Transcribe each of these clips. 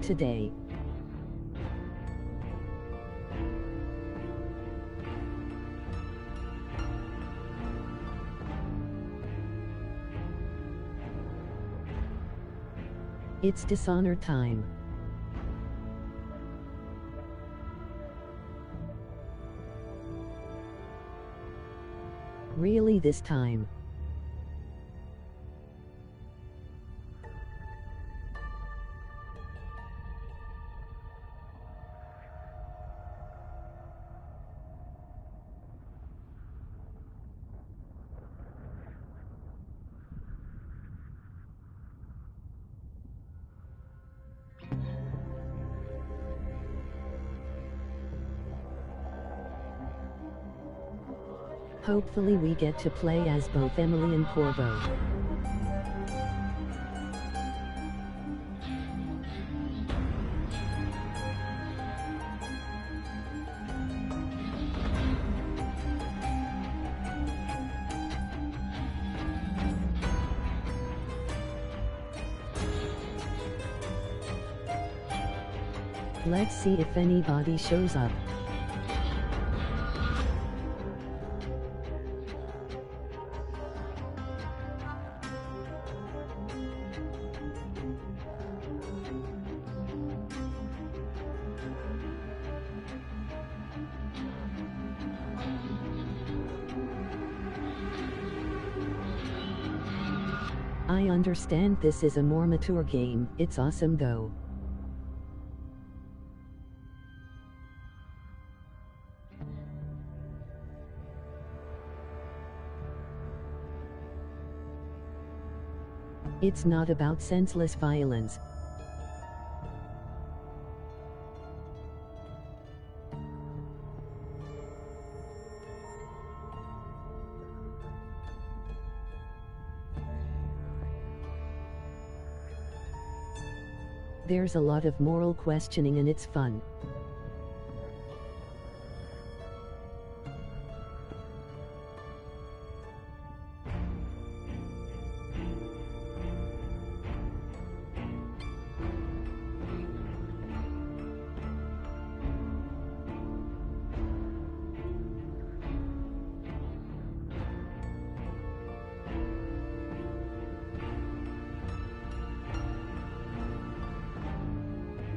today. It's Dishonored time. Really this time? Hopefully we get to play as both Emily and Corvo. Let's see if anybody shows up. I understand this is a more mature game, it's awesome though. It's not about senseless violence. There's a lot of moral questioning and it's fun.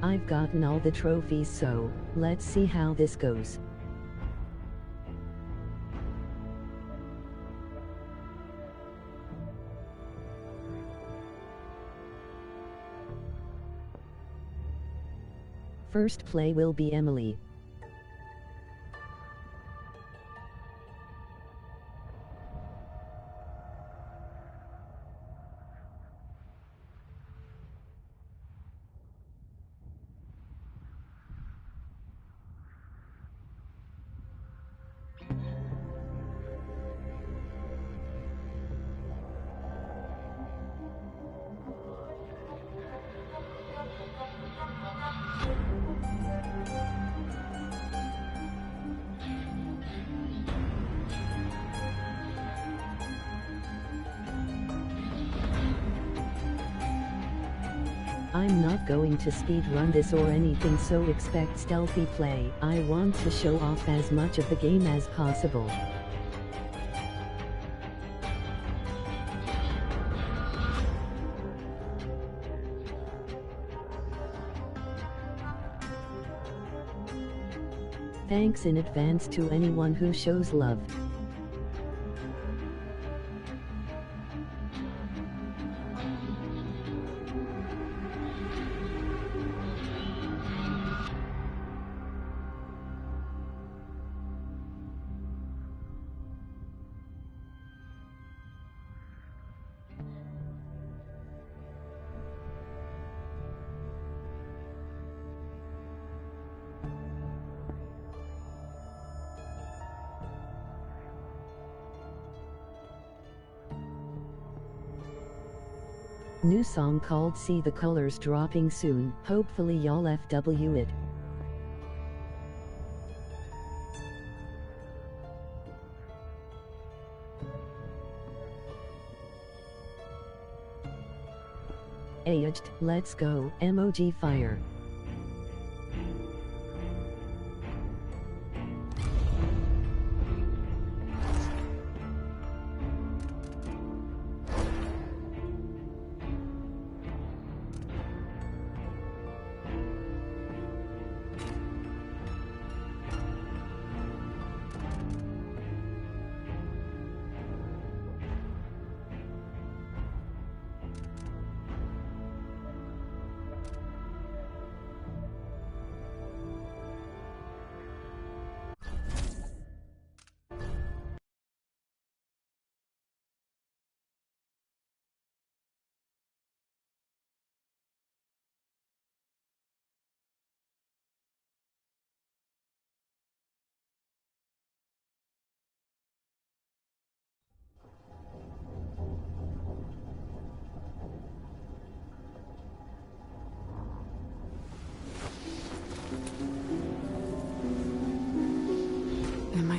I've gotten all the trophies, so let's see how this goes. First play will be Emily. I'm not going to speedrun this or anything, so expect stealthy play. I want to show off as much of the game as possible. Thanks in advance to anyone who shows love. New song called See the Colors dropping soon, hopefully y'all FW it. Aged, let's go, emoji fire.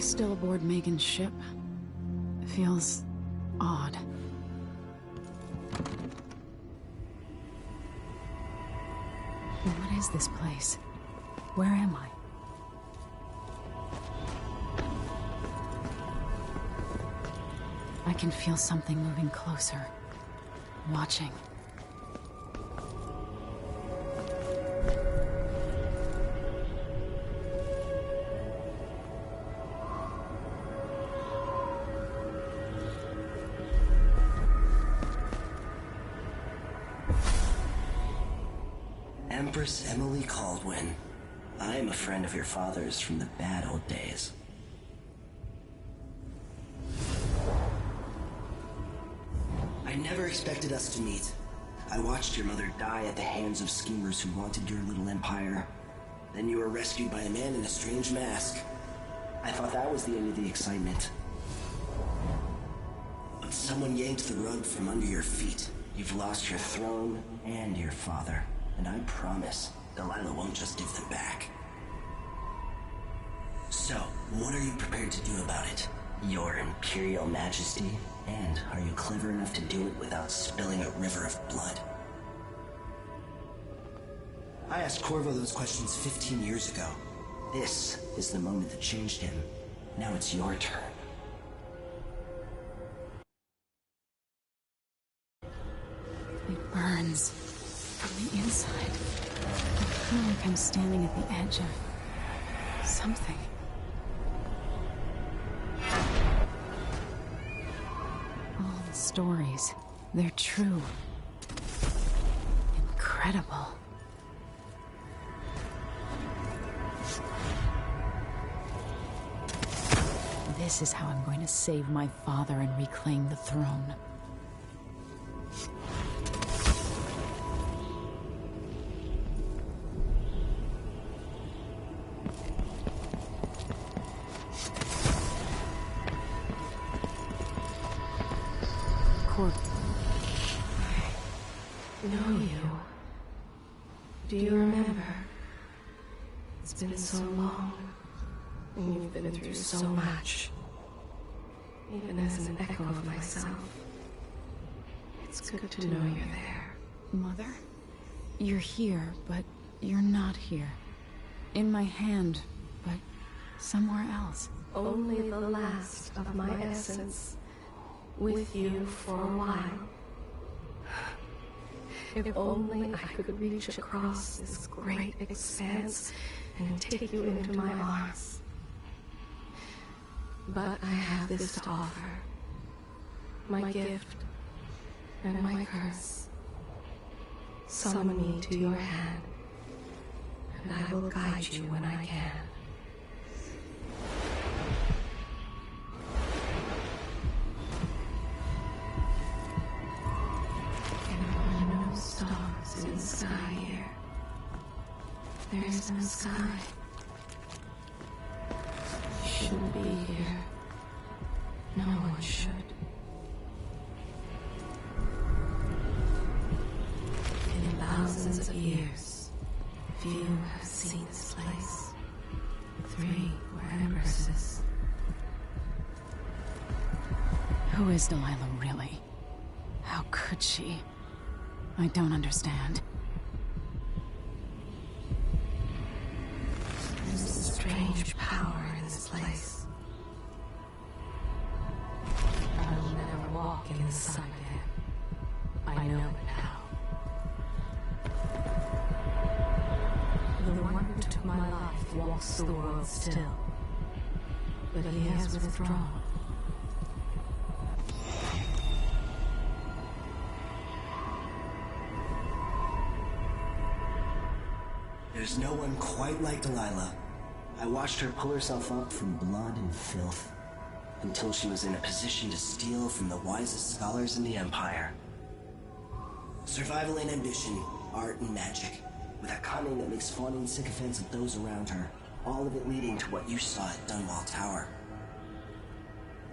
still aboard Megan's ship? Feels odd. What is this place? Where am I? I can feel something moving closer. Watching. Empress Emily Caldwin. I am a friend of your father's from the bad old days. I never expected us to meet. I watched your mother die at the hands of schemers who wanted your little empire. Then you were rescued by a man in a strange mask. I thought that was the end of the excitement. But someone yanked the rug from under your feet. You've lost your throne and your father. And I promise, Delilah won't just give them back. So, what are you prepared to do about it? Your Imperial Majesty? And are you clever enough to do it without spilling a river of blood? I asked Corvo those questions 15 years ago. This is the moment that changed him. Now it's your turn. It burns. From the inside. I feel like I'm standing at the edge of something. All the stories, they're true. Incredible. This is how I'm going to save my father and reclaim the throne. Know you. Do you remember? It's been so long, and you've been through so much. Even as an echo of myself, it's good to know you're there. Mother? You're here, but you're not here. In my hand, but somewhere else. Only the last of my essence, with you for a while. If only I could reach across this great expanse and take you into my arms. But I have this to offer. My gift and my curse. Summon me to your hand, and I will guide you when I can. Stars in the sky here. There is no sky. You shouldn't be here. No one should. In thousands of years, few have seen this place. 3 were empresses. Who is Delilah really? How could she? I don't understand. There's a strange power in this place. I will never walk in the sun again. I know it now. The one who took my life walks the world still. But he has withdrawn. There's no one quite like Delilah. I watched her pull herself up from blood and filth, until she was in a position to steal from the wisest scholars in the Empire. Survival and ambition, art and magic, with a cunning that makes fawning sycophants of those around her, all of it leading to what you saw at Dunwall Tower.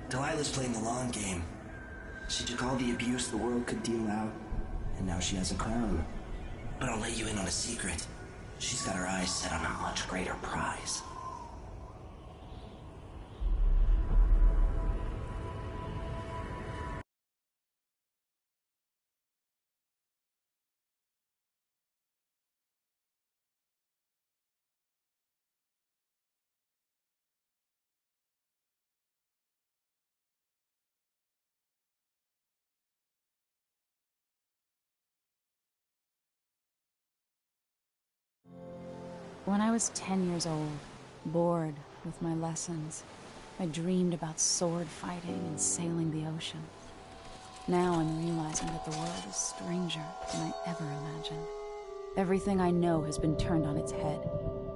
Delilah's playing the long game. She took all the abuse the world could deal out, and now she has a crown. But I'll let you in on a secret. She's got her eyes set on a much greater prize. When I was 10 years old, bored with my lessons, I dreamed about sword fighting and sailing the ocean. Now I'm realizing that the world is stranger than I ever imagined. Everything I know has been turned on its head,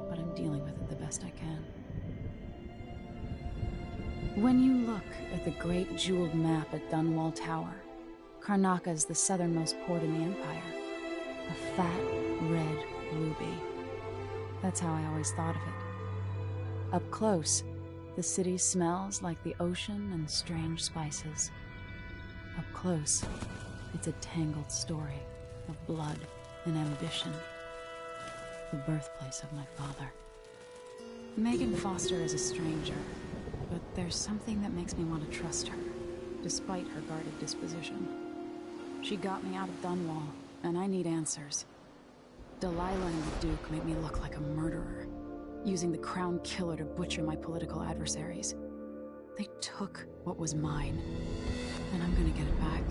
but I'm dealing with it the best I can. When you look at the great jeweled map at Dunwall Tower, Karnaca is the southernmost port in the Empire. A fat, red ruby. That's how I always thought of it. Up close, the city smells like the ocean and strange spices. Up close, it's a tangled story of blood and ambition. The birthplace of my father. Megan Foster is a stranger, but there's something that makes me want to trust her, despite her guarded disposition. She got me out of Dunwall, and I need answers. Delilah and the Duke made me look like a murderer, using the Crown Killer to butcher my political adversaries. They took what was mine, and I'm gonna get it back.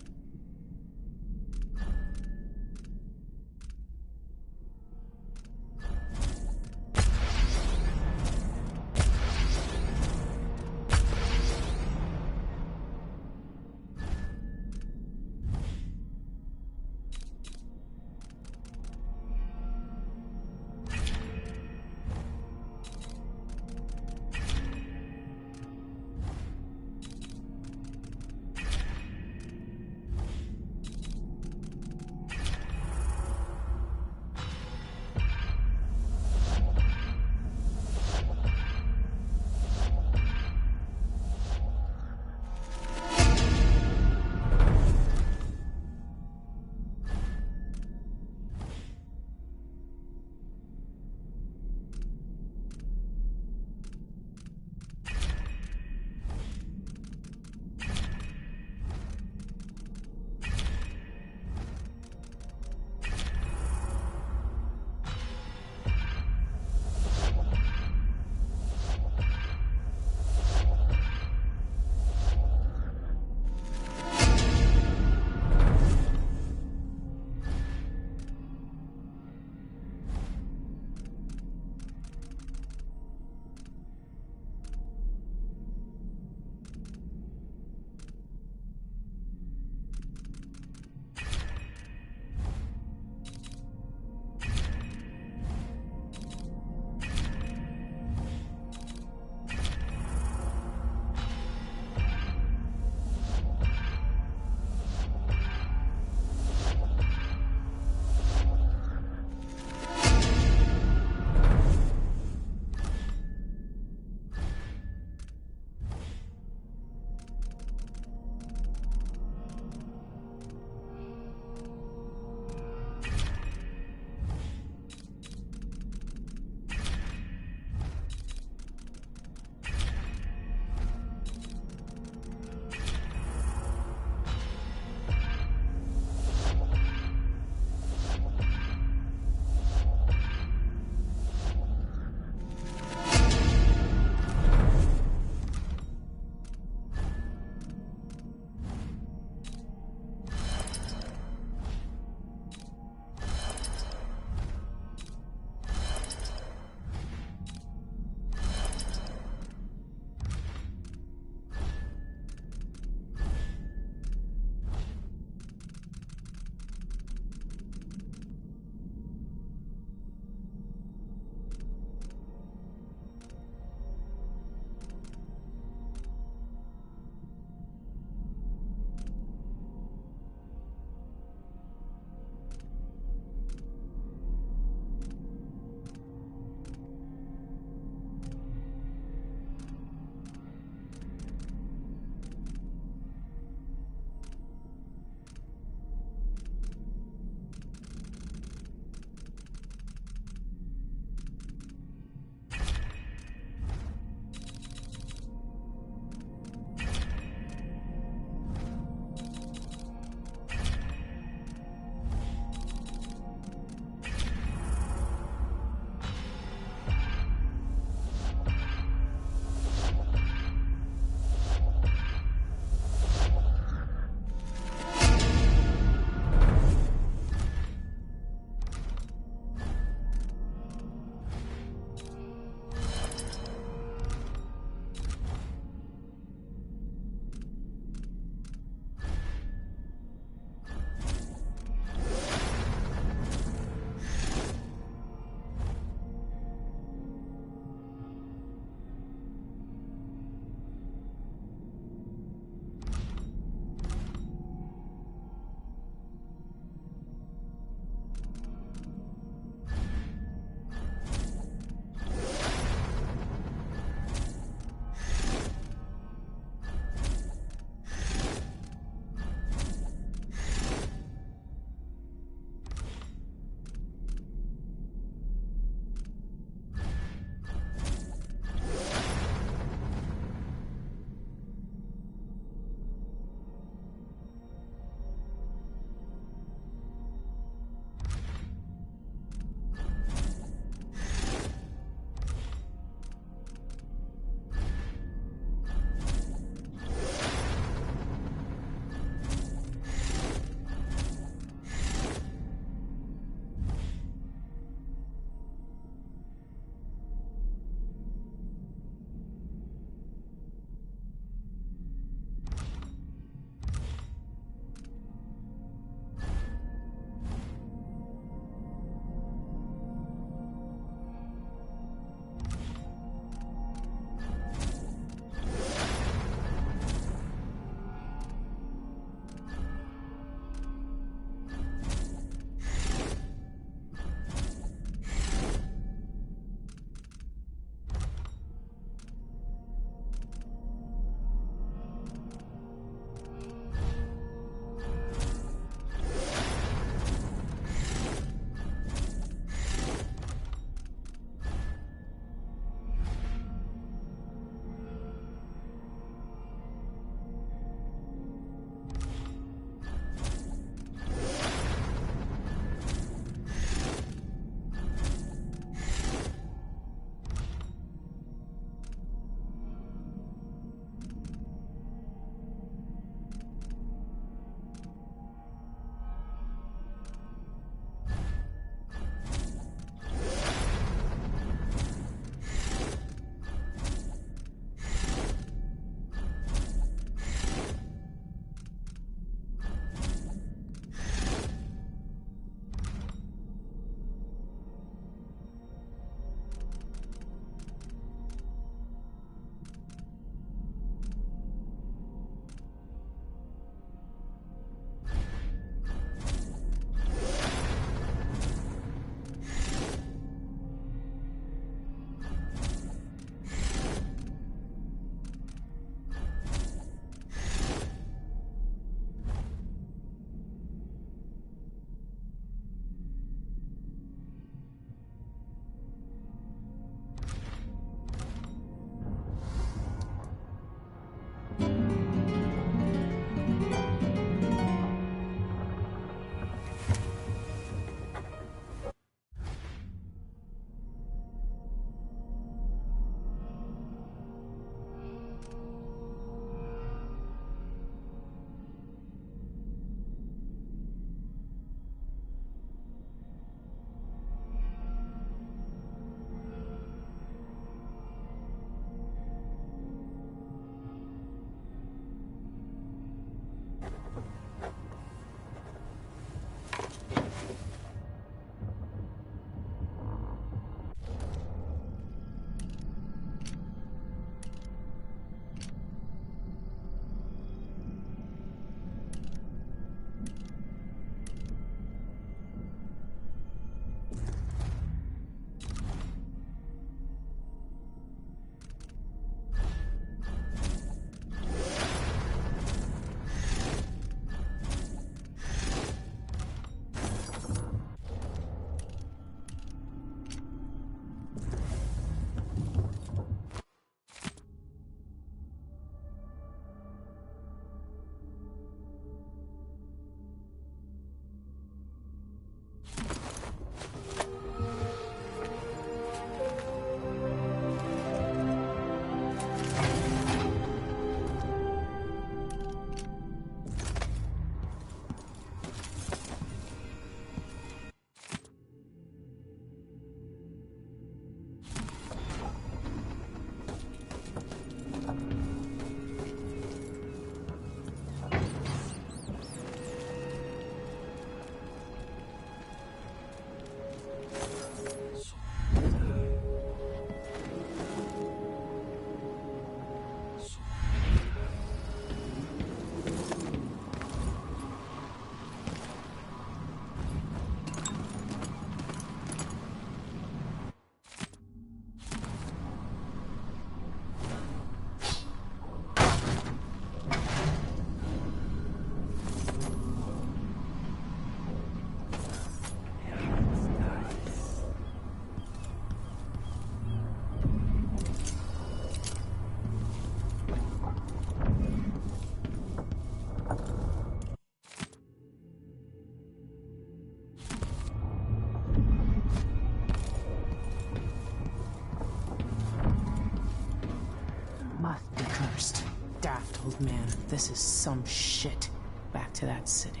Be cursed. Daft old man, this is some shit. Back to that city.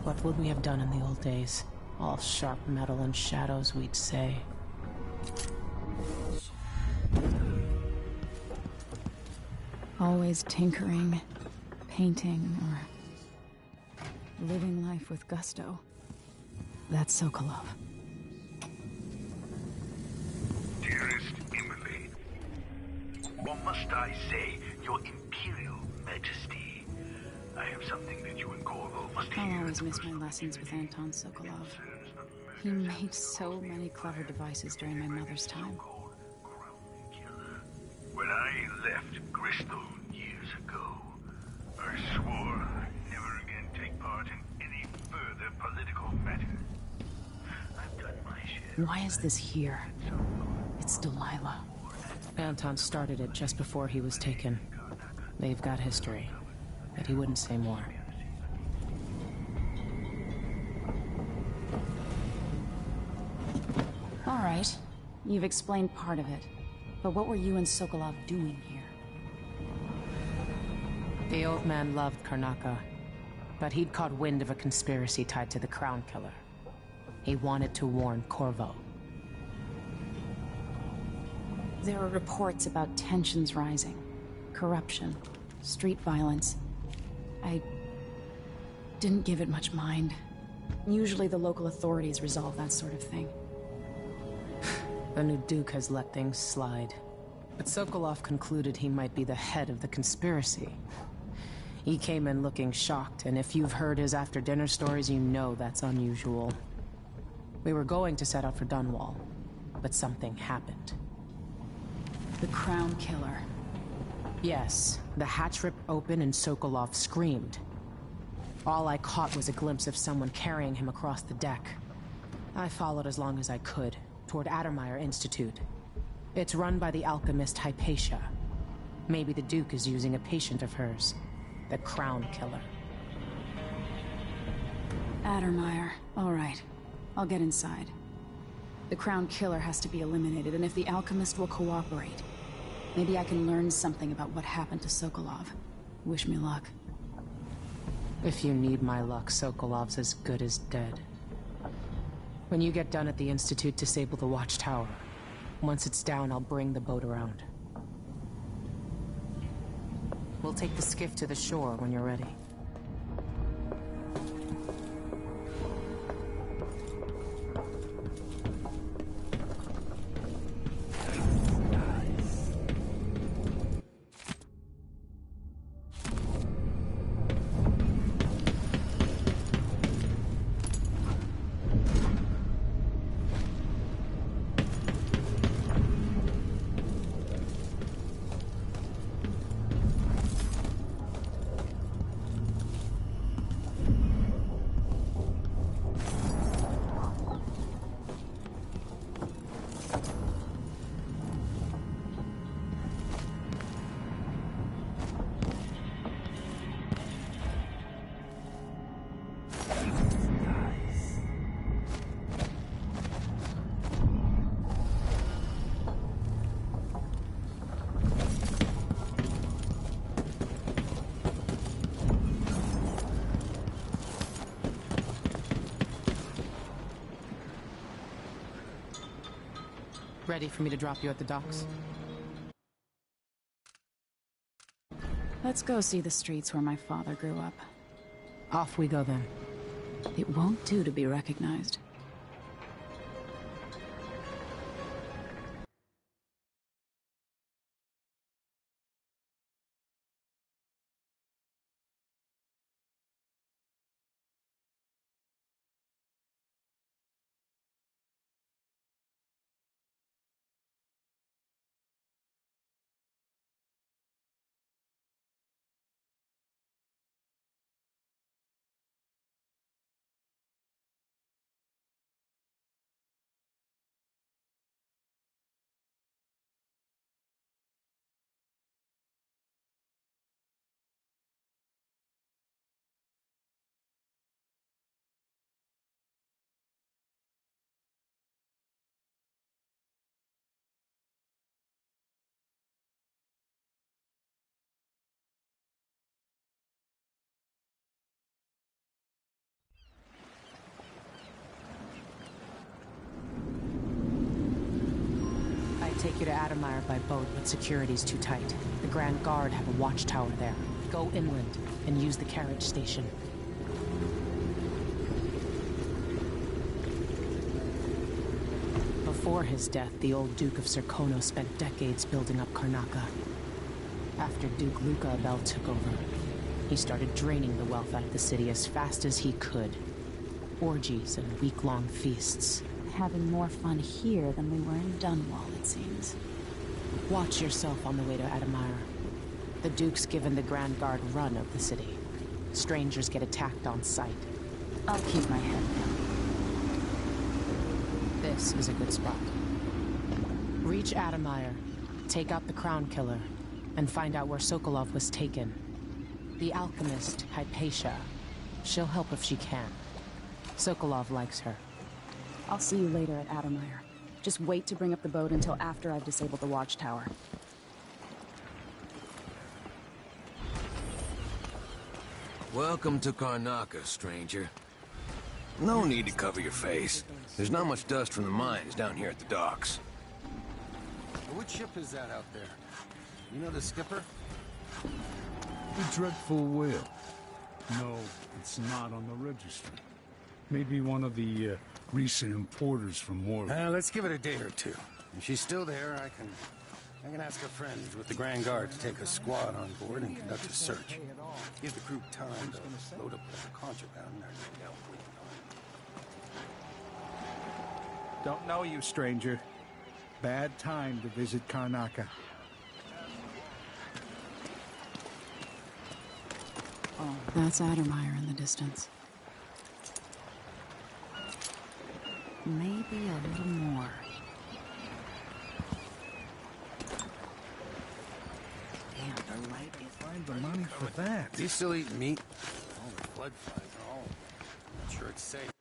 What would we have done in the old days? All sharp metal and shadows, we'd say. Always tinkering, painting, or living life with gusto. That's Sokolov. Dearest Emily, or must I say, Your Imperial Majesty, I have something that you and Corvo must hear. I'll always miss my lessons with Anton Sokolov. He made so many clever devices during my mother's time. When I left Bristol years ago, I swore I'd never again take part in any further political matter. I've done my share. Why is this here? It's Delilah. Anton started it just before he was taken. They've got history, but he wouldn't say more. All right, you've explained part of it. But what were you and Sokolov doing here? The old man loved Karnaka, but he'd caught wind of a conspiracy tied to the Crown Killer. He wanted to warn Corvo. There are reports about tensions rising, corruption, street violence. I didn't give it much mind. Usually the local authorities resolve that sort of thing. The new Duke has let things slide. But Sokolov concluded he might be the head of the conspiracy. He came in looking shocked, and if you've heard his after-dinner stories, you know that's unusual. We were going to set out for Dunwall, but something happened. The Crown Killer. Yes, the hatch ripped open and Sokolov screamed. All I caught was a glimpse of someone carrying him across the deck. I followed as long as I could, toward Addermeyer Institute. It's run by the alchemist Hypatia. Maybe the Duke is using a patient of hers, the Crown Killer. Addermeyer. All right. I'll get inside. The Crown Killer has to be eliminated, and if the alchemist will cooperate, maybe I can learn something about what happened to Sokolov. Wish me luck. If you need my luck, Sokolov's as good as dead. When you get done at the Institute, disable the watchtower. Once it's down, I'll bring the boat around. We'll take the skiff to the shore when you're ready. Ready for me to drop you at the docks? Let's go see the streets where my father grew up. Off we go then. It won't do to be recognized. to Adamire by boat, but security's too tight. The Grand Guard have a watchtower there. Go inland and use the carriage station. Before his death, the old Duke of Serkono spent decades building up Karnaca. After Duke Luca Abel took over, he started draining the wealth out of the city as fast as he could. Orgies and week-long feasts. Having more fun here than we were in Dunwall, it seems. Watch yourself on the way to Adamire. The Duke's given the Grand Guard run of the city. Strangers get attacked on sight. I'll keep my head down. This is a good spot. Reach Adamire, take out the Crown Killer, and find out where Sokolov was taken. The alchemist, Hypatia. She'll help if she can. Sokolov likes her. I'll see you later at Adamire. Just wait to bring up the boat until after I've disabled the watchtower. Welcome to Karnaca, stranger. No need to cover your face. There's not much dust from the mines down here at the docks. Which ship is that out there? You know the skipper? The Dreadful Whale. No, it's not on the registry. Maybe one of the recent importers from Morgan. Let's give it a day or two. If she's still there, I can ask a friend with the Grand Guard to take a squad on board and conduct a search. Give the crew time to load up the contraband. Don't know you, stranger. Bad time to visit Karnaca. Oh, that's Adamire in the distance. Maybe a little more. Damn, the light is... Find the money for that. Do you still eat meat? All the blood flies are all... Not sure it's safe.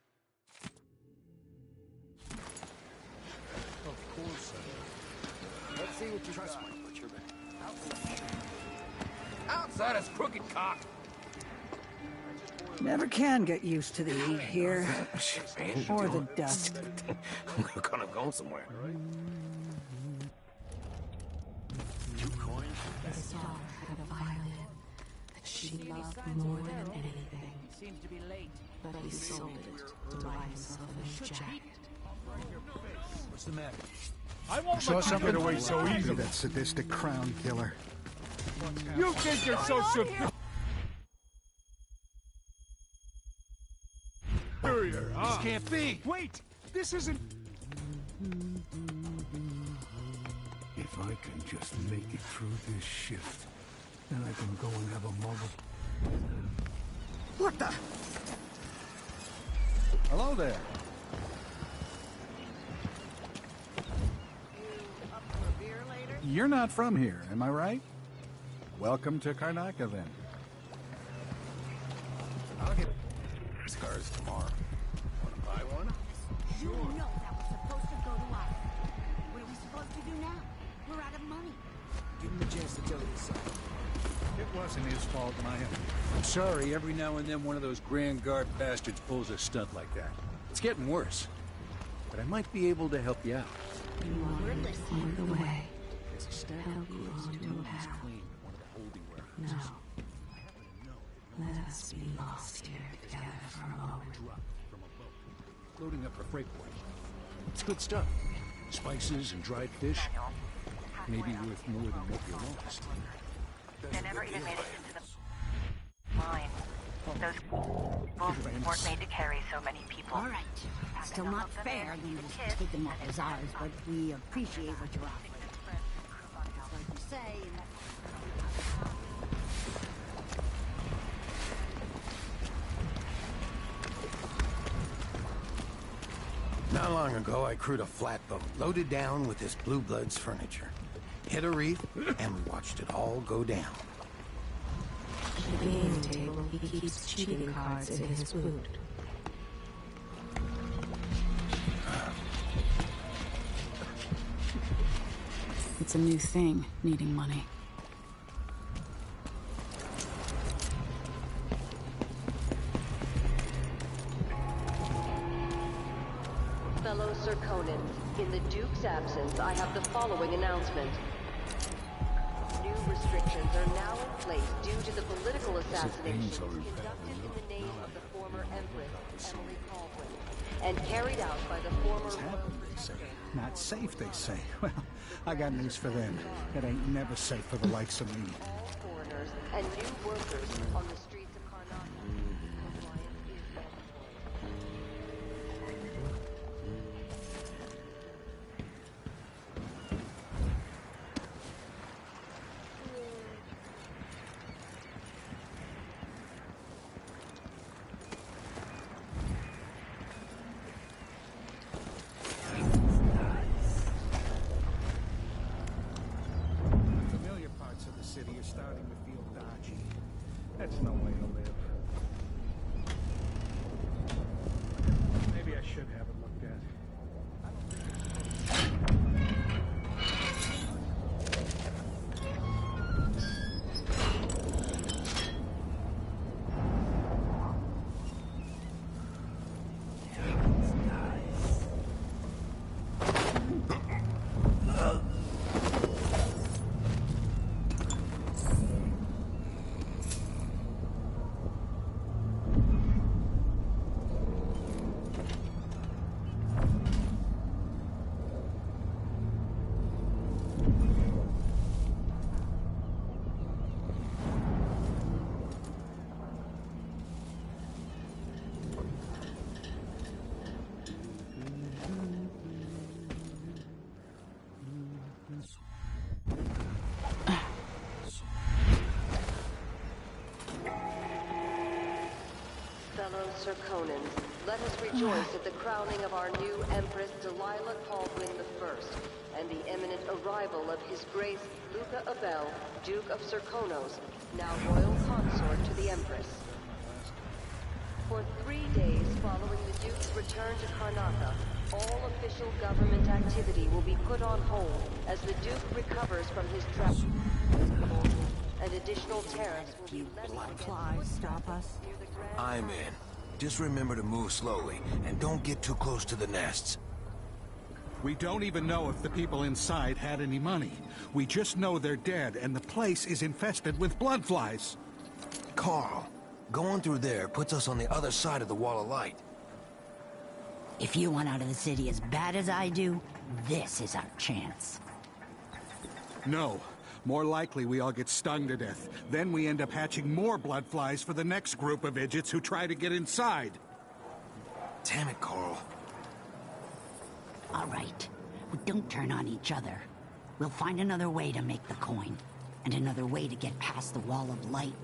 Of course I Let's see what you trust me, butcher. Outside is crooked cock! Never can get used to the heat here. Or the dust. I'm gonna go somewhere. The star had a violin that she loved more than anything. Seems to be late. But he sold it to buy himself a new jacket. What's the matter? I saw something away so easy, that sadistic crown killer. You think you're so superior, huh? This can't be! Wait! This isn't... If I can just make it through this shift, then I can go and have a muggle. What the? Hello there. You're not from here, am I right? Welcome to Karnaca, then. I'll get scars tomorrow. Want to buy one? You know that was supposed to go to us. What are we supposed to do now? We're out of money. Give him a chance to tell you something. It wasn't his fault, Maya. I'm sorry, every now and then one of those Grand Guard bastards pulls a stunt like that. It's getting worse. But I might be able to help you out. We're listening. On the way. There's a stack Help of you goods onto Dylan a has path. claimed in one of the holding warehouses. No. Let us be lost here together for a moment. Dropped from a boat. Loading up a freight port. It's good stuff. Spices and dried fish. Maybe worth more than what you lost. They never even made it into the mine. Those bulls weren't made to carry so many people. All right. Still not fair than just take them off as ours, but we appreciate what you're offering. That's like you say. Not long ago, I crewed a flatboat loaded down with this Blue Bloods furniture. Hit a reef, and we watched it all go down. At the game table, he keeps cheating cards in his boot. It's a new thing, needing money. Fellow Serkonans, In the Duke's absence, I have the following announcement. New restrictions are now in place due to the political assassinations conducted in the name of the former Empress, Emily Caldwin, and carried out by the former... What's happened, they say. Not safe, they say. Well, I got news for them. It ain't never safe for the likes of me. All foreigners and new workers on the streets of Karnaka. Compliance is mandatory. Familiar parts of the city are starting to feel dodgy. That's no way to live. Maybe I should have it looked at. Fellow Serkonans, let us rejoice at the crowning of our new Empress Delilah Caldwin I, and the imminent arrival of His Grace Luca Abel, Duke of Serkonos, now Royal Consort to the Empress. For 3 days following the Duke's return to Karnaka, all official government activity will be put on hold as the Duke recovers from his trap. And additional tariffs will be levied against Bloodflies stop us. near the Grand I'm in. Just remember to move slowly, and don't get too close to the nests. We don't even know if the people inside had any money. We just know they're dead, and the place is infested with bloodflies. Carl, going through there puts us on the other side of the Wall of Light. If you want out of the city as bad as I do, this is our chance. No. More likely we all get stung to death. Then we end up hatching more bloodflies for the next group of idiots who try to get inside. Damn it, Carl. All right. We don't turn on each other. We'll find another way to make the coin. And another way to get past the Wall of Light.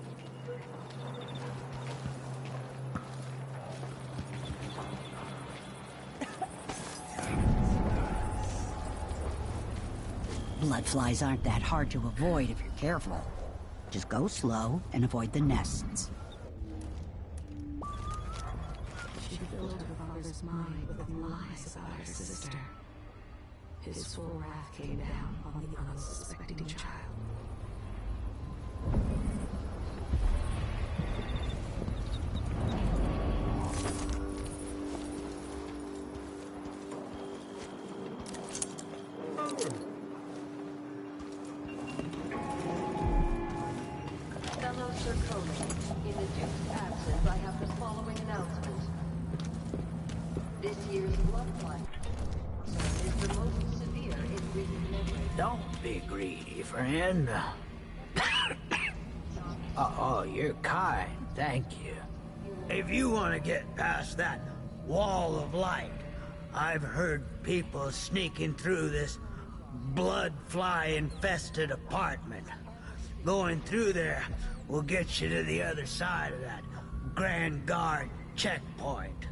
Bloodflies aren't that hard to avoid if you're careful. Just go slow and avoid the nests. She filled her father's mind with lies about her sister. His full wrath came down on the unsuspecting child. Fellow Serkonans, in the Duke's absence, I have the following announcement. This year's bloodfly is the most severe in recent memory. Don't be greedy, friend. Oh, you're kind. Thank you. If you want to get past that wall of light, I've heard people sneaking through this blood-fly-infested apartment. Going through there will get you to the other side of that Grand Guard checkpoint.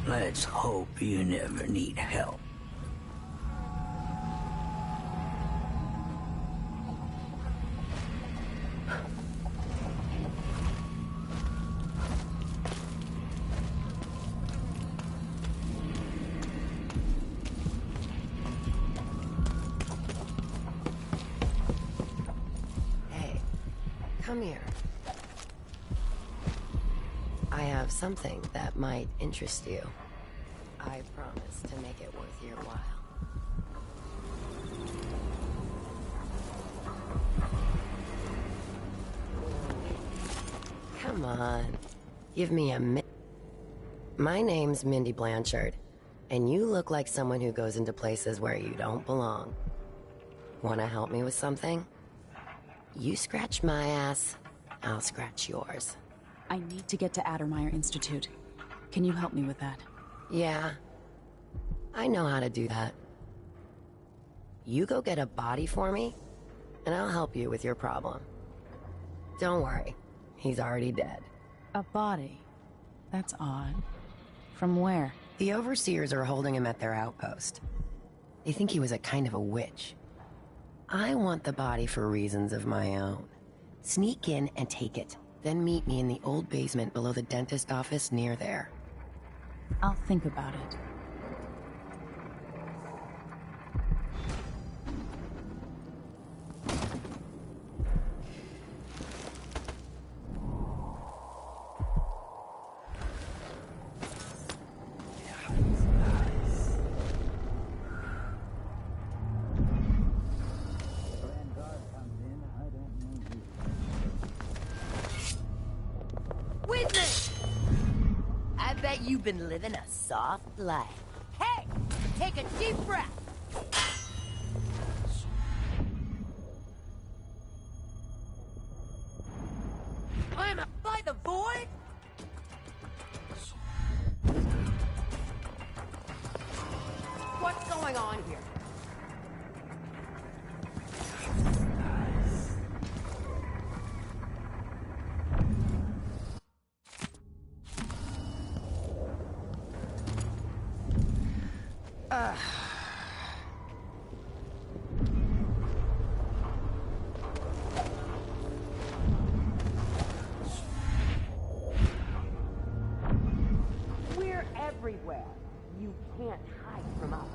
Let's hope you never need help. Come here. I have something that might interest you. I promise to make it worth your while. Come on. Give me a minute. My name's Mindy Blanchard, and you look like someone who goes into places where you don't belong. Want to help me with something? You scratch my ass, I'll scratch yours. I need to get to Addermeyer Institute. Can you help me with that? Yeah. I know how to do that. You go get a body for me, and I'll help you with your problem. Don't worry, he's already dead. A body? That's odd. From where? The overseers are holding him at their outpost. They think he was a kind of a witch. I want the body for reasons of my own. Sneak in and take it, then meet me in the old basement below the dentist office near there. I'll think about it. Witness! I bet you've been living a soft life. Hey! Take a deep breath! I'm by the void? What's going on here? We're everywhere. You can't hide from us.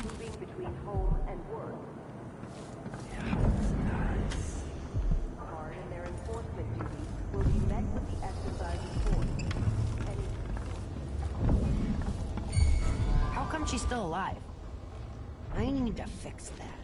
Moving between home and work. Hard in their enforcement duties will be met with the exercise of force. How come she's still alive? I need to fix that.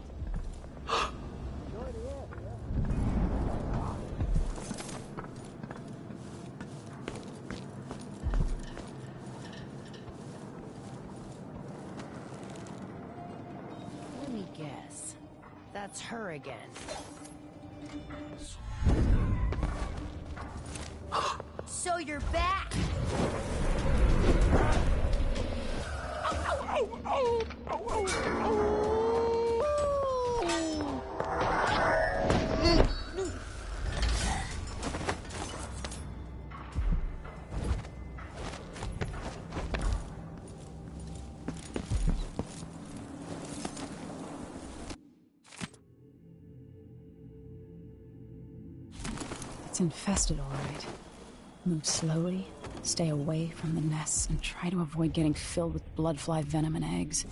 Let me guess. That's her again. So you're back! It's infested, all right. Move slowly, stay away from the nests, and try to avoid getting filled with bloodfly venom and eggs.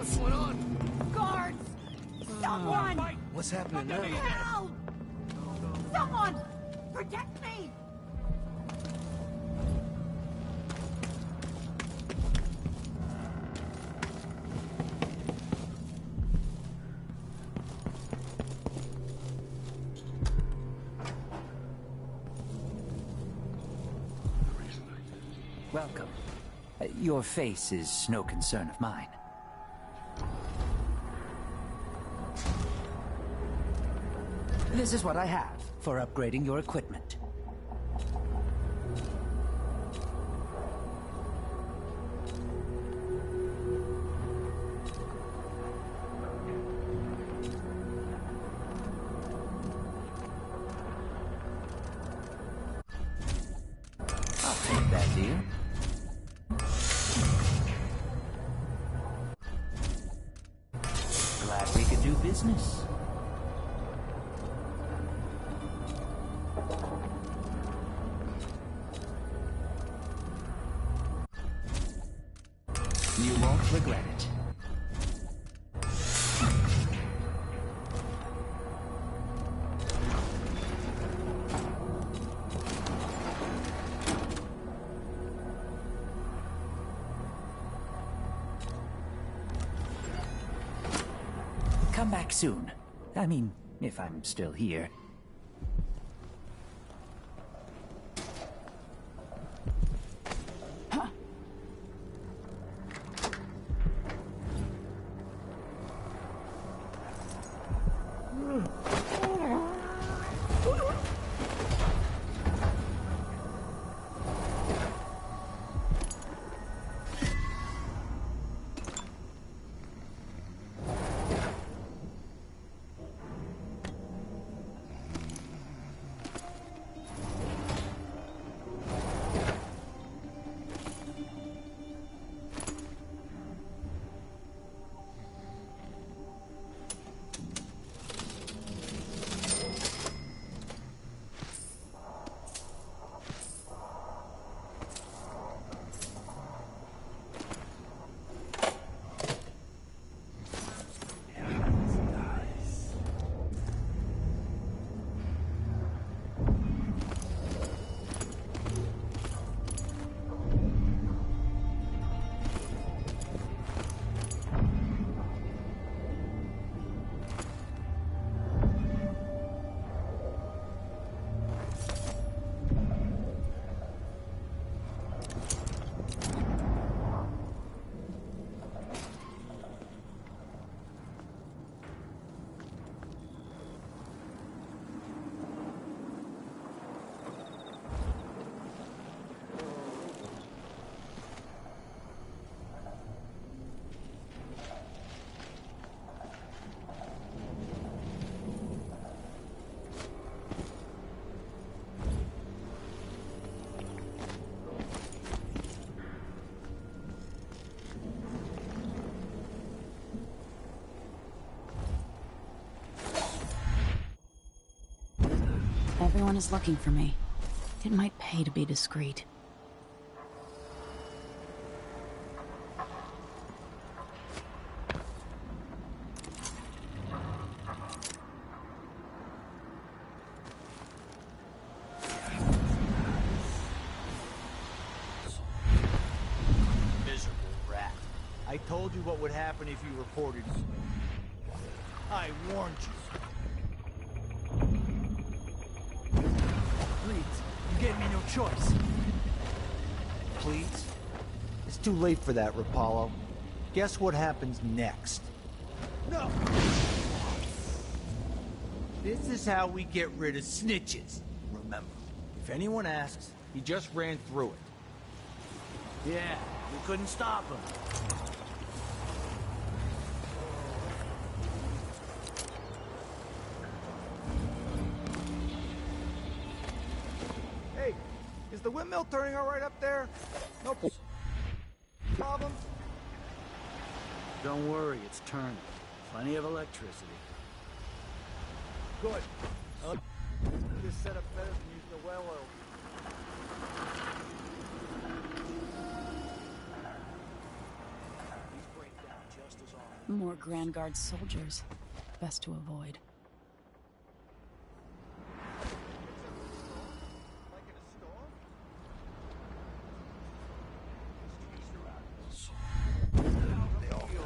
What's going on? Guards! Someone! What's happening now? Help! Someone! Protect me! Welcome. Your face is no concern of mine. This is what I have for upgrading your equipment. I'll take that deal. Glad we could do business. You won't regret it. Come back soon. I mean, if I'm still here. Everyone is looking for me. It might pay to be discreet. Miserable rat. I told you what would happen if you reported. I warned you. Please, you gave me no choice. Please? It's too late for that, Rapallo. Guess what happens next? No! This is how we get rid of snitches. Remember, if anyone asks, he just ran through it. Yeah, we couldn't stop him. Hey, is the windmill turning all right up there? No problems? Don't worry, it's turning. Plenty of electricity. Good. This set up better than using the well oil. These break down just as often. More Grand Guard soldiers. Best to avoid.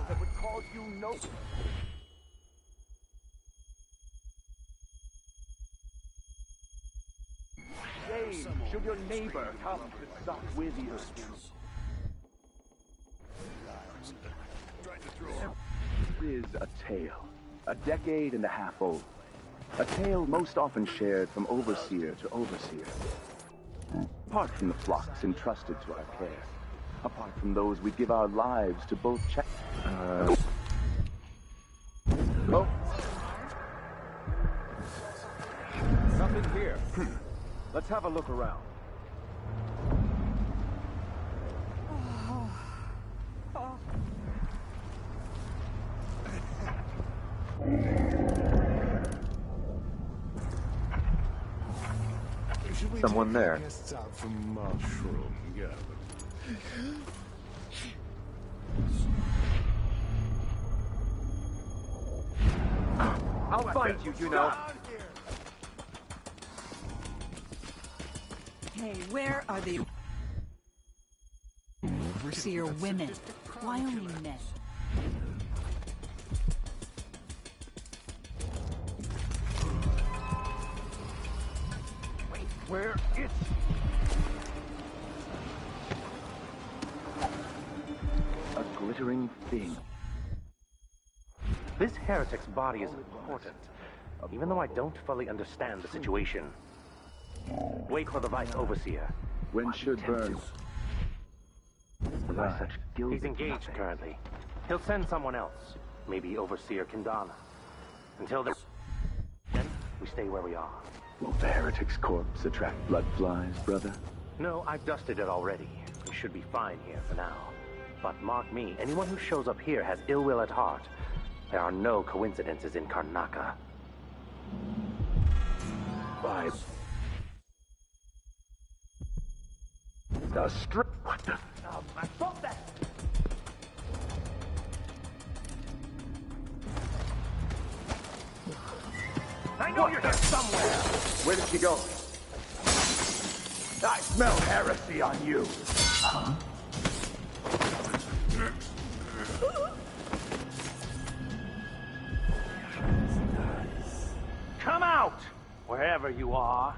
That would cause you no... Shame should your neighbor come to sup with you. This is a tale, a decade and a half old. A tale most often shared from overseer to overseer. Apart from the flocks entrusted to our care, apart from those we give our lives to both check... Oh. Nothing here. Let's have a look around. Someone there. I'll find you, you know. Hey, where are the overseer women? Why only men? Wait, where is... A glittering thing. This heretic's body is important, even though I don't fully understand the situation. Wait for the Vice Overseer. When should burn? Right. He's engaged currently. He'll send someone else. Maybe Overseer Kindana. Until then, we stay where we are. Will the heretic's corpse attract blood flies, brother? No, I've dusted it already. We should be fine here for now. But mark me, anyone who shows up here has ill will at heart. There are no coincidences in Karnaca. By the strip. What the? I thought that. I know you're here somewhere. Where did she go? I smell heresy on you. Huh? Come out, wherever you are.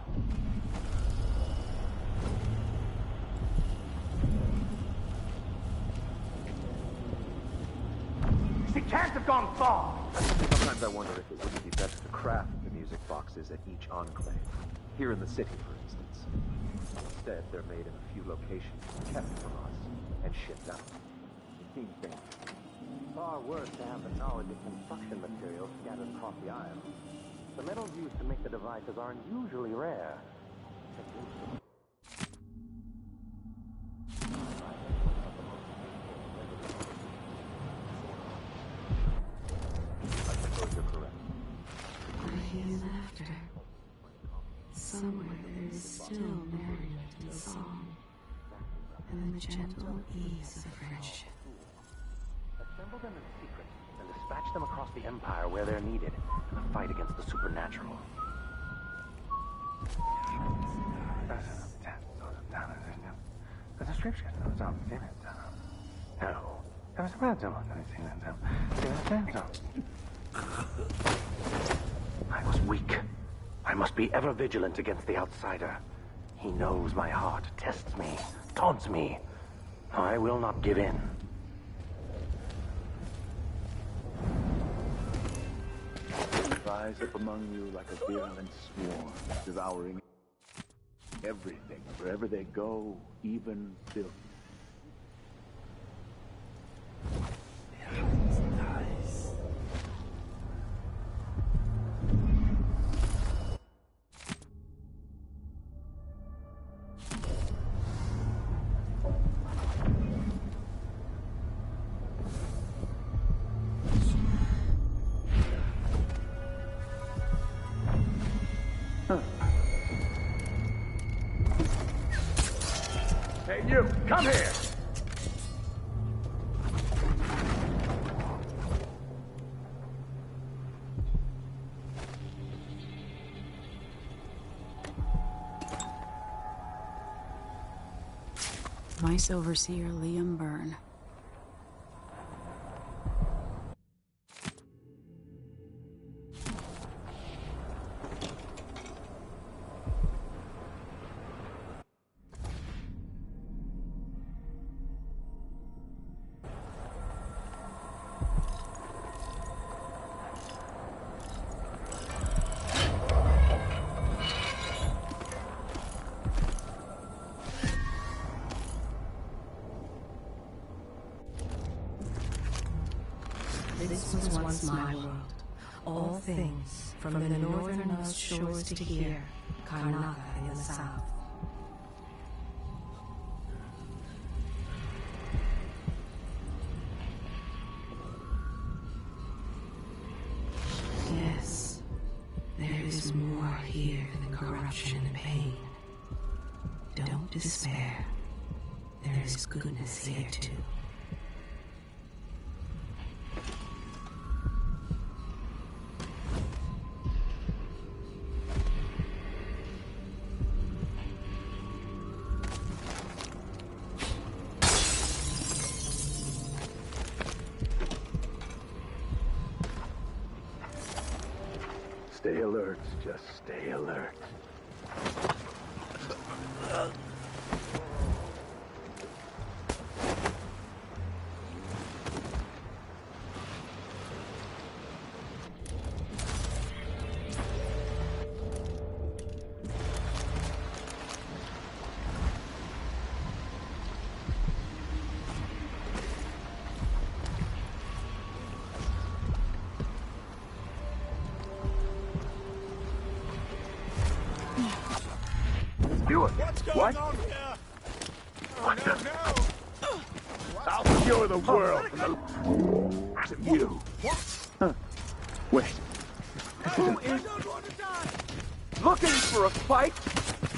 She can't have gone far. Sometimes I wonder if it wouldn't be best to craft the music boxes at each enclave. Here in the city, for instance. Instead, they're made in a few locations, kept from us, and shipped out. It seems dangerous. Far worse to have the knowledge of construction materials scattered across the isle. The metals used to make the devices are unusually rare. I suppose you're correct. I hear laughter. Somewhere there is still merriment and song, and the gentle ease of friendship. Assemble them in secret and dispatch them across the Empire where they're needed in the fight against the supernatural. I was weak. I must be ever vigilant against the outsider. He knows my heart, tests me, taunts me. I will not give in. Rise up among you like a virulent swarm, devouring everything, wherever they go, even filth. Hey, you! Come here! Vice Overseer Liam Byrne. This was once my world. All things, from the northernmost shores to here, Karnaca in the south. Yes, there is more here than corruption and pain. Don't despair. There is goodness here too. Stay alert, just stay alert. Do it. What's going What? on here? What the? I'll cure the world from you. Huh. Wait. This isn't... Looking for a fight?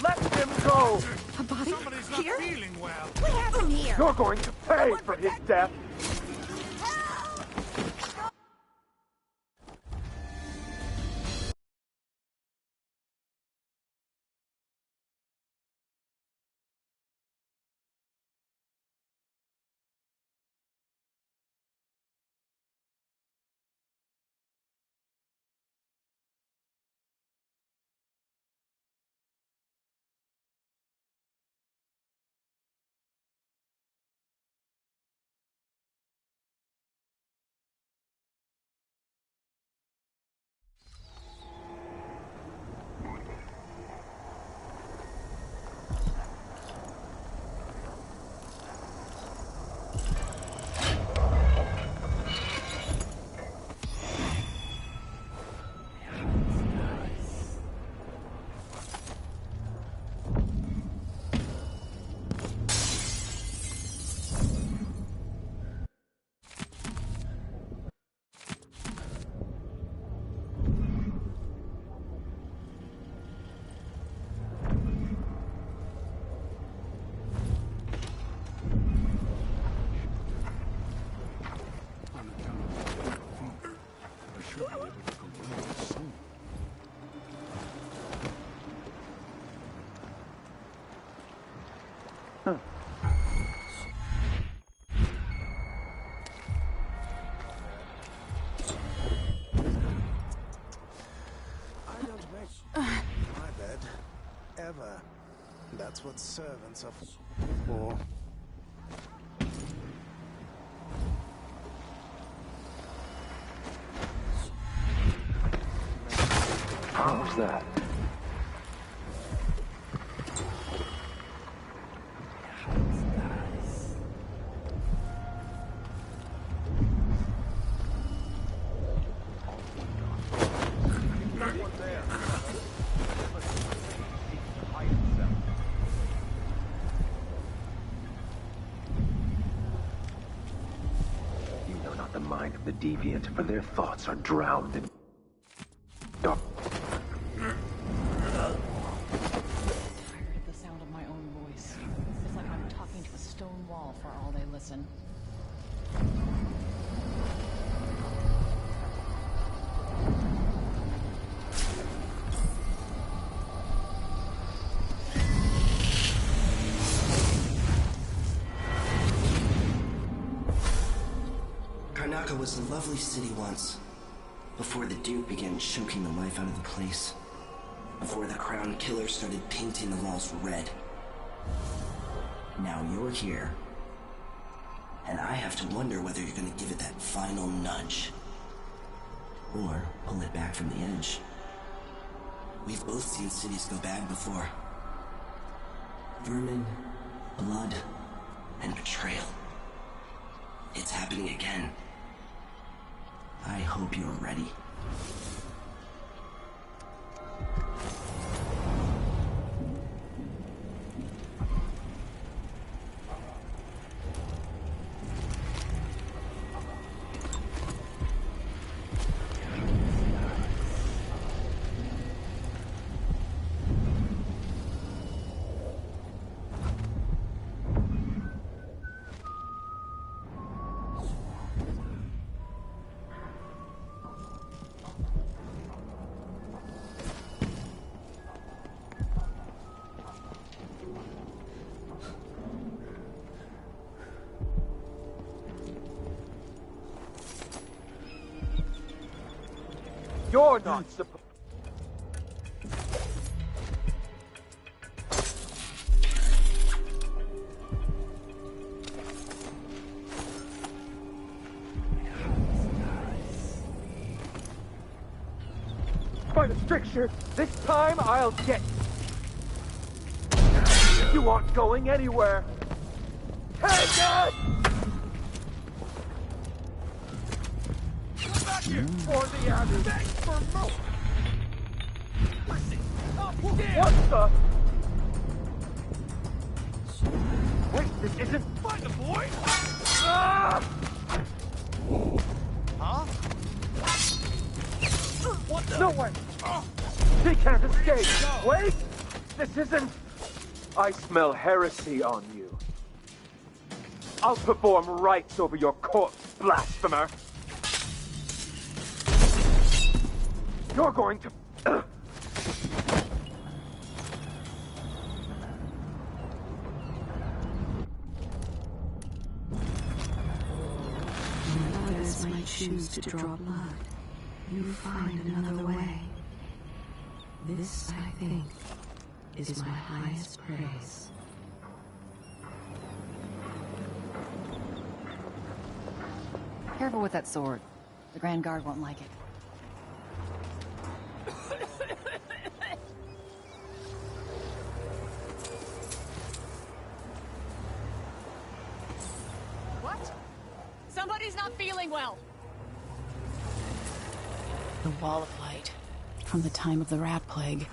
Let him go! A body? Somebody's not feeling well. We have him here. You're going to pay for his death. My bed. Ever. That's what servants are for. How's that? The deviant, for their thoughts are drowned in dark. Tired of the sound of my own voice. It's like I'm talking to a stone wall for all they listen. Karnaca was a lovely city once, before the Duke began choking the life out of the place. Before the Crown Killer started painting the walls red. Now you're here, and I have to wonder whether you're gonna give it that final nudge, or pull it back from the edge. We've both seen cities go bad before. Vermin, blood, and betrayal. It's happening again. I hope you're ready. You're not supposed. By the stricture, this time I'll get you. You aren't going anywhere. Take it! For the others. Thanks for more. What the? Wait, this isn't fun, boy. Ah! Huh? What the? No way. He can't escape. No. Wait, this isn't. I smell heresy on you. I'll perform rites over your corpse, blasphemer. You're going to... When others might choose to draw blood, you find another way. This, I think, is my highest praise. Careful with that sword. The Grand Guard won't like it. What? Somebody's not feeling well. The Wall of Light. From the time of the Rat Plague.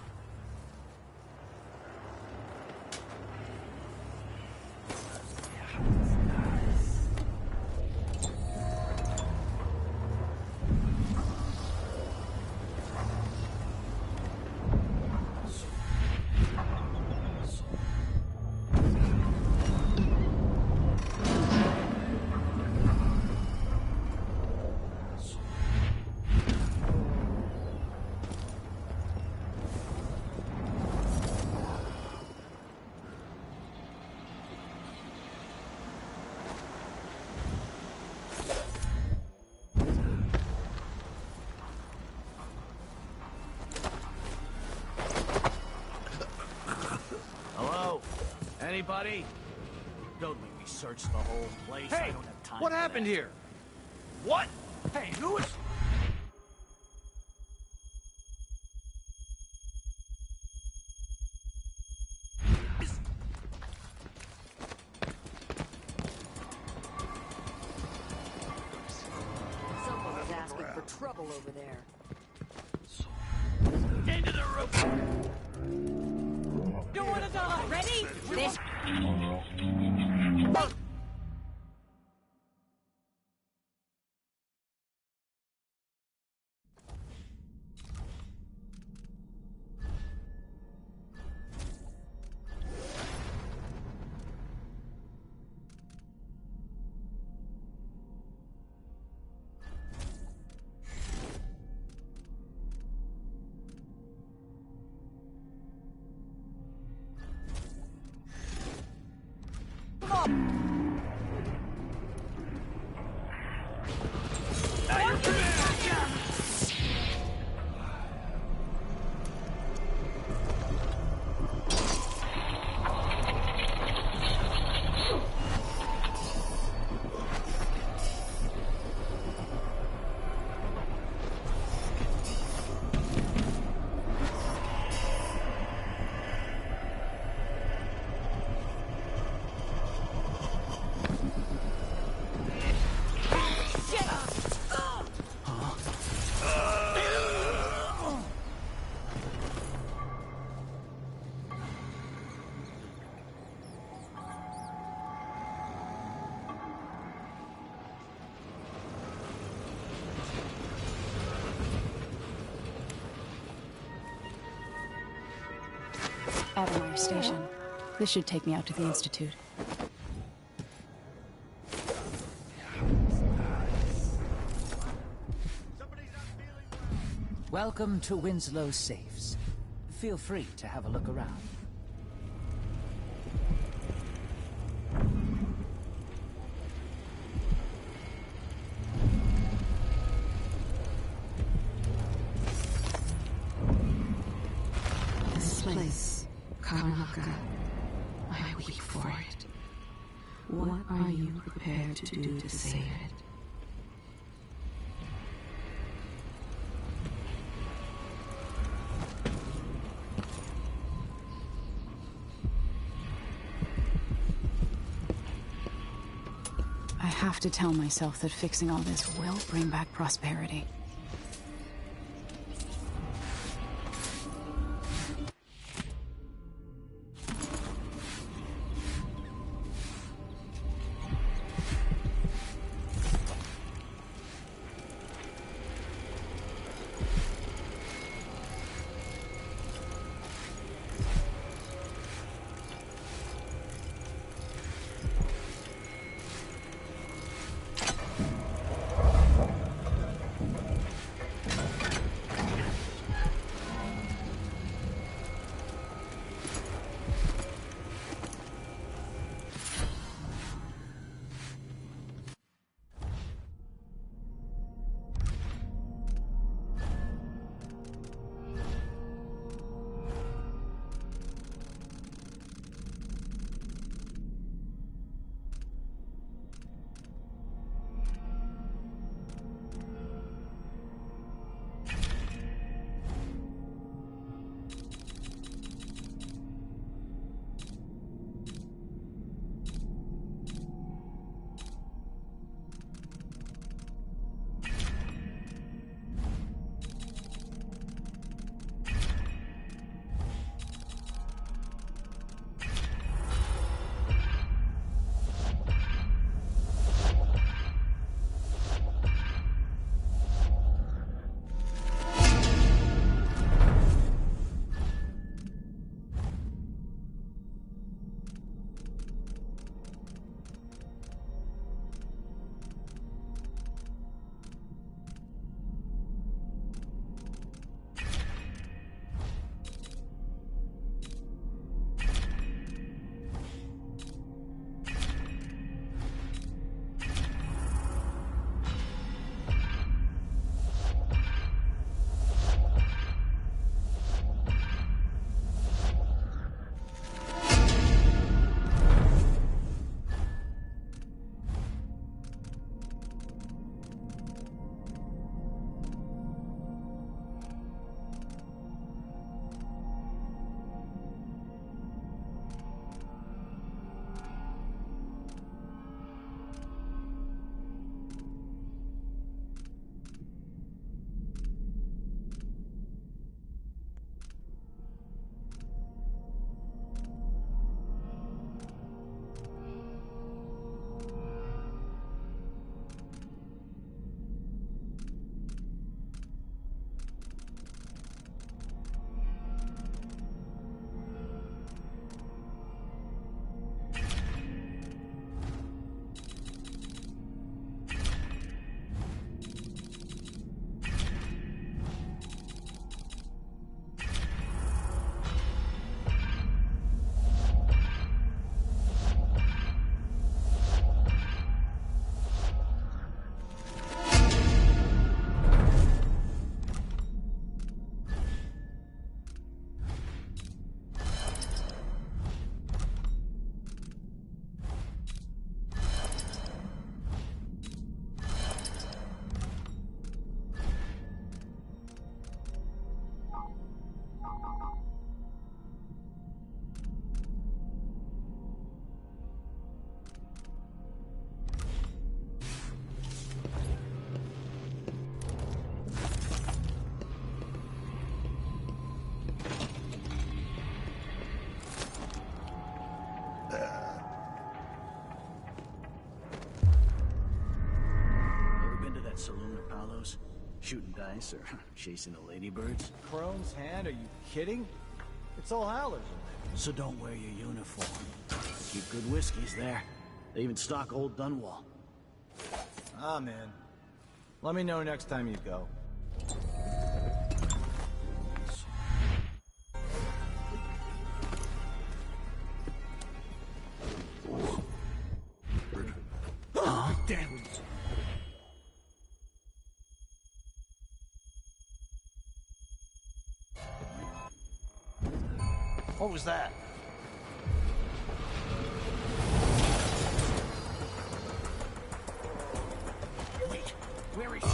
Anybody? Don't make me search the whole place. Hey, I don't have time. What happened here? What? Hey, who is... Someone's asking for trouble over there. Into the room! Don't want to die! Ready? This... Admire Station. This should take me out to the Institute. Welcome to Winslow's Safes. Feel free to have a look around. This place, Karnaka, I weep for it. What are you prepared to do to save it? I have to tell myself that fixing all this will bring back prosperity. Shooting dice or chasing the ladybirds? Crone's hand? Are you kidding? It's all howlers. So don't wear your uniform. Keep good whiskeys there. They even stock old Dunwall. Ah, man. Let me know next time you go. Huh? Damn. What was that? Wait, where is she?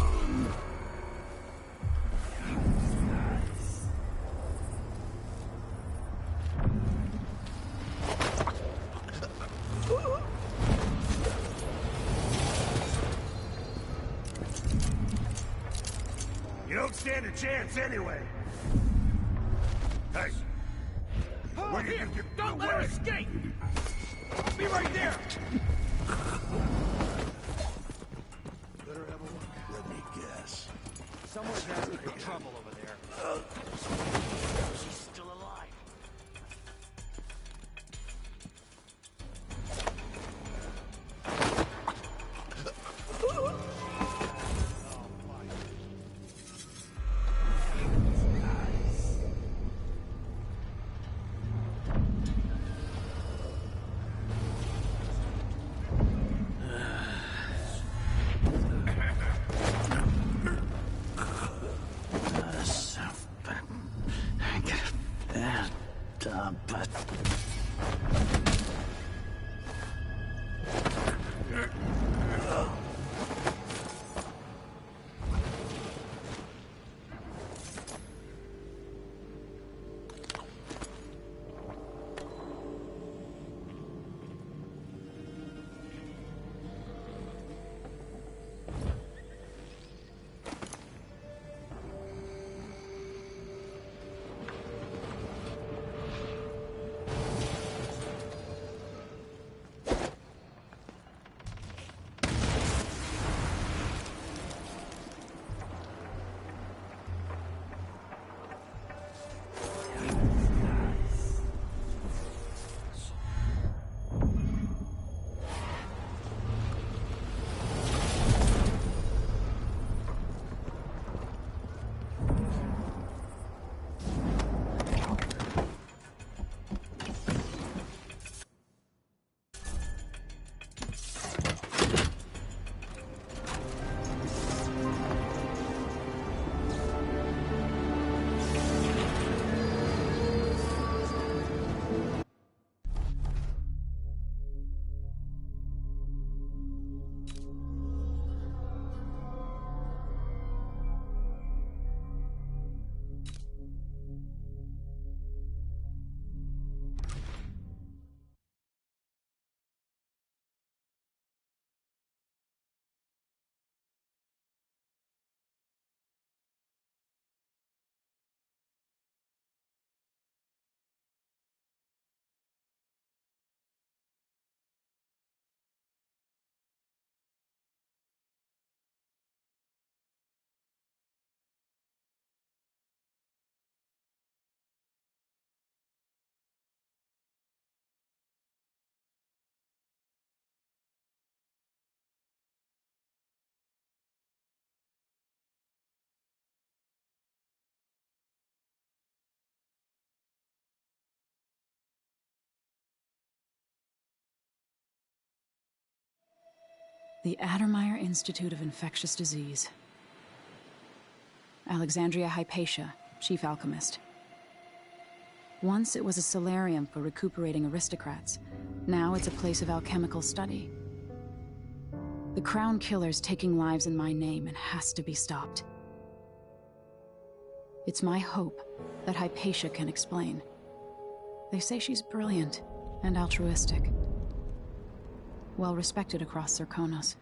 You don't stand a chance anyway. Hey. Where do you think you're Don't let her escape! I'll be right there! Better have a look. Let me guess. Someone's asking for trouble over there. She's still alive. But... The Addermeyer Institute of Infectious Disease. Alexandria Hypatia, chief alchemist. Once it was a solarium for recuperating aristocrats. Now it's a place of alchemical study. The Crown Killer's taking lives in my name and has to be stopped. It's my hope that Hypatia can explain. They say she's brilliant and altruistic. Well respected across Serkonos.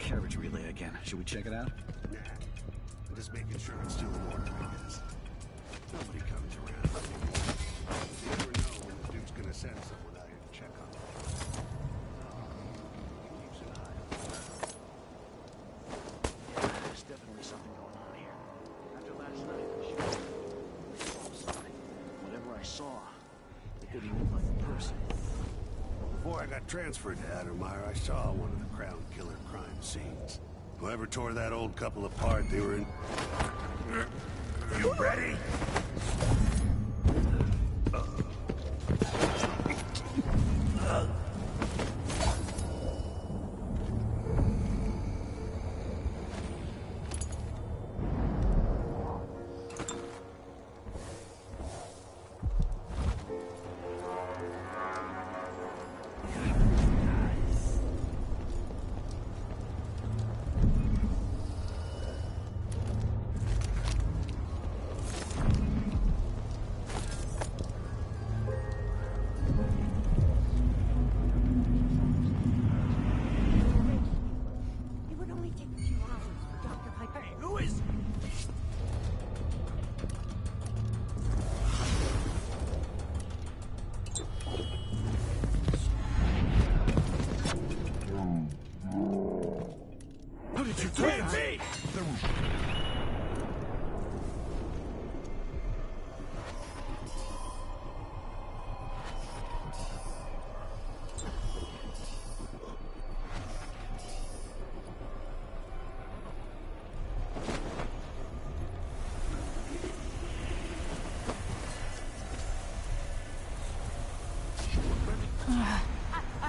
carriage relay again. Should we check it out? Nah. I'm just making sure it's still in order, I guess. Nobody comes around. You never know when the Duke's gonna send someone out here to check on them. Keeps an eye on that. Yeah, there's definitely something going on here. After last night, I'm sure. Whatever I saw, it didn't look like a person. Before I got transferred to Addermire, I saw one of the Crown Killer crime scenes. Whoever tore that old couple apart, they were in... You ready?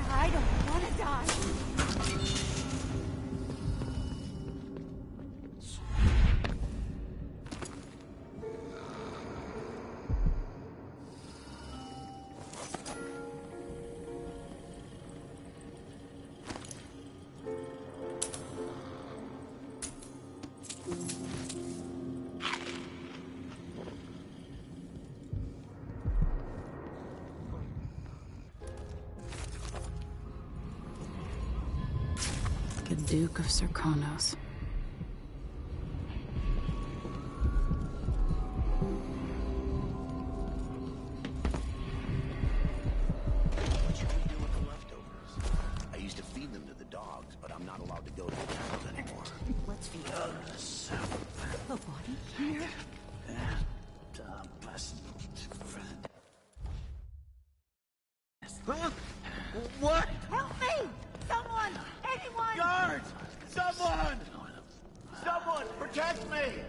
I don't want to die. The Duke of Serkonos. What should we do with the leftovers? I used to feed them to the dogs, but I'm not allowed to go to the towns anymore. Let's feed them. A body here? Huh? What? Help me! Someone! Anyone! Guards! Someone! Someone, protect me!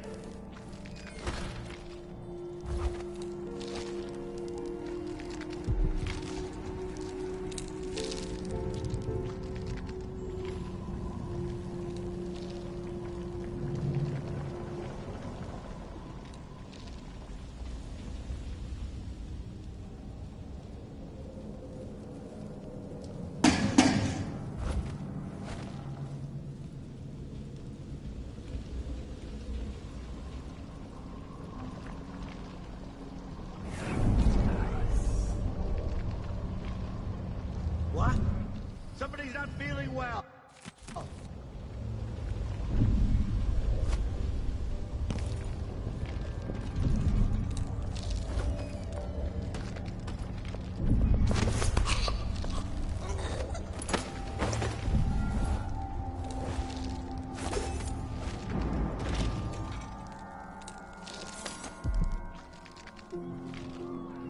What? Somebody's not feeling well.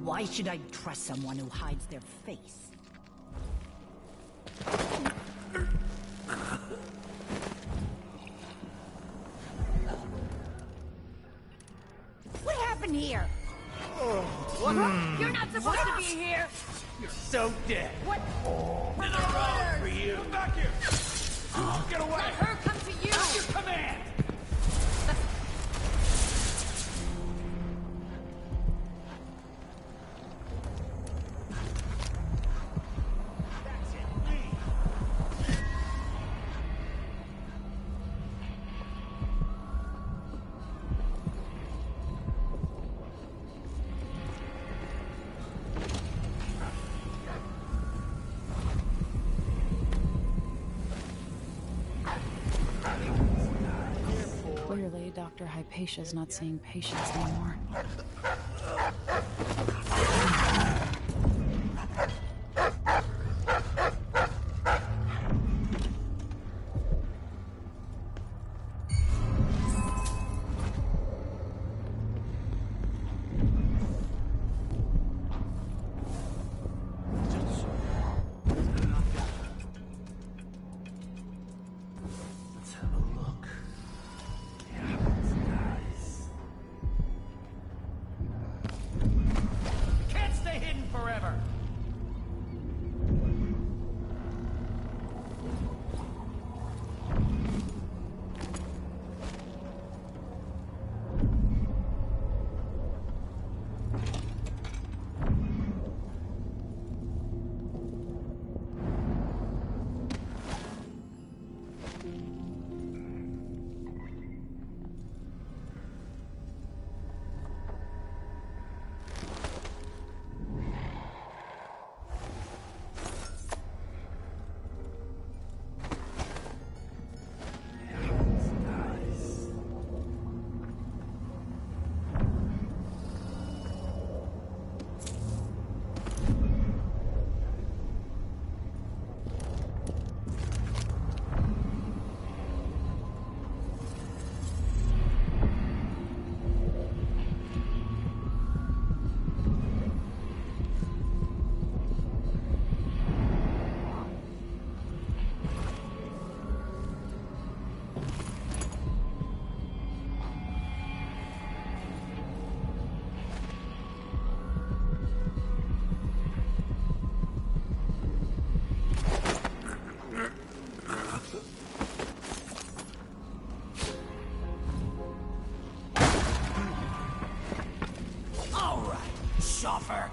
Why should I trust someone who hides their face? What happened here? What? You're not supposed to be here! You're so dead. What? There's a road for you. Come back here! Get away. Let her come to you! That's your command. Dr. Hypatia's not seeing patients anymore. Chauffeur!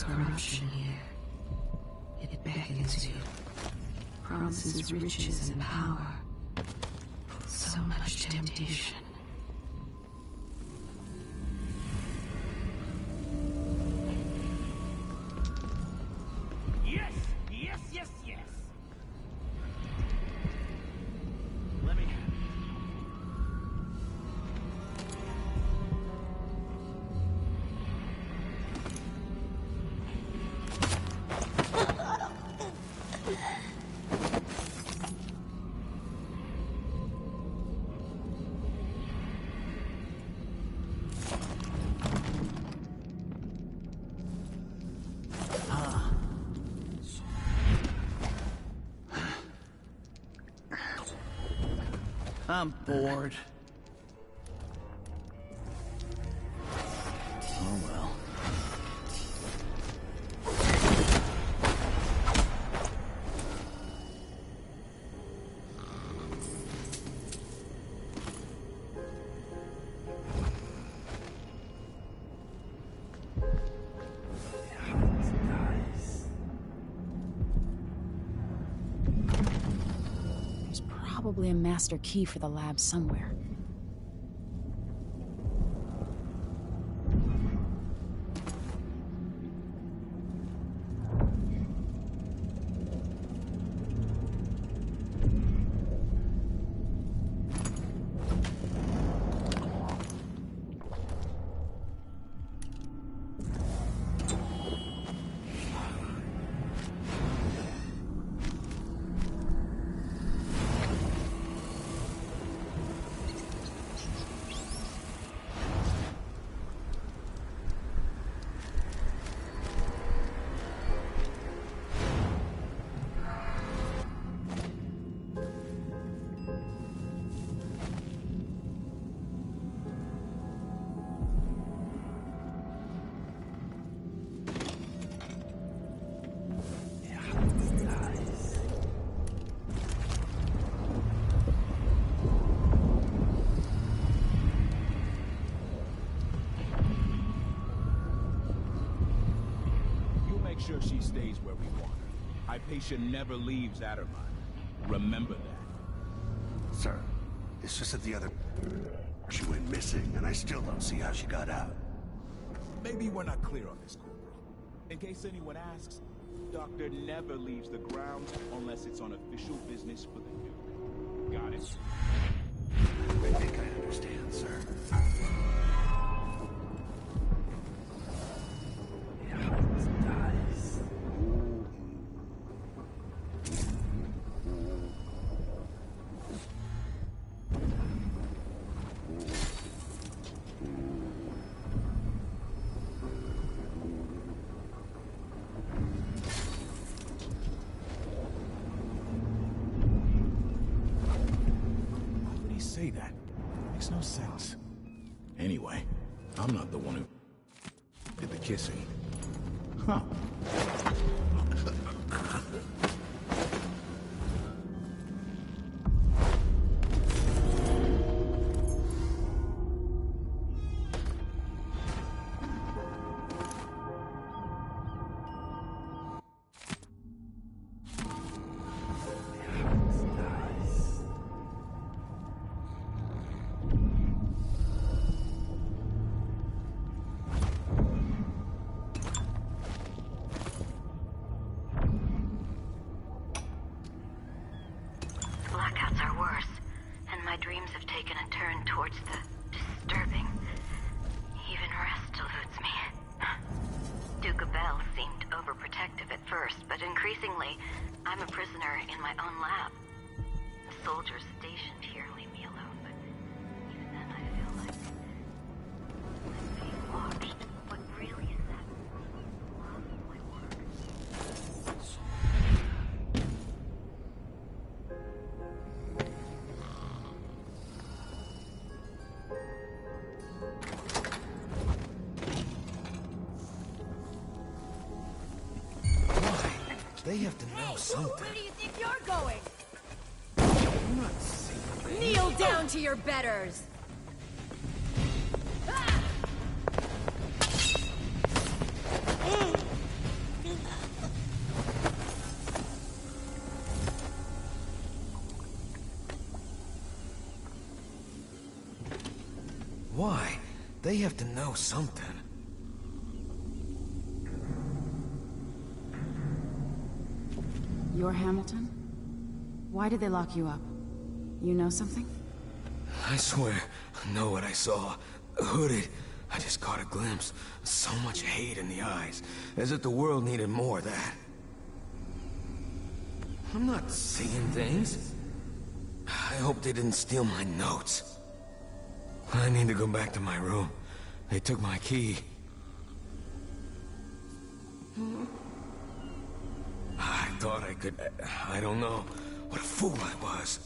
Corruption here. It beckons you, promises riches and power. So much temptation. Yes! Yes, yes, yes! Let me... I'm bored. Oh well. There's probably a master key for the lab somewhere. sure she stays where we want her. Hypatia never leaves Addermine. Remember that. Sir, it's just that the other... She went missing, and I still don't see how she got out. Maybe we're not clear on this, Corporal. In case anyone asks, Doctor never leaves the grounds unless it's on official business for the Duke. Got it? I think I understand, sir. Say that. Makes no sense. Anyway, I'm not the one who did the kissing. Huh. Blackouts are worse, and my dreams have taken a turn towards the disturbing. Even rest eludes me. Duke Abel seemed overprotective at first, but increasingly, I'm a prisoner in my own lab. The soldiers stationed here leave me alone, but even then I feel like I'm being watched. What really saddens me is lost my work. They have to know something. Where do you think you're going? I'm not seeing things. Kneel down to your betters! Why? They have to know something. You're Hamilton? Why did they lock you up? You know something? I swear, I know what I saw. Hooded. I just caught a glimpse. So much hate in the eyes. As if the world needed more of that. I'm not seeing things. I hope they didn't steal my notes. I need to go back to my room. They took my key. I thought I could... I don't know. What a fool I was.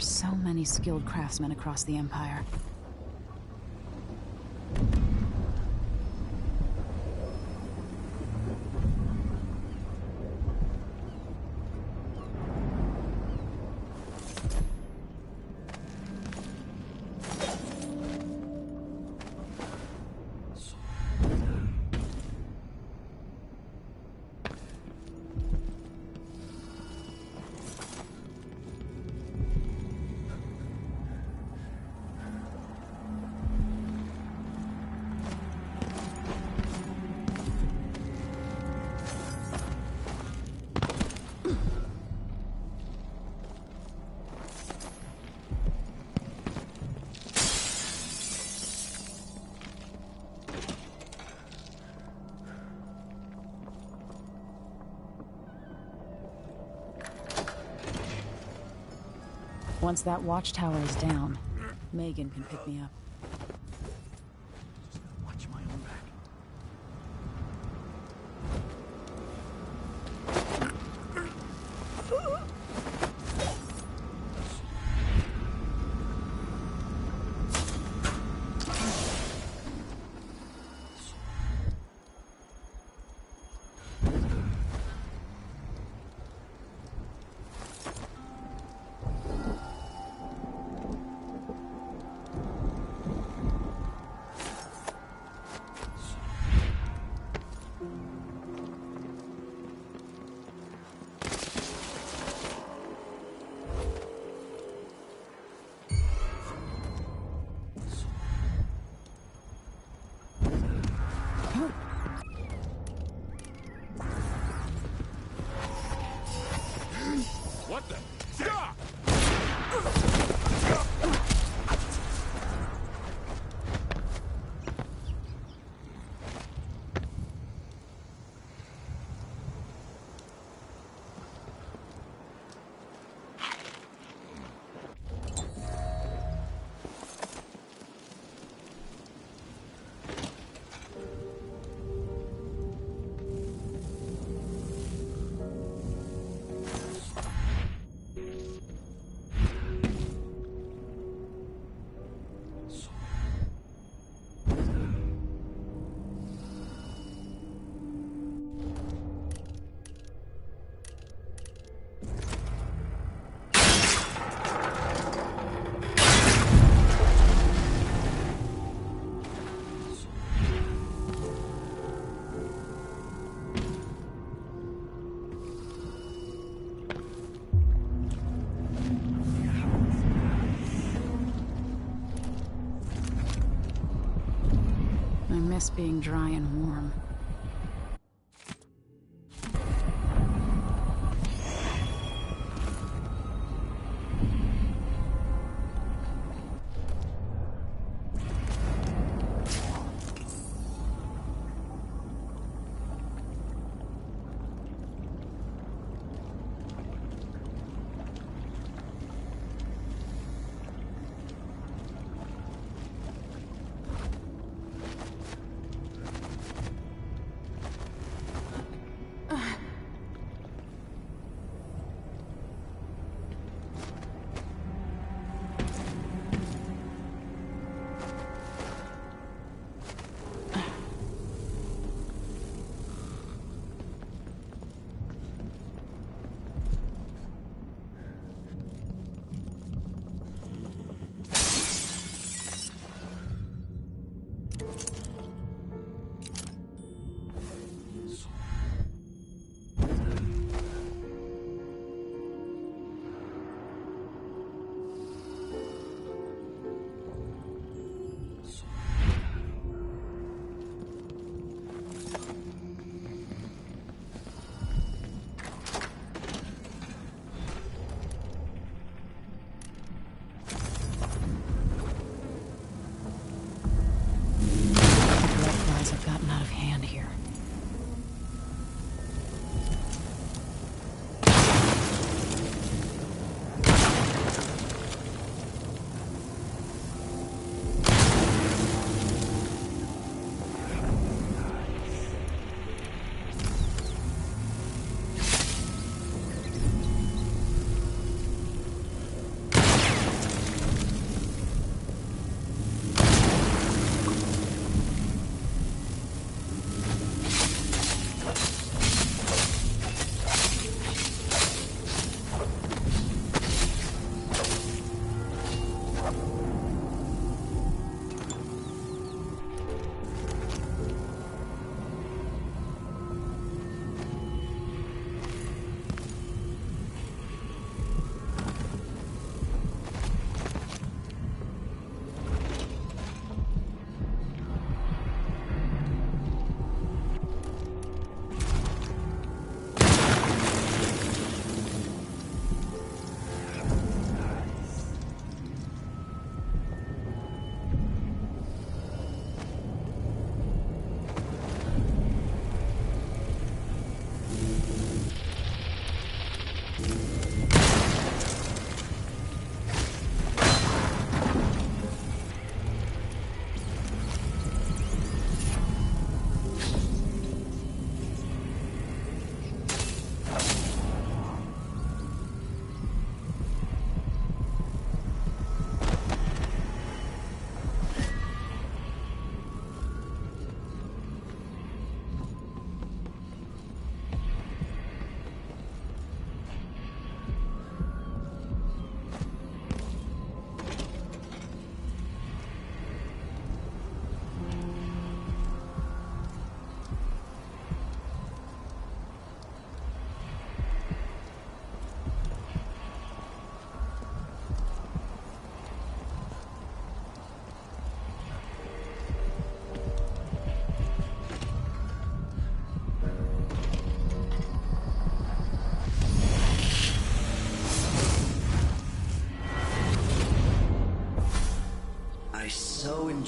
so many skilled craftsmen across the Empire. Once that watchtower is down, Megan can pick me up. Watch my own back. What the? Stop! I miss being dry and warm.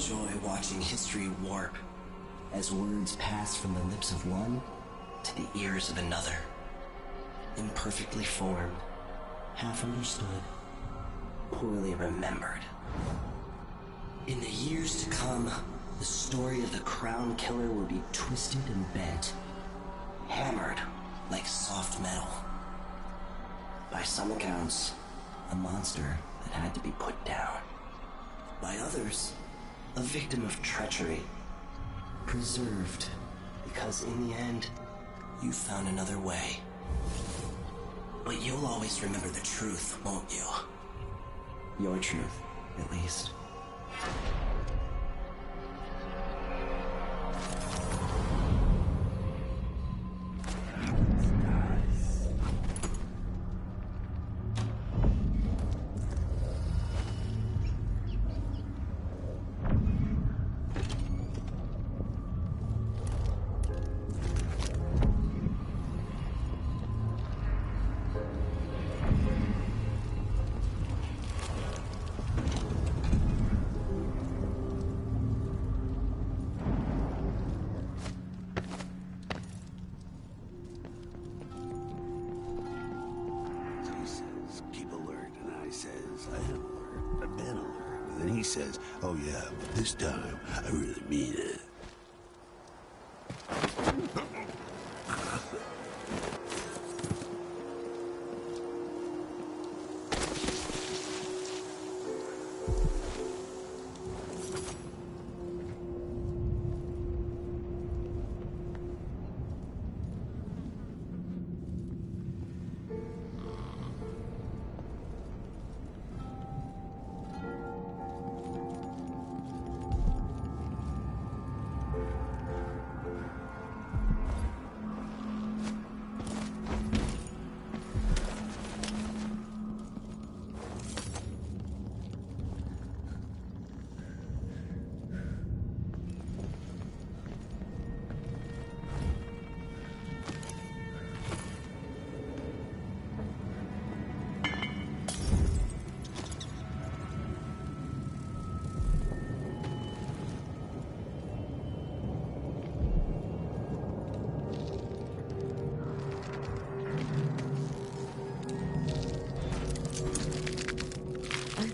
enjoy watching history warp as words pass from the lips of one to the ears of another. Imperfectly formed, half understood, poorly remembered. In the years to come, the story of the Crown Killer will be twisted and bent, hammered like soft metal. By some accounts, a monster that had to be put down. By others, a victim of treachery, preserved because in the end, you found another way. But you'll always remember the truth, won't you? Your truth, at least. Says, oh yeah, but this time, I really mean it.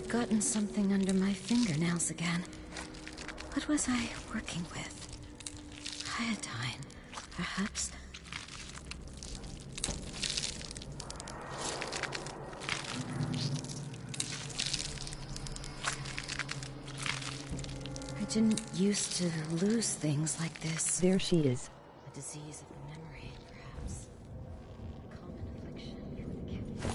Gotten something under my fingernails again. What was I working with? Iodine, perhaps? I didn't used to lose things like this. There she is. A disease of the memory, perhaps. A common affliction for the kidneys.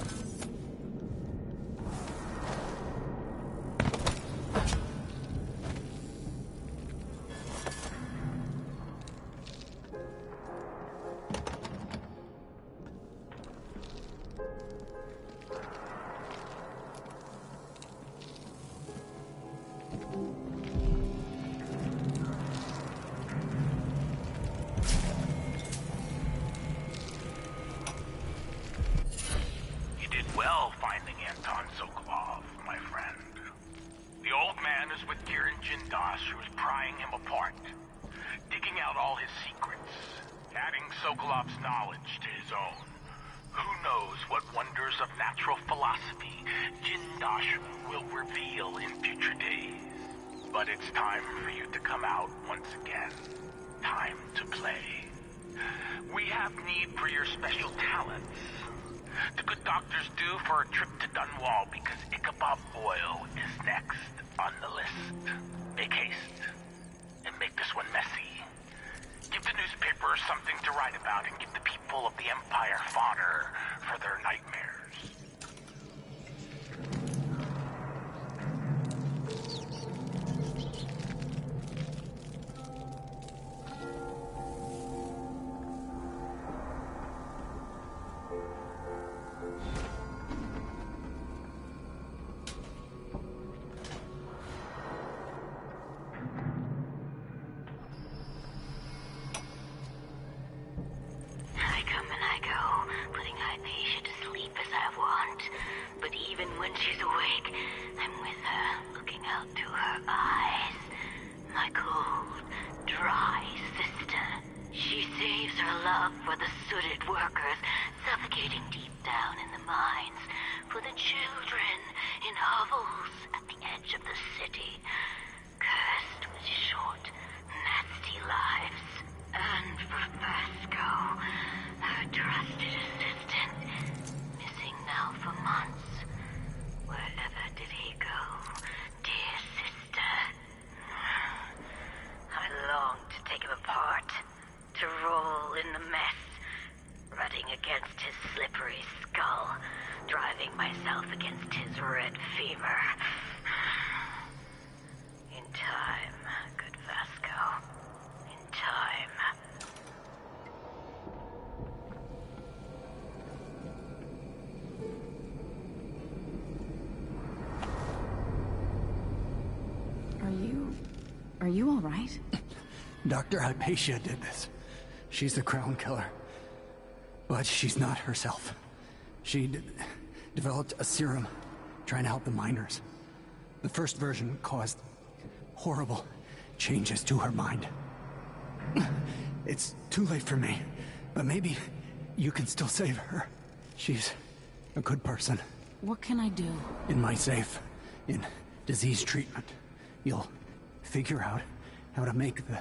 When she's awake, I'm with her, looking out through her eyes. My cold, dry sister. She saves her love for the sooted workers suffocating deep down in the mines, for the children in hovels at the edge of the city, cursed with short, nasty lives. And for Vasco, her trusted assistant, missing now for months. Wherever did he go, dear sister? I long to take him apart, to roll in the mess, rutting against his slippery skull, driving myself against his red femur. In time, good Vasco. In time. Are you all right? Dr. Hypatia did this. She's the crown killer. But she's not herself. She developed a serum trying to help the miners. The first version caused horrible changes to her mind. It's too late for me, but maybe you can still save her. She's a good person. What can I do? In my safe, in disease treatment, you'll figure out how to make the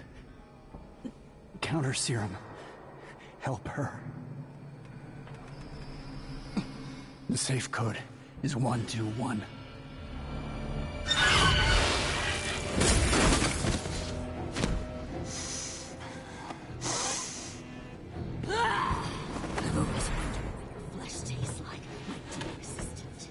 counter serum help her. The safe code is 121. I've always wondered what your flesh tastes like, my dear assistant.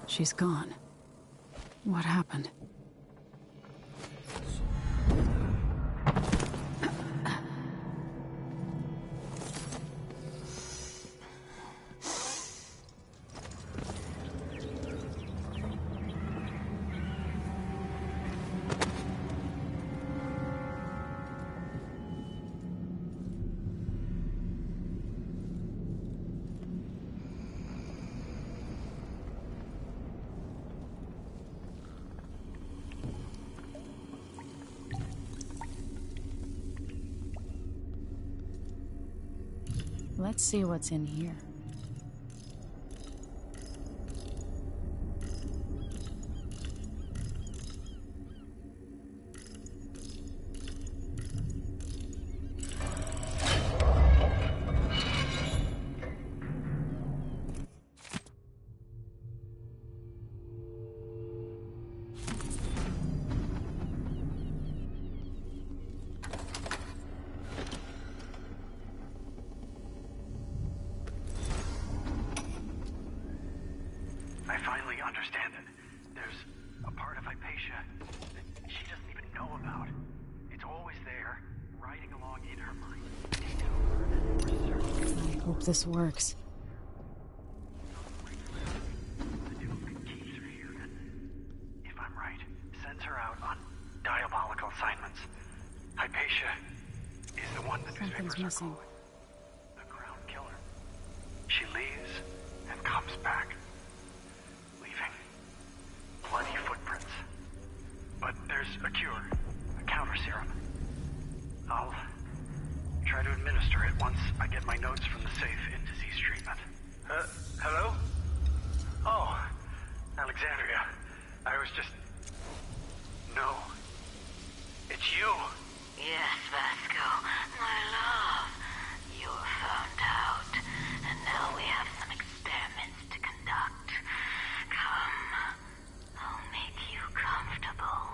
She's gone. What happened? Let's see what's in here. I finally understand it. There's a part of Hypatia that she doesn't even know about. It's always there, riding along in her mind. I hope this works. The Duke keeps her here and, if I'm right, sends her out on diabolical assignments. Hypatia is the one that Something's missing. the crown killer. She leaves and comes back. Bloody footprints. But there's a cure, a counter serum. I'll try to administer it once I get my notes from the safe in disease treatment. Hello? Oh, Alexandria. I was just... No. It's you. Yes, Vasco, my love. You're found out, and now we have some experiments to conduct. Come. I'll make you comfortable.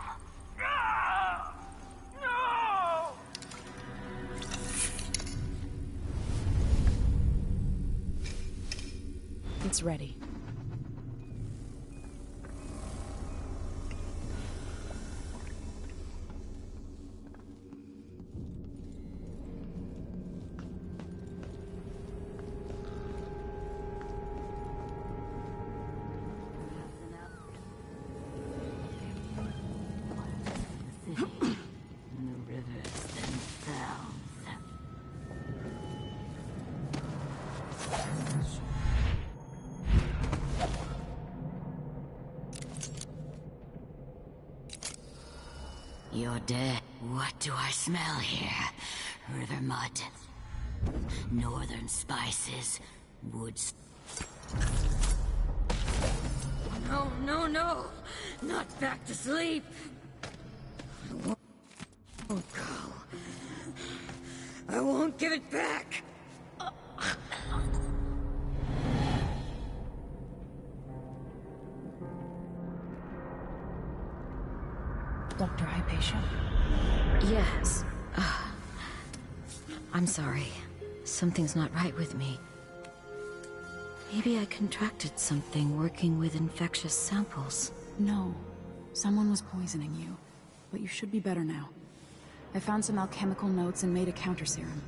No! It's ready. The rivers themselves. You're dead. What do I smell here? River mud. Northern spices. Woods. No, no, no! Not back to sleep! I won't go. I won't give it back! Dr. Hypatia? Yes. I'm sorry. Something's not right with me. Maybe I contracted something working with infectious samples. No. Someone was poisoning you. But you should be better now. I found some alchemical notes and made a counter serum.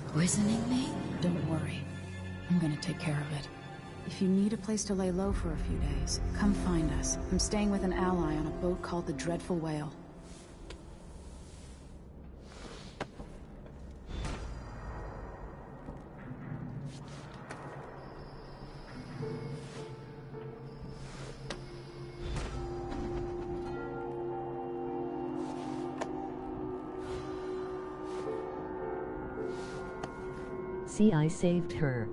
Poisoning me? Don't worry. I'm gonna take care of it. If you need a place to lay low for a few days, come find us. I'm staying with an ally on a boat called the Dreadful Whale. See, I saved her.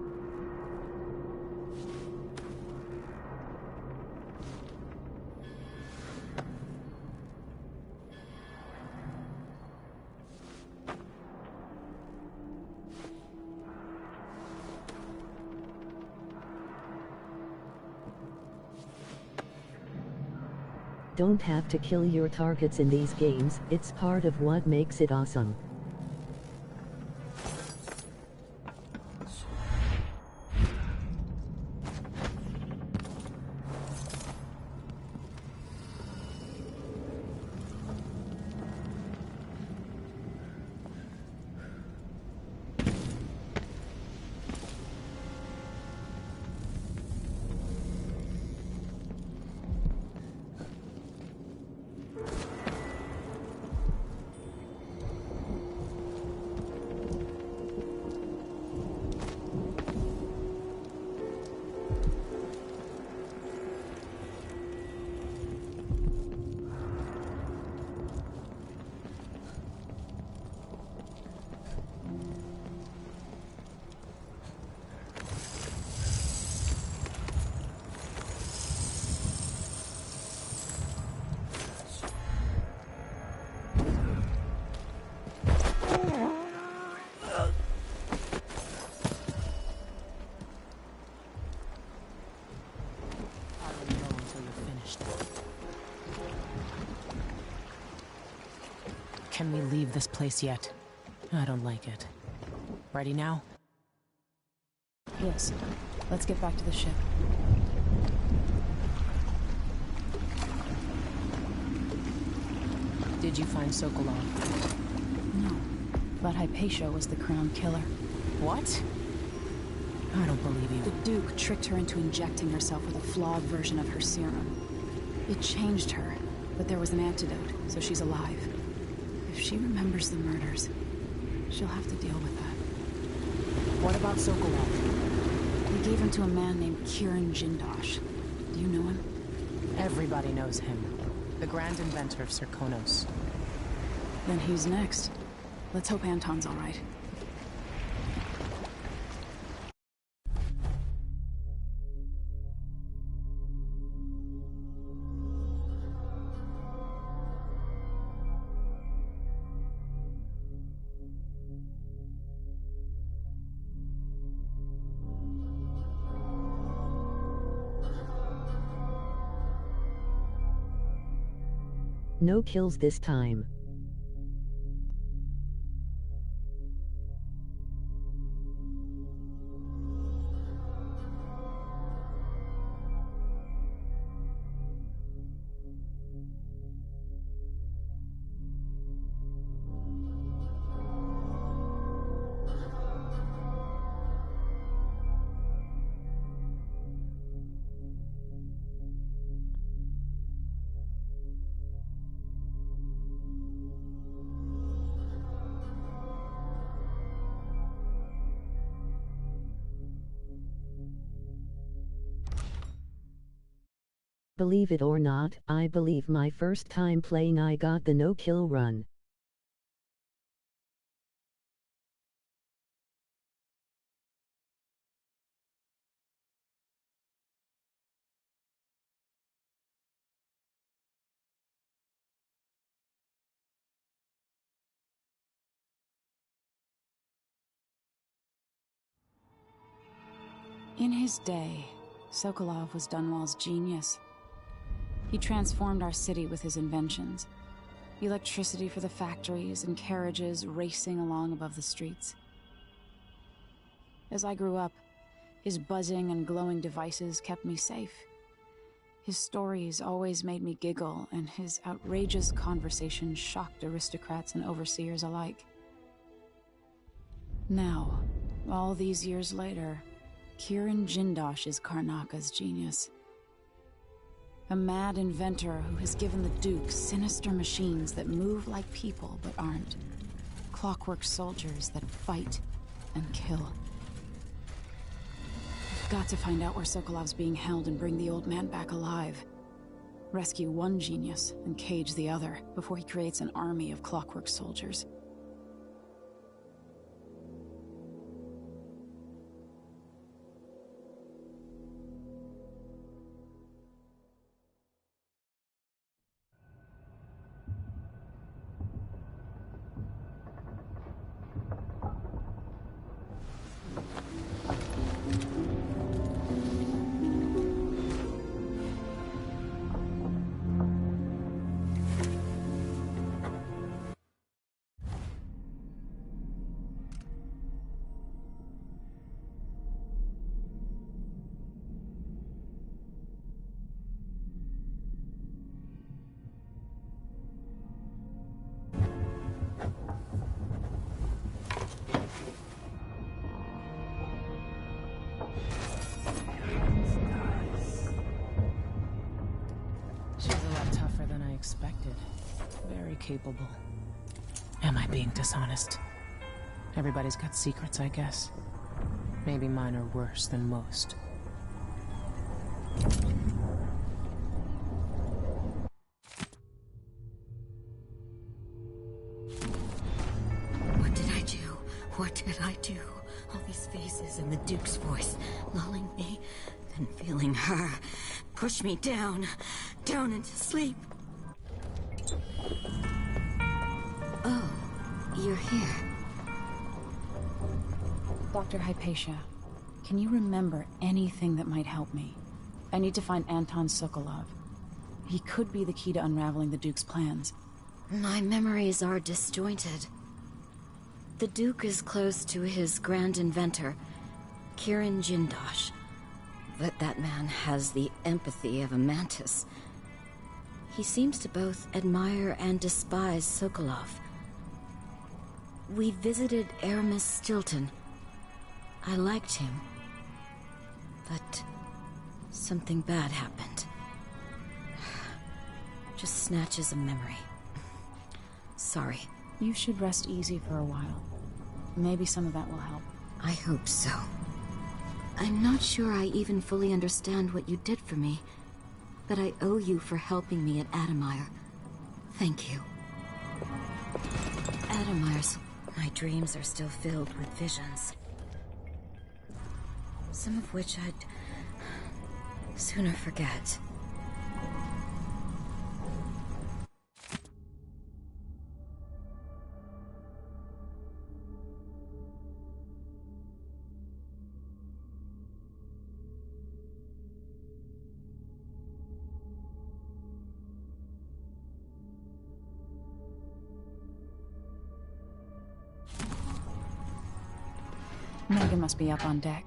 Don't have to kill your targets in these games, it's part of what makes it awesome. Can we leave this place yet? I don't like it. Ready now? Yes. Let's get back to the ship. Did you find Sokolov? No. But Hypatia was the crown killer. What? I don't believe you. The Duke tricked her into injecting herself with a flawed version of her serum. It changed her, but there was an antidote, so she's alive. If she remembers the murders, she'll have to deal with that. What about Sokolov? We gave him to a man named Kiran Jindosh. Do you know him? Everybody knows him. The grand inventor of Serkonos. Then he's next. Let's hope Anton's all right. No kills this time. Believe it or not, I believe my first time playing I got the no-kill run. In his day, Sokolov was Dunwall's genius. He transformed our city with his inventions. Electricity for the factories and carriages racing along above the streets. As I grew up, his buzzing and glowing devices kept me safe. His stories always made me giggle, and his outrageous conversations shocked aristocrats and overseers alike. Now, all these years later, Kirin Jindosh is Karnaka's genius. A mad inventor who has given the Duke sinister machines that move like people but aren't. Clockwork soldiers that fight and kill. I've got to find out where Sokolov's being held and bring the old man back alive. Rescue one genius and cage the other before he creates an army of clockwork soldiers. Expected. Very capable. Am I being dishonest? Everybody's got secrets, I guess. Maybe mine are worse than most. What did I do? What did I do? All these faces and the Duke's voice lulling me, then feeling her push me down into sleep. Oh, you're here. Dr. Hypatia, can you remember anything that might help me? I need to find Anton Sokolov. He could be the key to unraveling the Duke's plans. My memories are disjointed. The Duke is close to his grand inventor, Kirin Jindosh. But that man has the empathy of a mantis. He seems to both admire and despise Sokolov. We visited Aramis Stilton. I liked him. But something bad happened. Just snatches of memory. Sorry. You should rest easy for a while. Maybe some of that will help. I hope so. I'm not sure I even fully understand what you did for me, but I owe you for helping me at Adamire. Thank you. Adamire's... My dreams are still filled with visions. Some of which I'd sooner forget. Megan must be up on deck.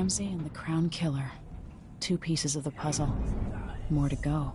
Ramsay and the Crown Killer. 2 pieces of the puzzle. More to go.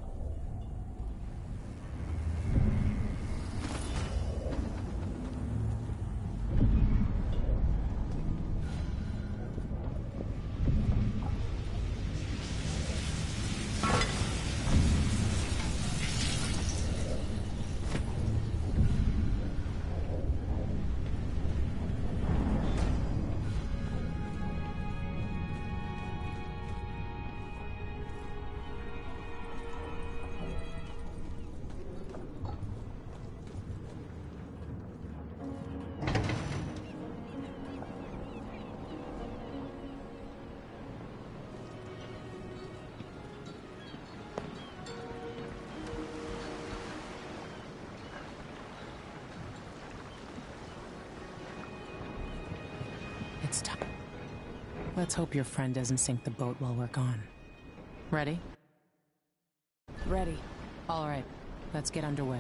It's time. Let's hope your friend doesn't sink the boat while we're gone. Ready? Ready. All right, let's get underway.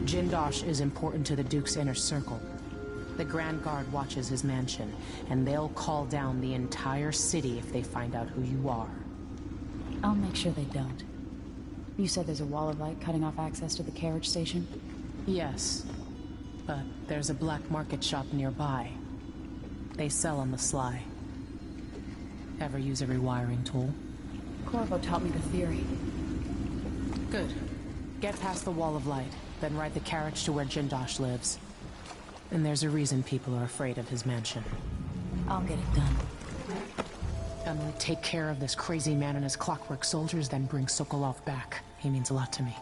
Jindosh is important to the Duke's inner circle. The Grand Guard watches his mansion, and they'll call down the entire city if they find out who you are. I'll make sure they don't. You said there's a wall of light cutting off access to the carriage station? Yes, but there's a black market shop nearby. They sell on the sly. Ever use a rewiring tool? Corvo taught me the theory. Good. Get past the wall of light, then ride the carriage to where Jindosh lives. And there's a reason people are afraid of his mansion. I'll get it done. Emily, take care of this crazy man and his clockwork soldiers, then bring Sokolov back. He means a lot to me.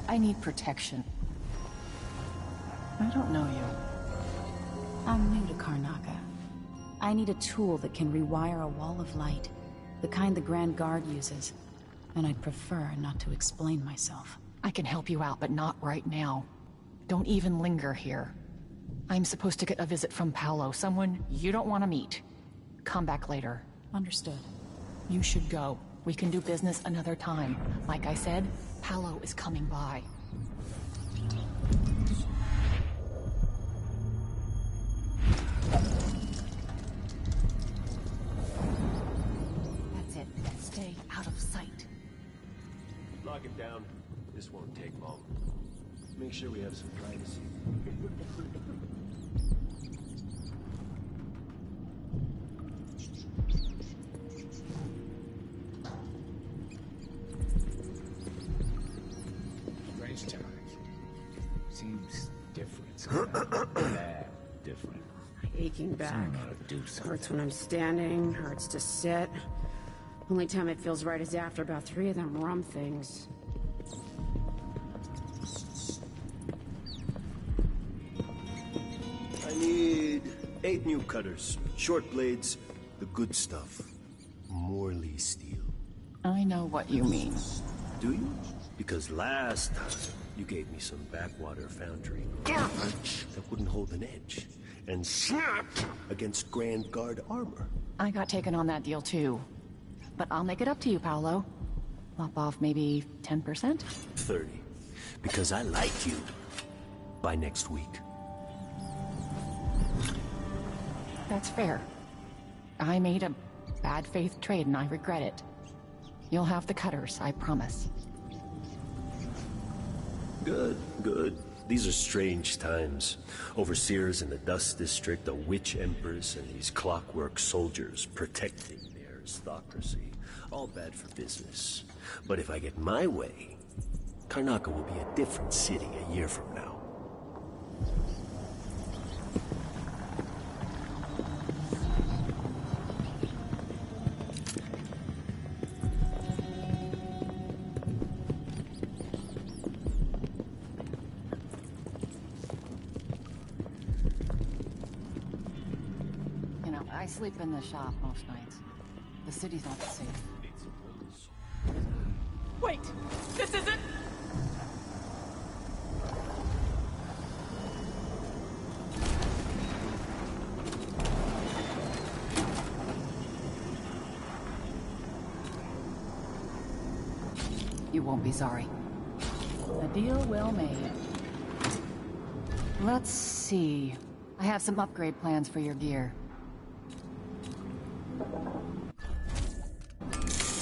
I need protection. I don't know you. I'm new to Karnaca. I need a tool that can rewire a wall of light, the kind the Grand Guard uses, and I'd prefer not to explain myself. I can help you out, but not right now. Don't even linger here. I'm supposed to get a visit from Paolo, someone you don't want to meet. Come back later. Understood. You should go. We can do business another time. Like I said, Paolo is coming by. That's it. Stay out of sight. Lock him down. This won't take long. Make sure we have some privacy. Strange times. Seems different. Bad different. Aching back. Someone ought to do something. Hurts when I'm standing, hurts to sit. Only time it feels right is after about 3 of them rum things. I need 8 new cutters, short blades, the good stuff. Morley steel. I know what you mean. Do you? Because last time you gave me some backwater foundry garbage that wouldn't hold an edge and snapped against Grand Guard armor. I got taken on that deal too. But I'll make it up to you, Paolo. Lop off maybe 10%? 30. Because I like you. By next week. That's fair. I made a bad faith trade and I regret it. You'll have the cutters, I promise. Good, good. These are strange times. Overseers in the Dust District, a witch empress, and these clockwork soldiers protecting their aristocracy. All bad for business. But if I get my way, Karnaca will be a different city a year from now. I sleep in the shop most nights. The city's not safe. Wait! This isn't... You won't be sorry. A deal well made. Let's see. I have some upgrade plans for your gear.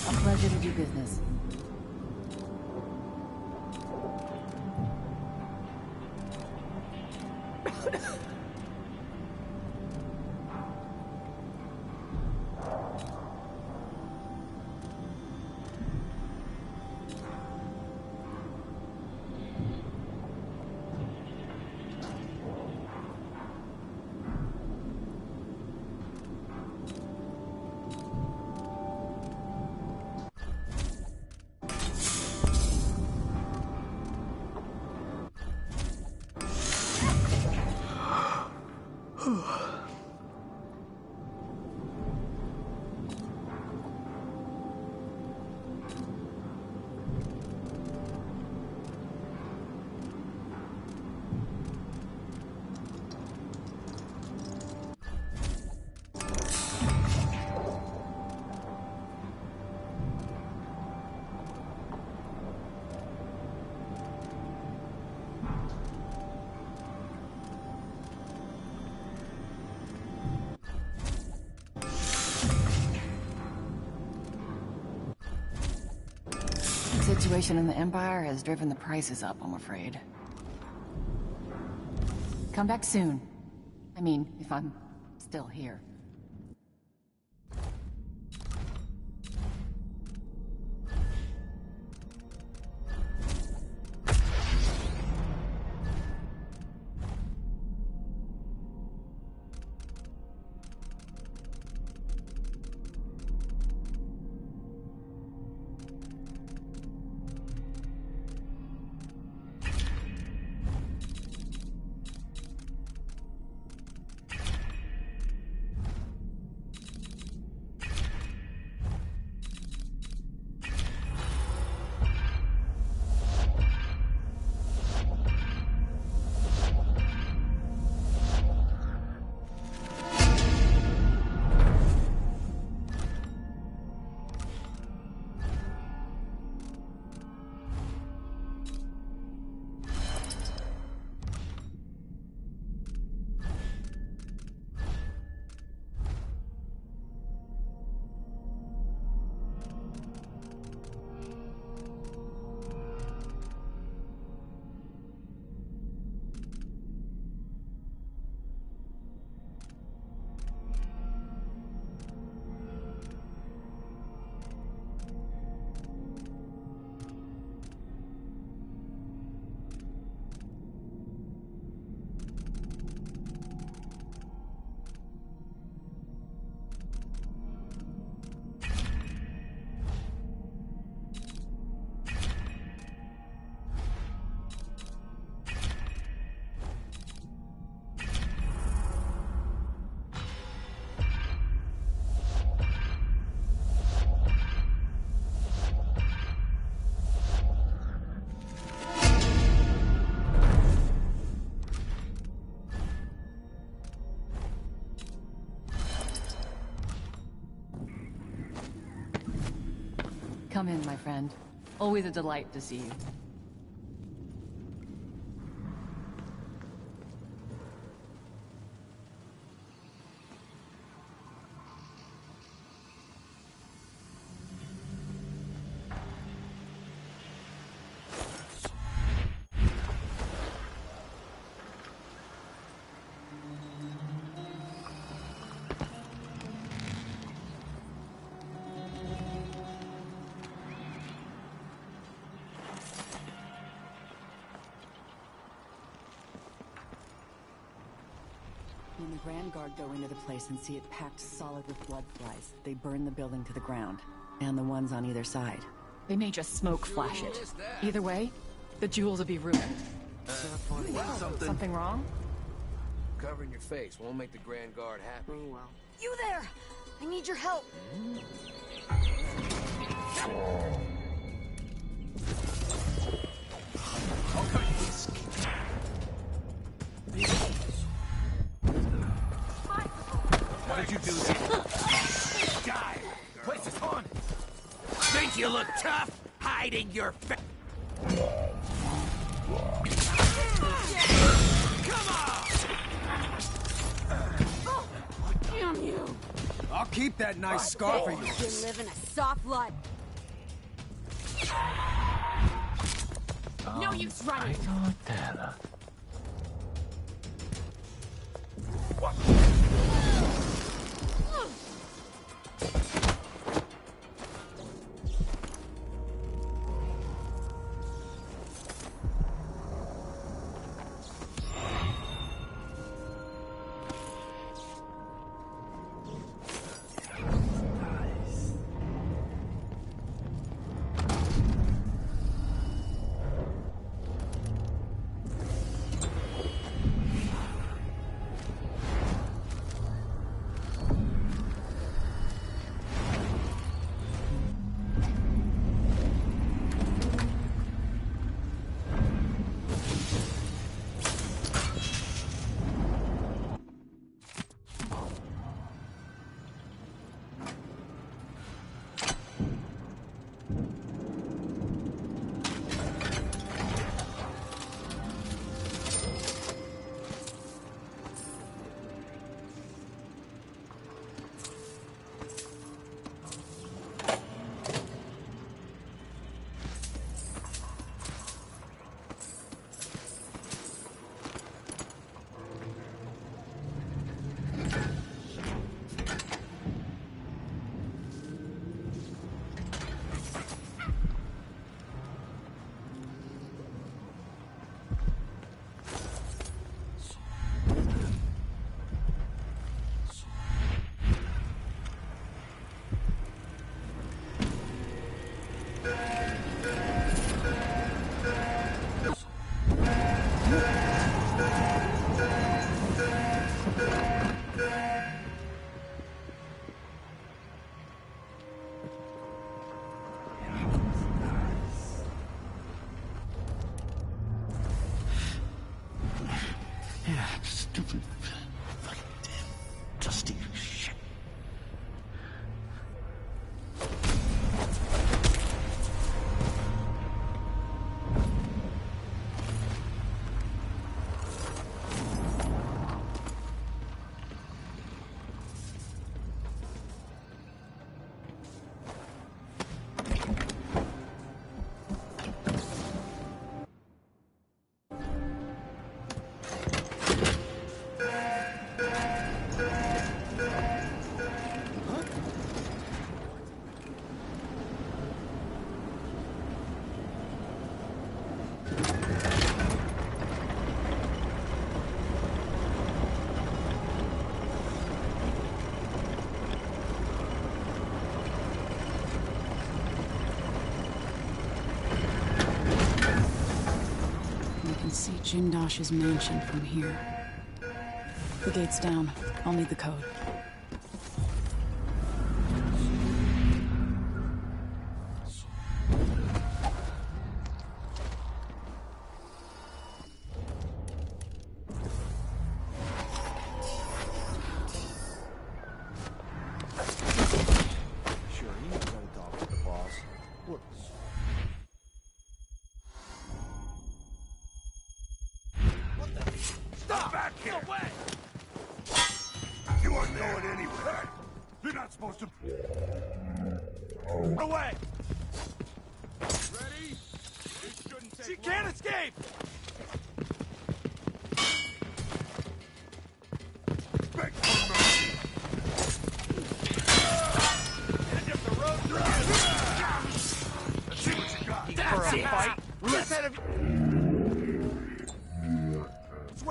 A pleasure to do business. The situation in the Empire has driven the prices up, I'm afraid. Come back soon. I mean, if I'm still here. Come in, my friend. Always a delight to see you. When the Grand Guard go into the place and see it packed solid with blood flies, they burn the building to the ground. And the ones on either side. They may just smoke flash it. Either way, the jewels will be ruined. Something wrong? Covering your face won't make the Grand Guard happy. Oh, well. You there! I need your help. I'll cut this. What did you do this? Die! Place is haunted! Think you look tough? Hiding your face! Come on! Damn you! I'll keep that nice scarf of You yours. live in a soft life. No use running! Stupid, fucking damn, dusty shit. See Jindosh's mansion from here. The gate's down. I'll need the code. Sure, you know how to talk to the boss. Look, here. No way! You aren't going anywhere. You're not supposed to... Away! Ready? It shouldn't take She can't escape! Beg for mercy. And if the road to Let's see what you got. That's it! Fight. Let's have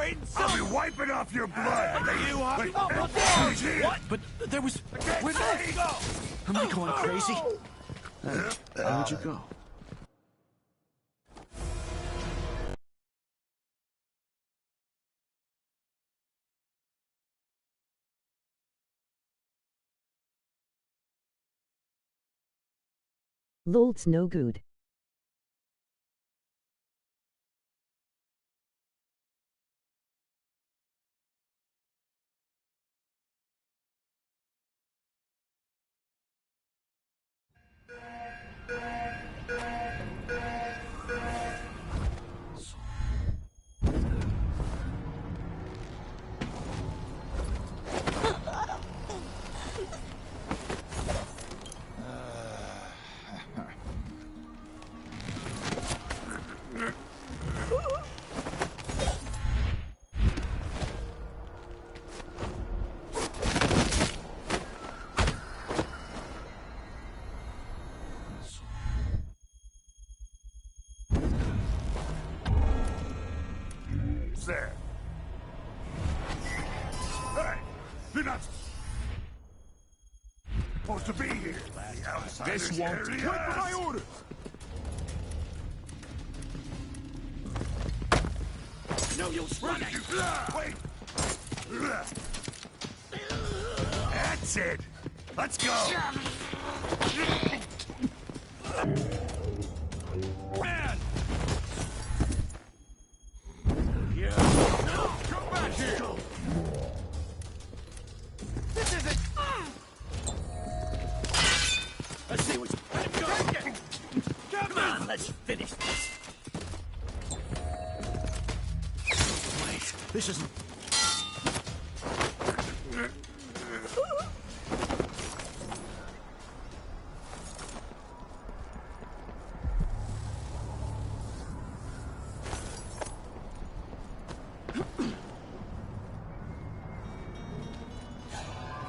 wait and see! I'll be wiping off your blood. You are... Wait, What? But there was... Where'd you go? Am I going crazy? Where'd you go? LOL's no good. There. Hey, you're not supposed to be here. The outsiders This won't do. Wait for my orders! No, you'll run it. Wait. That's it. Let's go. Man! Yeah. No! Come back here! This isn't... Let's see what's... Let's go! Take it! Come on! Let's finish this. Wait, this isn't...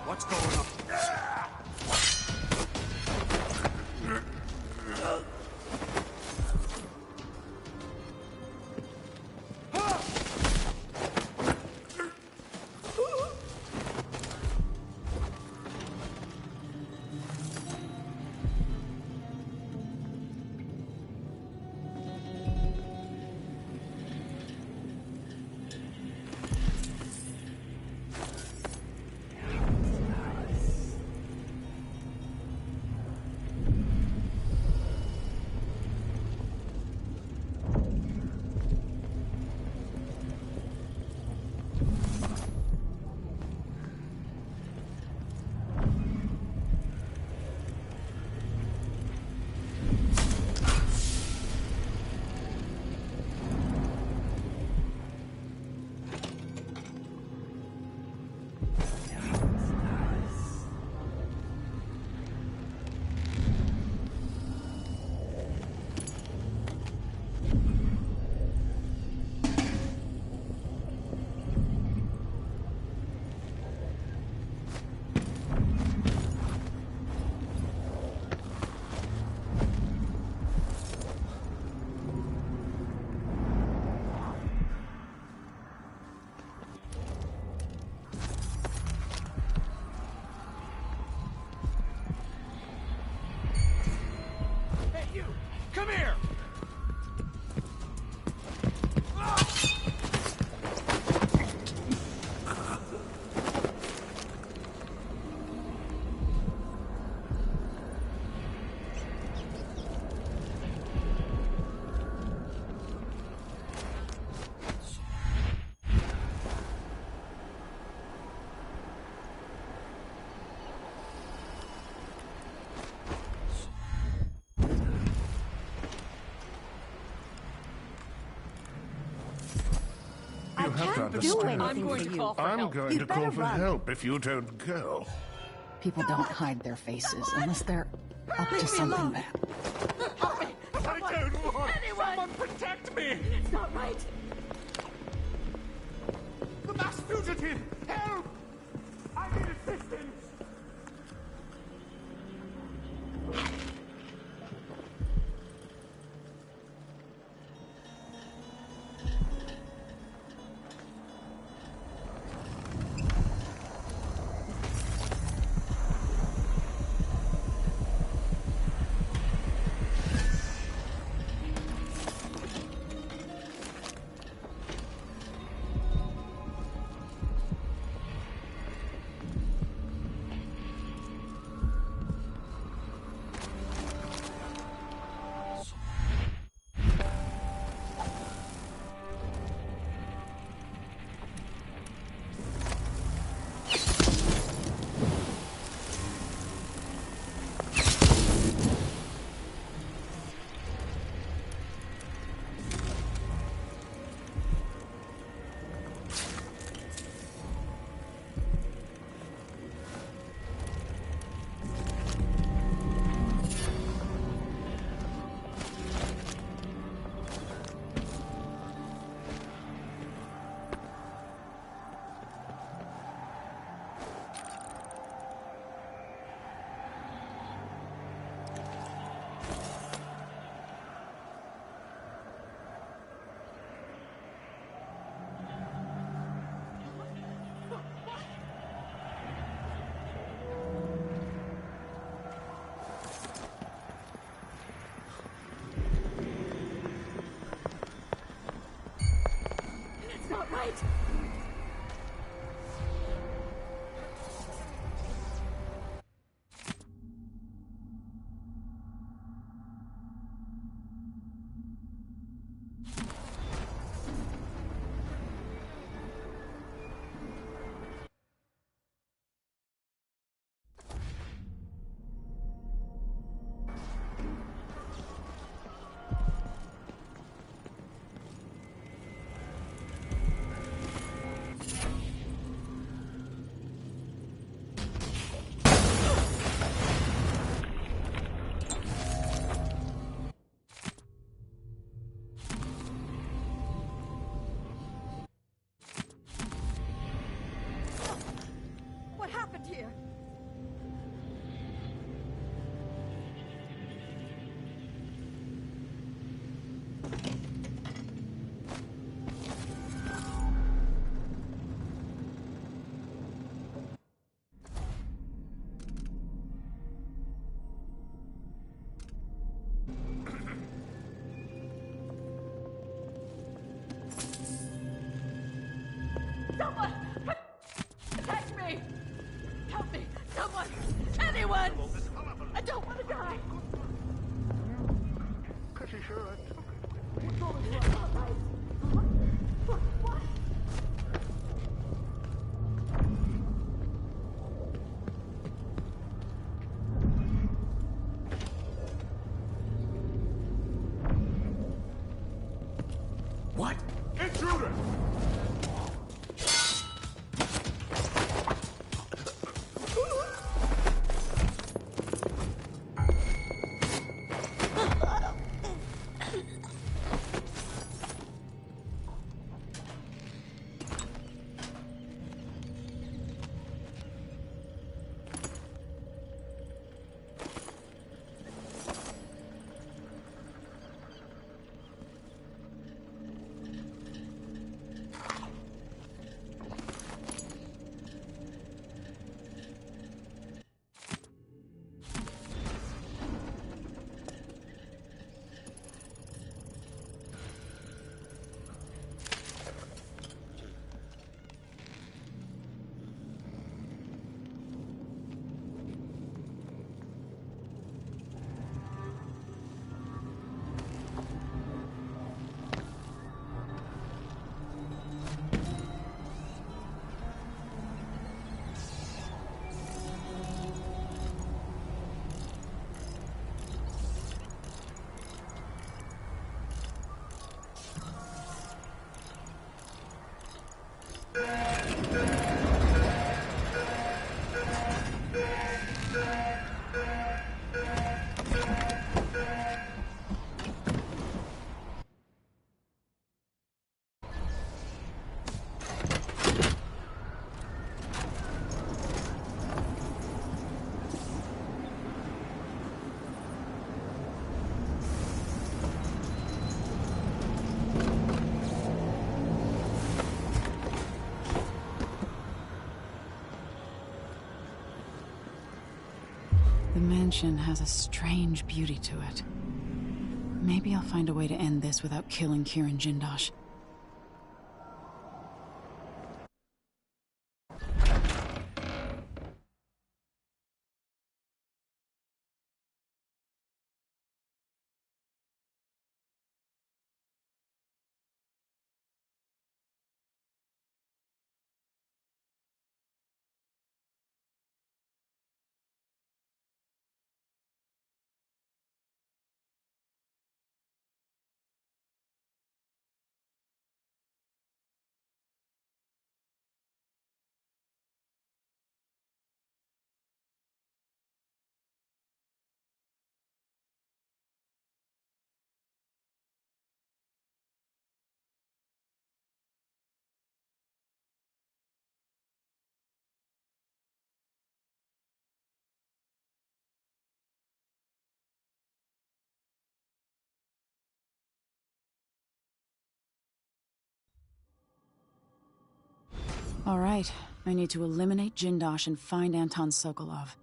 What's going on? Come here! have to understand. I'm going to call for help. I'm going to call for help if you don't go. People don't hide their faces unless they're up to something bad. Help me! I don't want anyone! Someone protect me! It's not right! The mass fugitive! Help! I need assistance! Right. Here. Someone! Protect me! Help me! Someone! Anyone! I don't want to die! Pretty sure I took it. What's all this about, right? What? What? Intruder! The mansion has a strange beauty to it. Maybe I'll find a way to end this without killing Kieran Jindosh. All right, I need to eliminate Jindosh and find Anton Sokolov.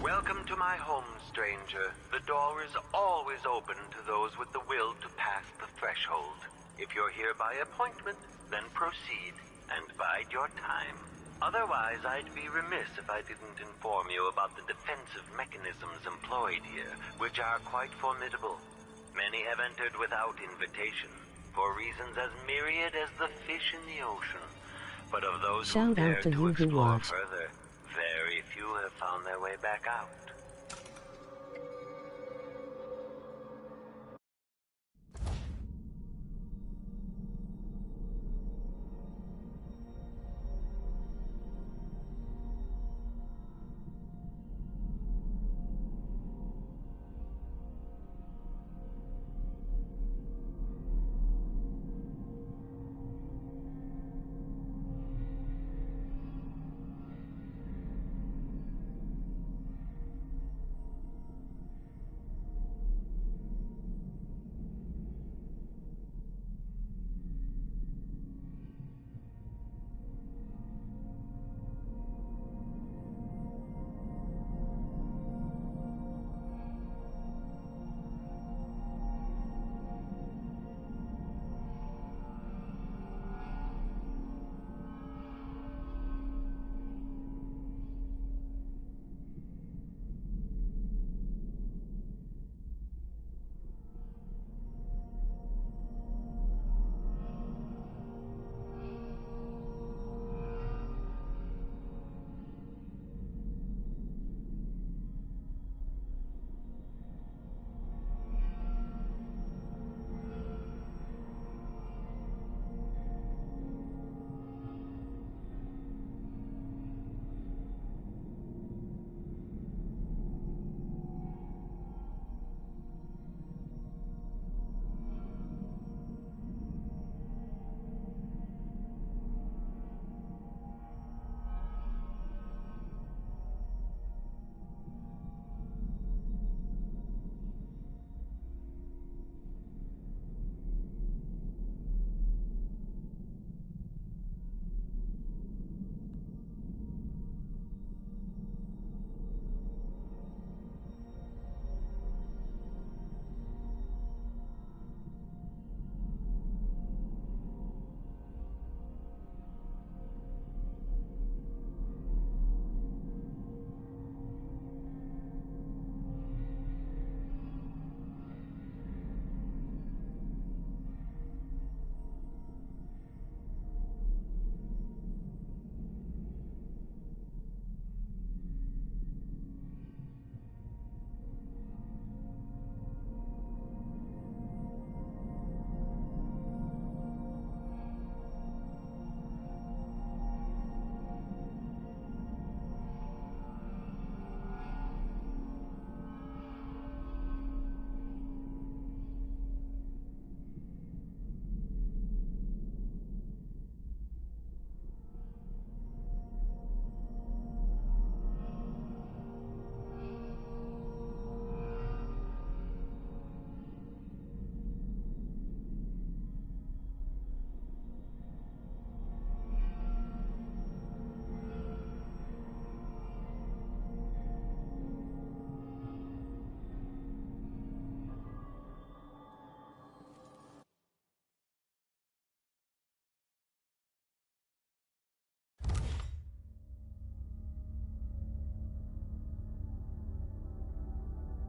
Welcome to my home, stranger. The door is always open to those with the will to pass the threshold. If you're here by appointment, then proceed and bide your time. Otherwise, I'd be remiss if I didn't inform you about the defensive mechanisms employed here, which are quite formidable. Many have entered without invitation, for reasons as myriad as the fish in the ocean. But of those who dare to explore further, very few have found their way back out.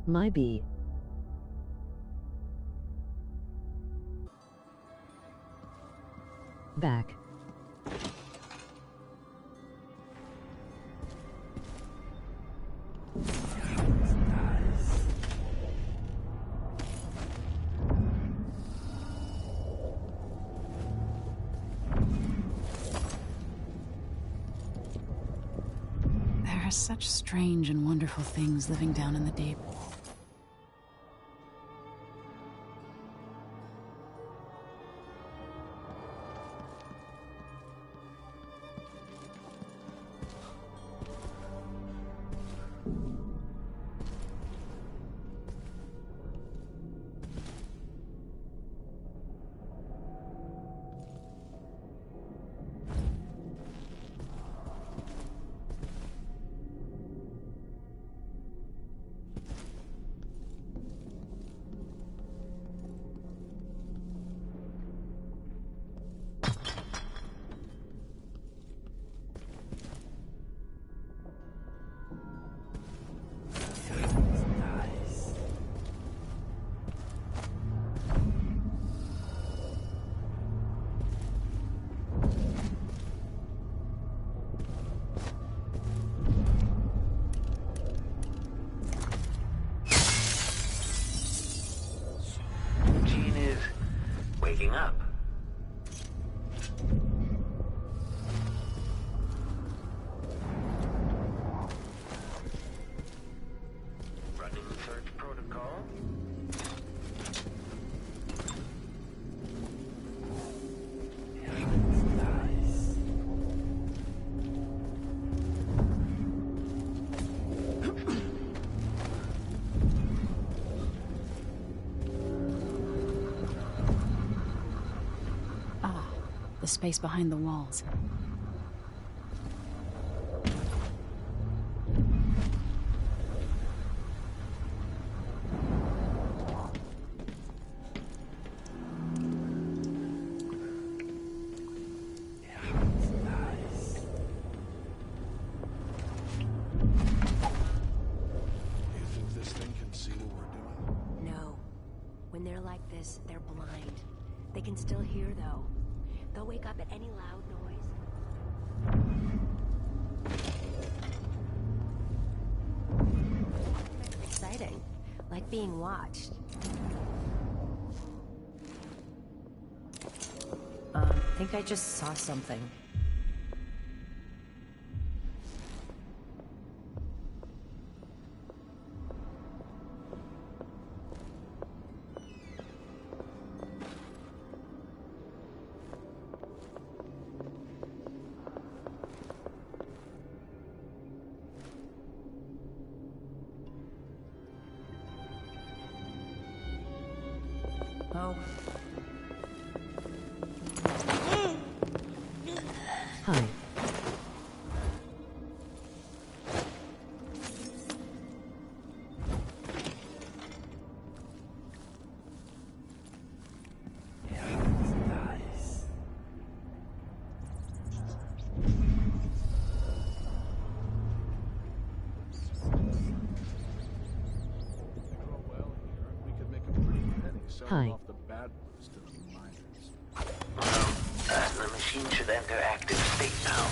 My bee. Back. There are such strange and wonderful things living down in the deep. Waking up. Running search protocol. The space behind the walls. This thing can see what we're doing? No. When they're like this, they're blind. They can still hear, though. They'll wake up at any loud noise. Exciting. Like being watched. I think I just saw something. Oh. Hi. Hi. Off the bad ones to the miners. The machine should enter active state now.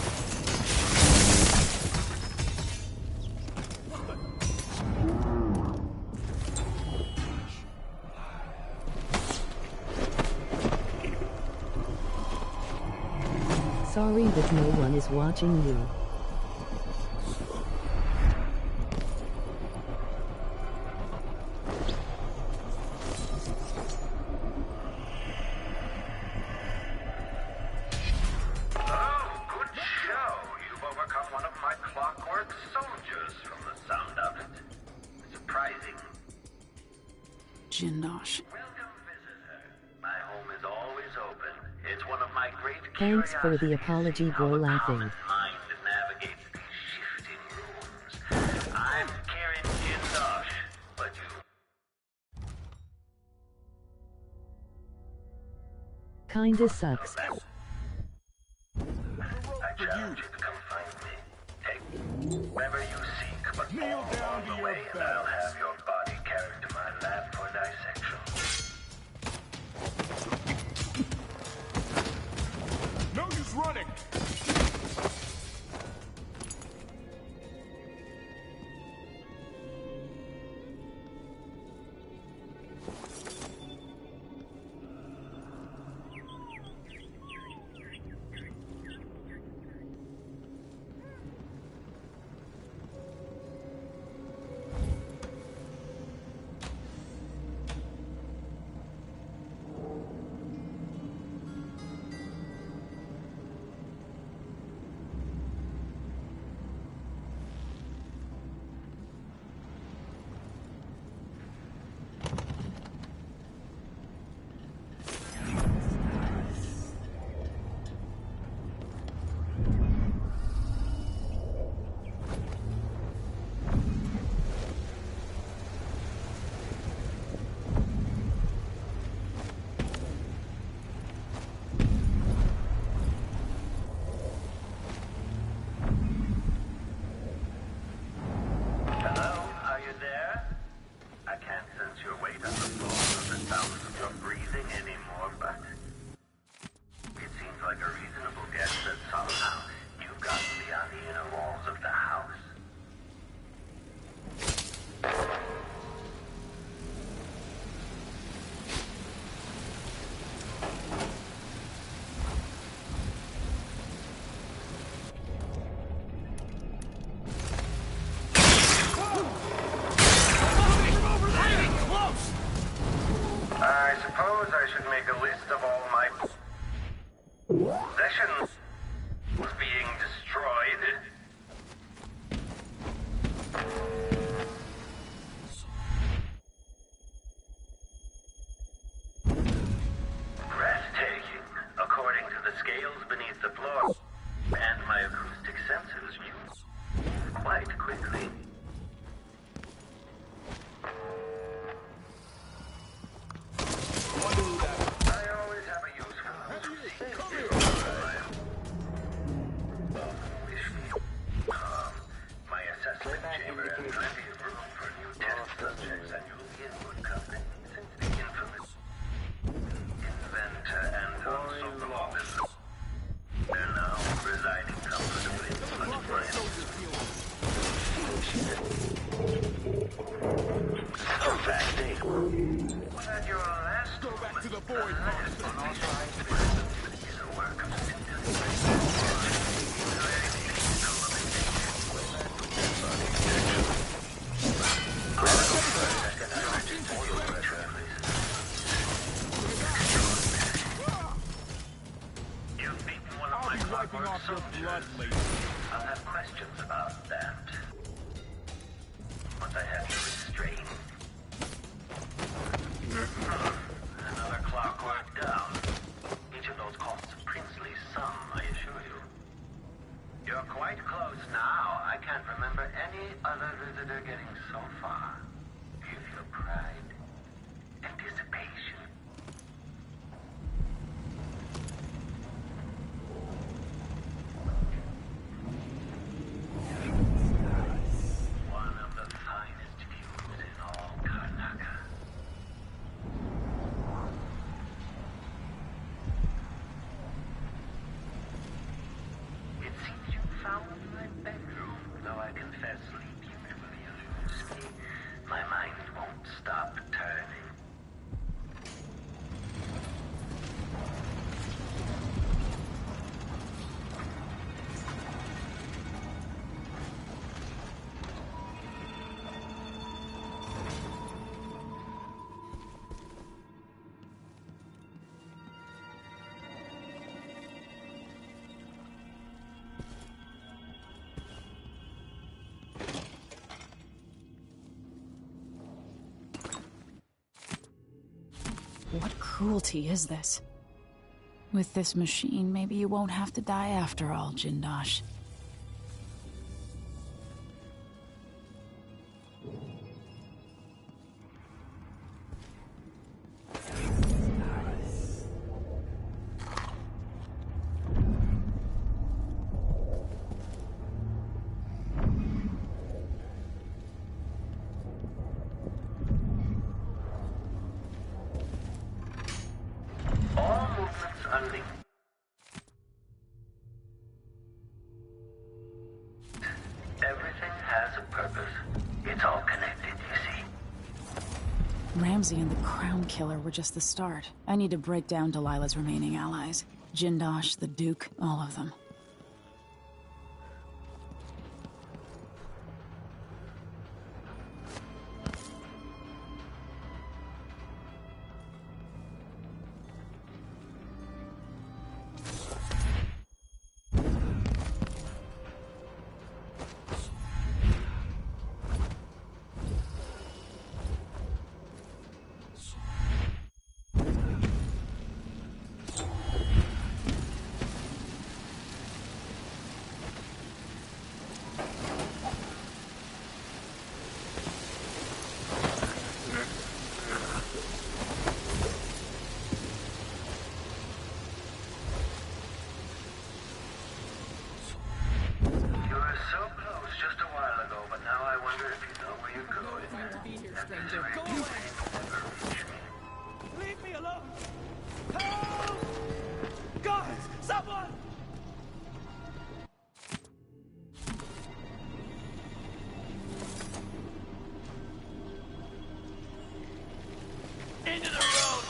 Sorry that no one is watching you. Jindosh. Thanks for the apology, bro. Laughing. I'm Karen Jindosh, but Kinda sucks. I challenge you to come find me. Take whatever you seek, but kneel down to your way, and I'll have your body running! I suppose I should make a list of all my possessions being destroyed. Breathtaking, according to the scales beneath the floor, and my acoustic sensors use quite quickly. I'll have questions about that. Once I have you restrained. Another clockwork down. Each of those costs a princely sum, I assure you. You're quite close now. I can't remember any other visitor getting so far. Do you feel pride? Anticipation? What cruelty is this? With this machine, maybe you won't have to die after all, Jindosh. has a purpose. It's all connected, you see. Ramsey and the Crown Killer were just the start. I need to break down Delilah's remaining allies. Jindosh, the Duke, all of them. Leave me alone! Help! Guys, someone! Into the road!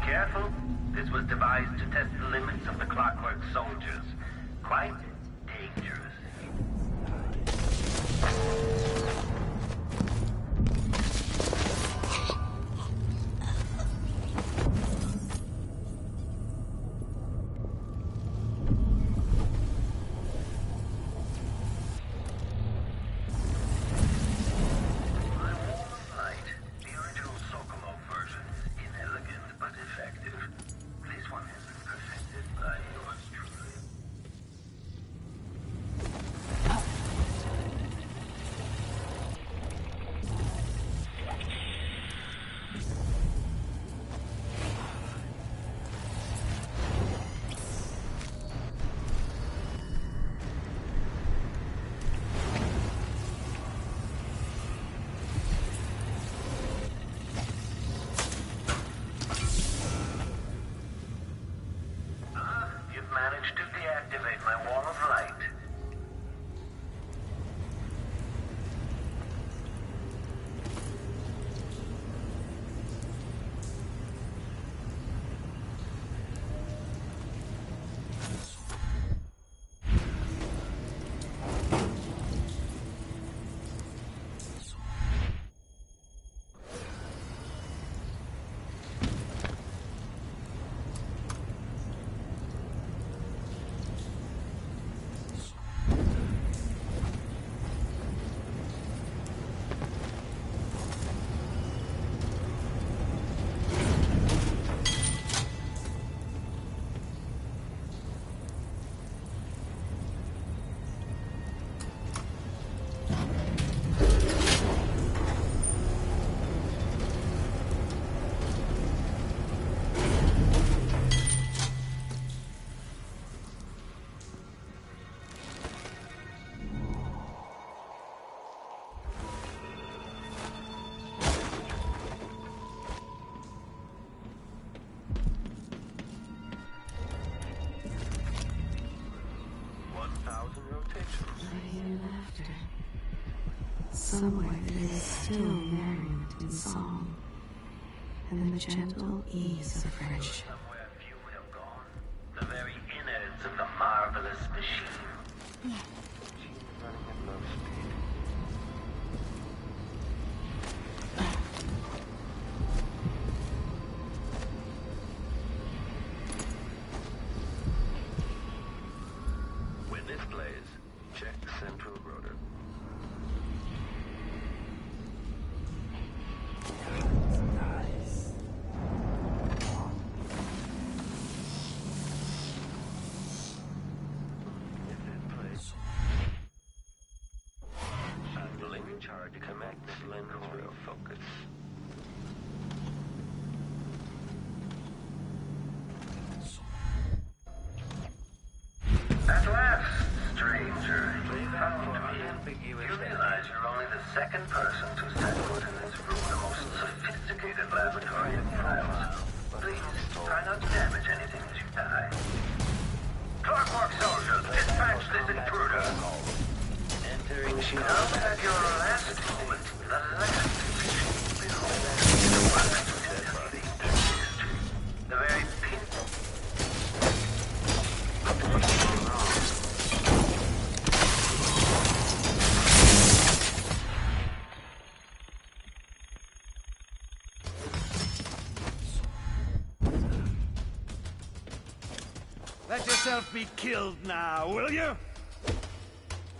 Careful. This was devised to test the limits of the Clockwork Soldiers. Quite dangerous. Managed to deactivate my wall of light. Somewhere there is still merriment in song, and the gentle ease of friendship. Somewhere few have gone. The very innards of the marvelous machine. She's running at low speed. When this plays, check central rotor. To connect this lens real focus. At last, stranger. found to be ambiguous. You realize you're only the second person to set foot in this room, the most sophisticated laboratory in files. Please, try not to damage anything as you die. Clockwork soldiers, dispatch this intruder. Entering machine. Now at your last moment, the last machine behold. The very pin. Let yourself be killed now, will you?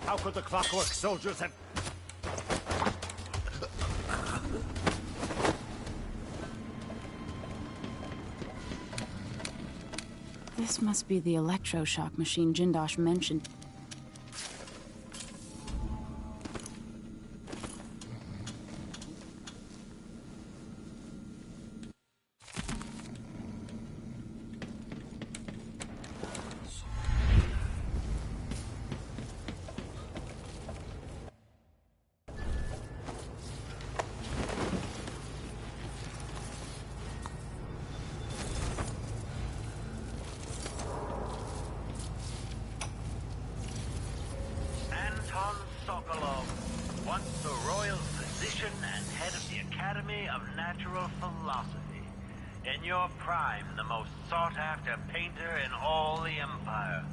How could the clockwork soldiers have... This must be the electroshock machine Jindosh mentioned. Once the royal physician and head of the Academy of Natural Philosophy. In your prime, the most sought-after painter in all the Empire.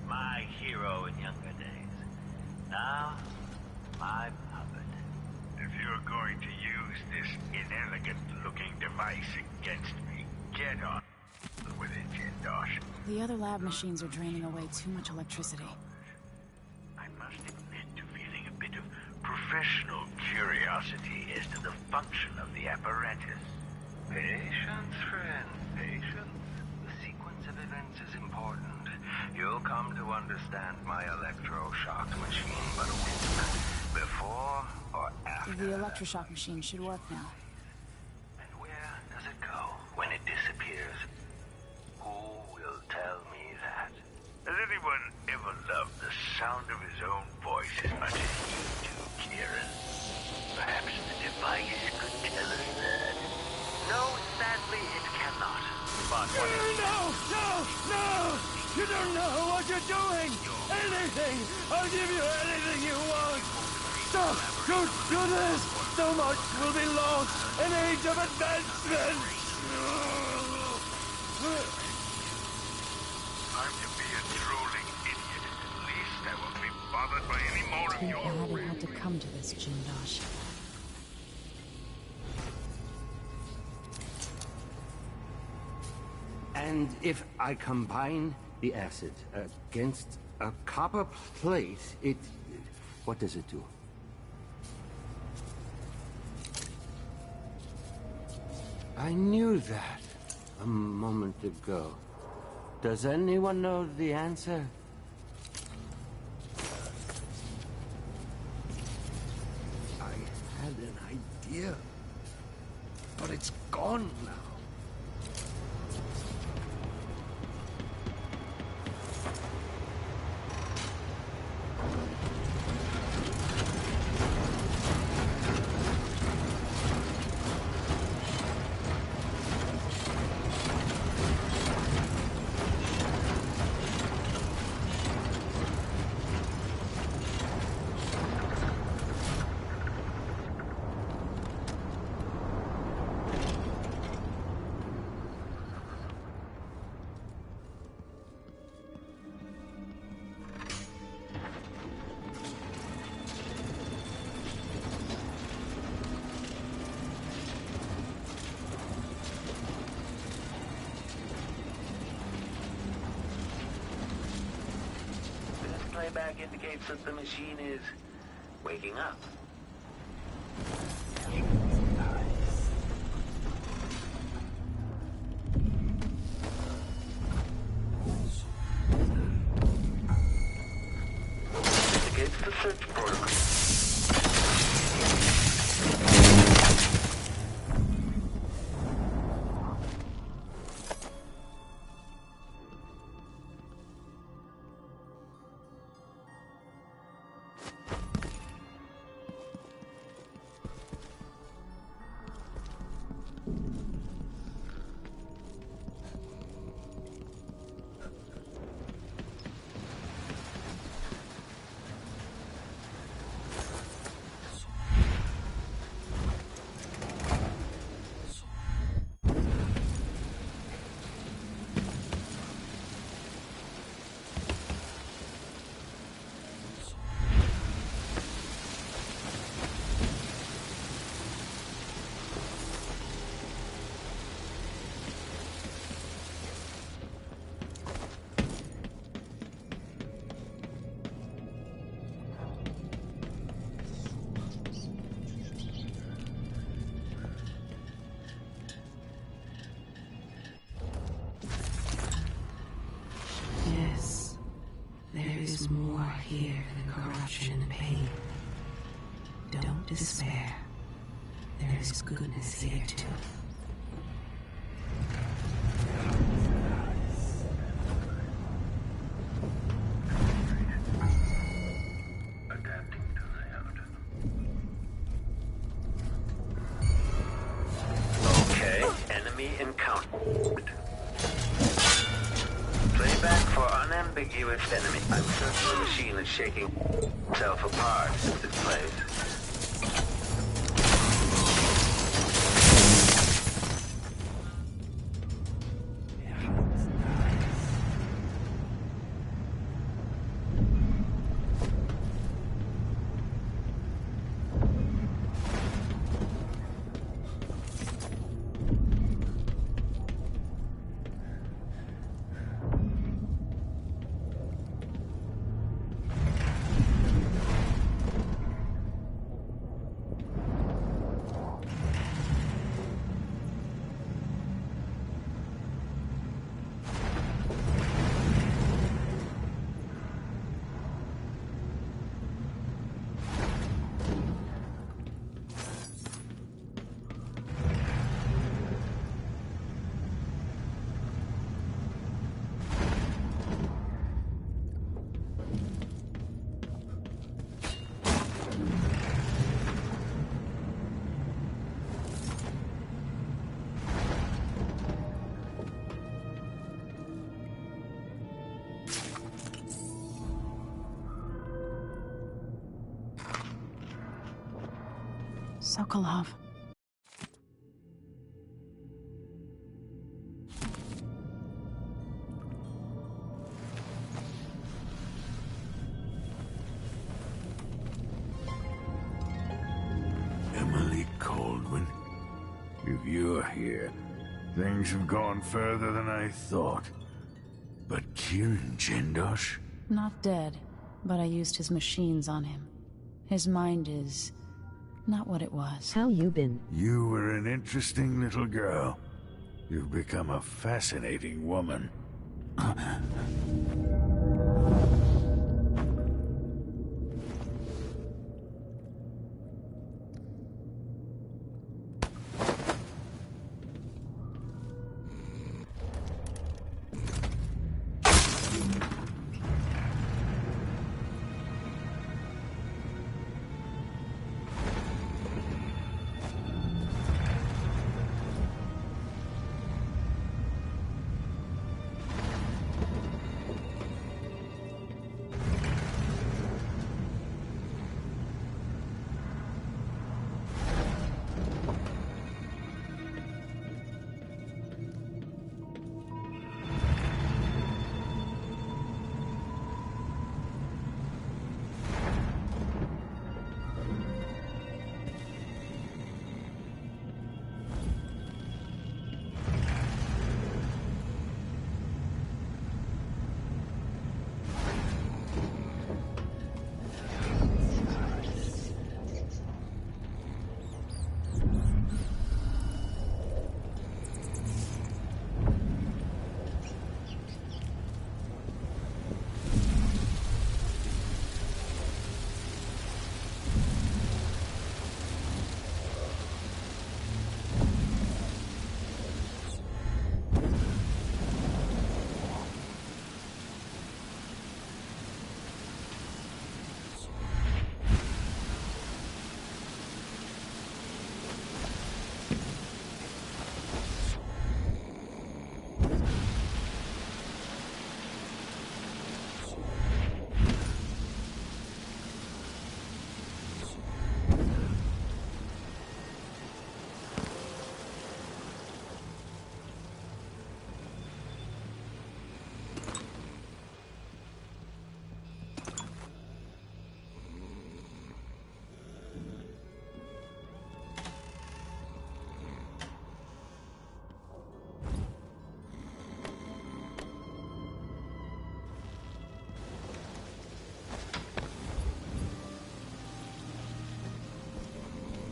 My hero in younger days. Now, my puppet. If you're going to use this inelegant-looking device against me, get on with it, Jindosh. The other lab machines are draining away too much electricity. I must admit to feeling a bit of professional curiosity as to the function of the apparatus. Patience, friend, patience. The sequence of events is important. You'll come to understand my electroshock machine but a week before or after. The electroshock machine should work now. And where does it go when it disappears? Who will tell me that? Has anyone ever loved the sound of his own voice as much as you do, Kieran? Perhaps the device could tell us that. No, sadly, it cannot. But what No! You don't know what you're doing! Anything! I'll give you anything you want! Stop! Don't do this! So much will be lost! An age of advancement! I'm to be a drooling idiot. At least I won't be bothered by any more of Too your... bad it had to come to this, Jindosh. And if I combine the acid against a copper plate, what does it do? I knew that a moment ago. Does anyone know the answer? I had an idea, but it's gone now. Playback indicates that the machine is waking up. Indicates the search protocol. Yes, there is more here than corruption and pain. Don't despair. There is goodness here too. Okay, enemy encountered. Playback for unambiguous enemy. I'm certain the machine is shaking itself apart since it plays. Sokolov. Emily Kaldwin. If you're here, things have gone further than I thought. But Kieran Jindosh? Not dead, but I used his machines on him. His mind is not what it was. How you been? You were an interesting little girl. You've become a fascinating woman.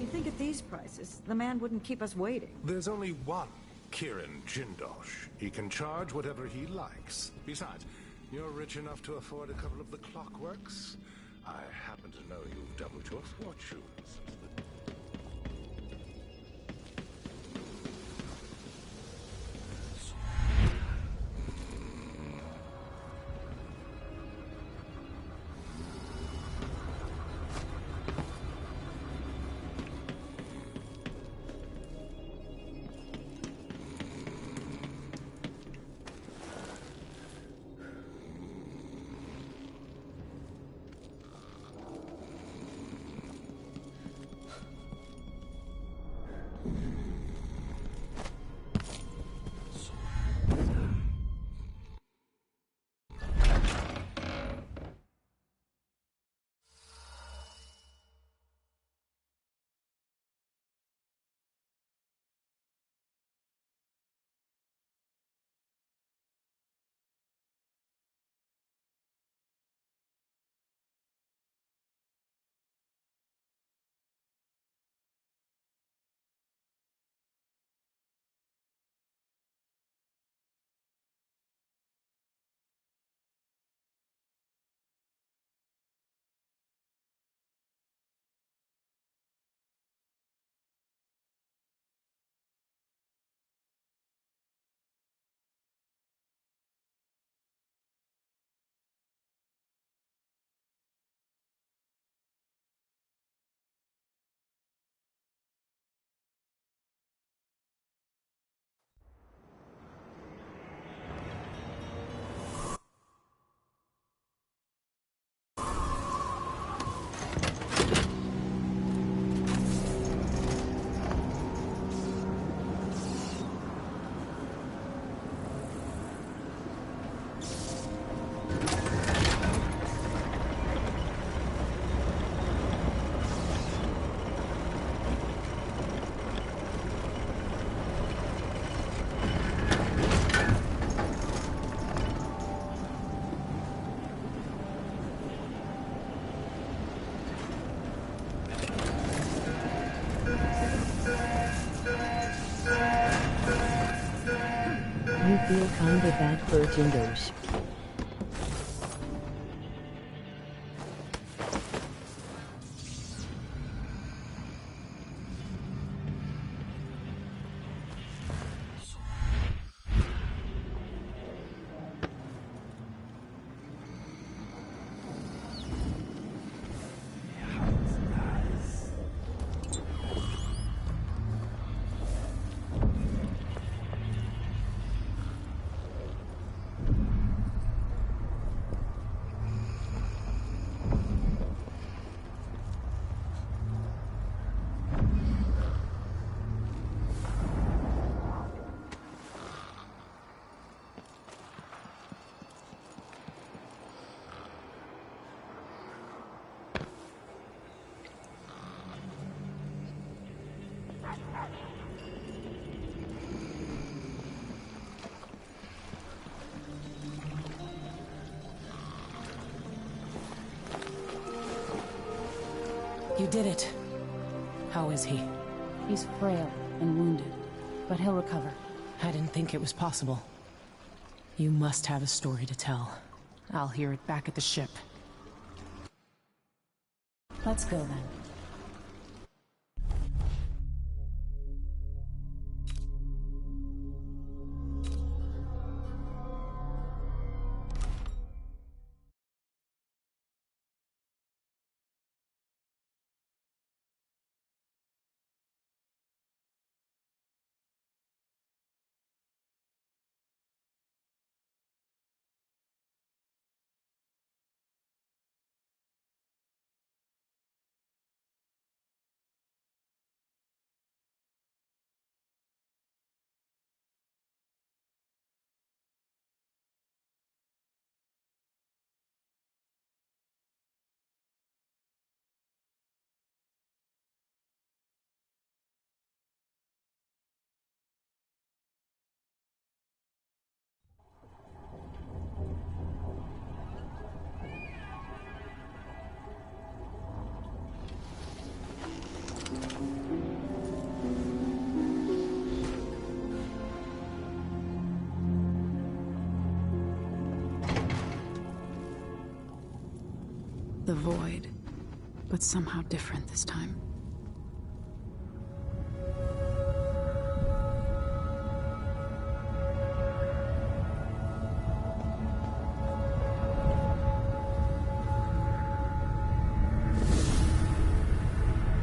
You think at these prices, the man wouldn't keep us waiting? There's only one Kirin Jindosh. He can charge whatever he likes. Besides, you're rich enough to afford a couple of the clockworks. I happen to know you've doubled your fortune since the... You feel kinda bad for Jindosh. You did it. How is he? He's frail and wounded, but he'll recover. I didn't think it was possible. You must have a story to tell. I'll hear it back at the ship. Let's go then. The void, but somehow different this time.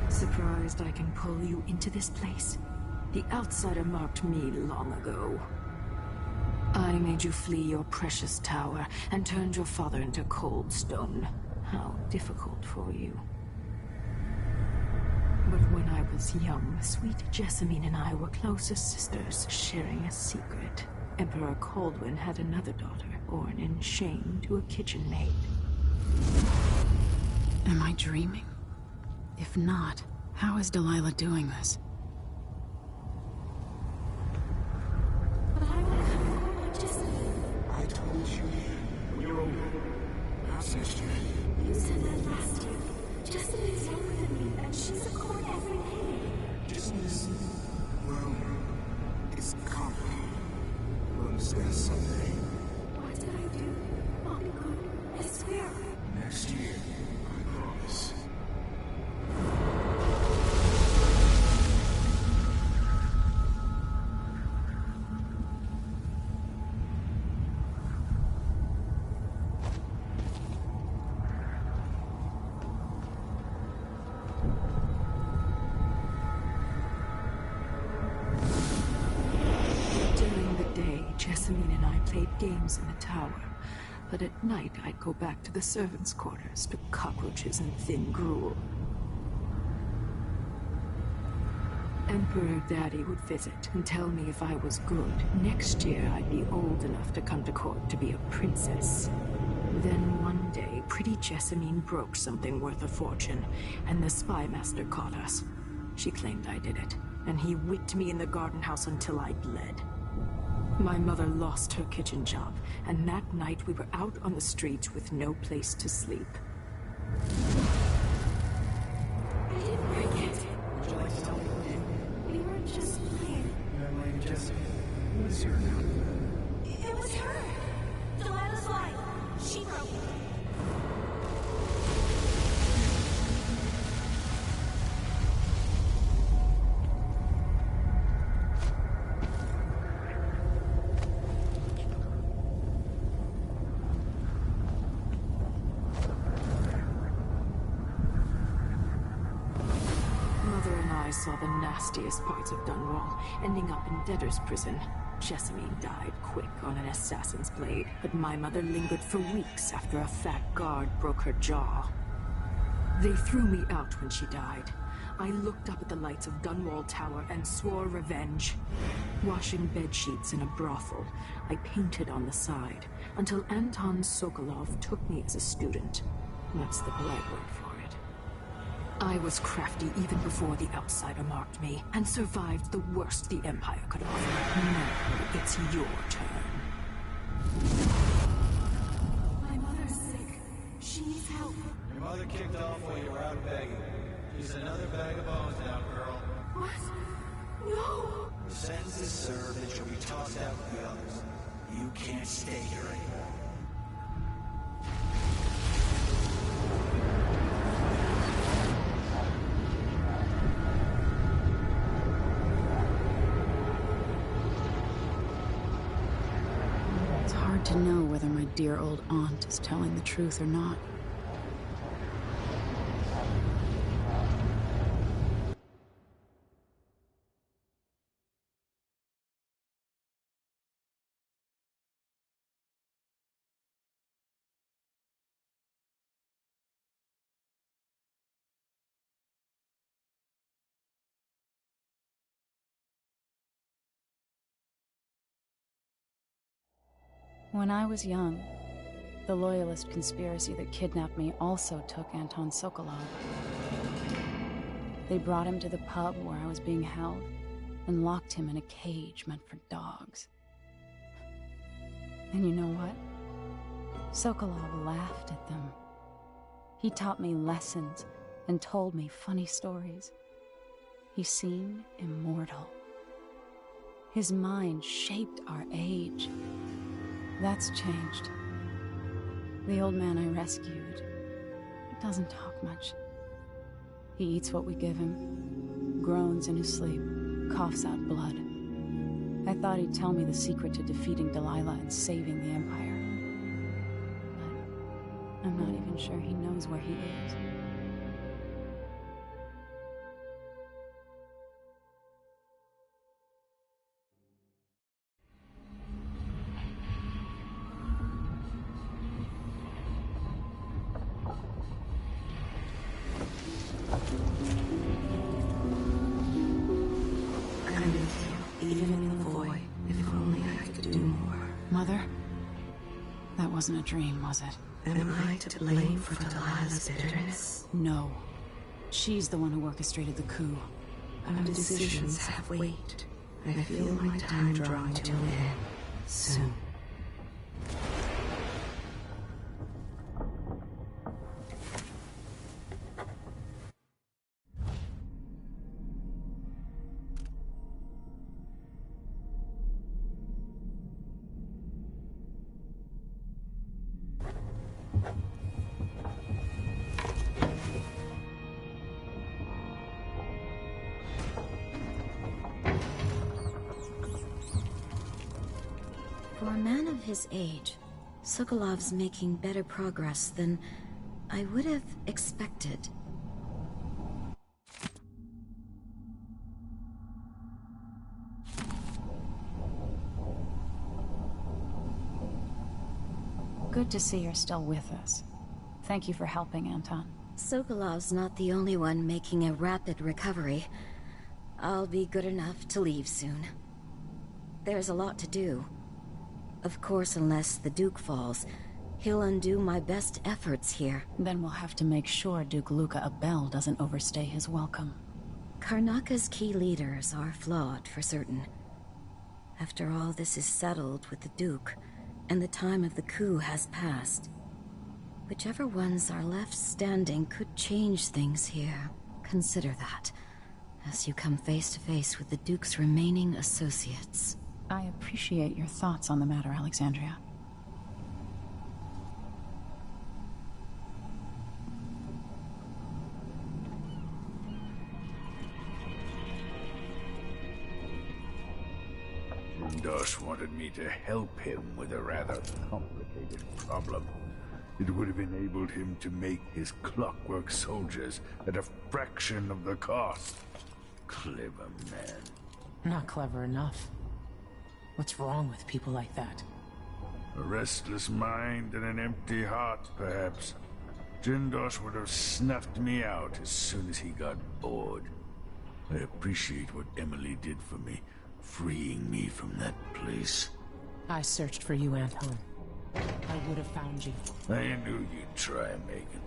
Surprised I can pull you into this place? The outsider marked me long ago. I made you flee your precious tower and turned your father into cold stone. How difficult for you. But when I was young, sweet Jessamine and I were close as sisters, sharing a secret. Emperor Kaldwin had another daughter, born in shame to a kitchen maid. Am I dreaming? If not, how is Delilah doing this? I told you. You're older. Our sister. You said that last year. Jessamine is younger than me, and she's a court every day. Business. Well, it's complicated. You'll understand someday. What did I do? I'll be good. I swear. Next year. I promise. Jessamine and I played games in the tower, but at night I'd go back to the servants' quarters to cockroaches and thin gruel. Emperor Daddy would visit and tell me if I was good. Next year I'd be old enough to come to court to be a princess. Then one day, pretty Jessamine broke something worth a fortune, and the spy master caught us. She claimed I did it, and he whipped me in the garden house until I bled. My mother lost her kitchen job, and that night we were out on the streets with no place to sleep. I didn't break it. Would you like to tell me who did? We were just playing. Your name Jessie. Who is your name? It was her. Delilah's wife. She broke it. Saw the nastiest parts of Dunwall, ending up in debtor's prison. Jessamine died quick on an assassin's blade, but my mother lingered for weeks after a fat guard broke her jaw. They threw me out when she died. I looked up at the lights of Dunwall Tower and swore revenge. Washing bedsheets in a brothel, I painted on the side, until Anton Sokolov took me as a student. That's the polite word for it. I was crafty even before the outsider marked me, and survived the worst the Empire could offer. Now it's your turn. My mother's sick. She needs help. Your mother kicked off while you were out begging. She's another bag of bones now, girl. What? No! The sentence is served and she'll be tossed out with the others. You can't stay here anymore. To know whether my dear old aunt is telling the truth or not. When I was young, the Loyalist conspiracy that kidnapped me also took Anton Sokolov. They brought him to the pub where I was being held and locked him in a cage meant for dogs. And you know what? Sokolov laughed at them. He taught me lessons and told me funny stories. He seemed immortal. His mind shaped our age. That's changed. The old man I rescued Doesn't talk much. He eats what we give him, groans in his sleep, coughs out blood. I thought he'd tell me the secret to defeating Delilah and saving the Empire. But I'm not even sure he knows where he is. That wasn't a dream, was it? Am I to blame for Delilah's bitterness? No. She's the one who orchestrated the coup. Our decisions have weight. I feel my time drawing to an end soon. For a man of his age, Sokolov's making better progress than I would have expected. Good to see you're still with us. Thank you for helping, Anton. Sokolov's not the only one making a rapid recovery. I'll be good enough to leave soon. There's a lot to do. Of course, unless the Duke falls, he'll undo my best efforts here. Then we'll have to make sure Duke Luca Abel doesn't overstay his welcome. Karnaka's key leaders are flawed, for certain. After all this is settled with the Duke, and the time of the coup has passed, whichever ones are left standing could change things here. Consider that, as you come face to face with the Duke's remaining associates. I appreciate your thoughts on the matter, Alexandria. Jindosh wanted me to help him with a rather complicated problem. It would have enabled him to make his clockwork soldiers at a fraction of the cost. Clever man. Not clever enough. What's wrong with people like that? A restless mind and an empty heart, perhaps. Jindosh would have snuffed me out as soon as he got bored. I appreciate what Emily did for me, freeing me from that place. I searched for you, Anton. I would have found you. I knew you'd try, Megan.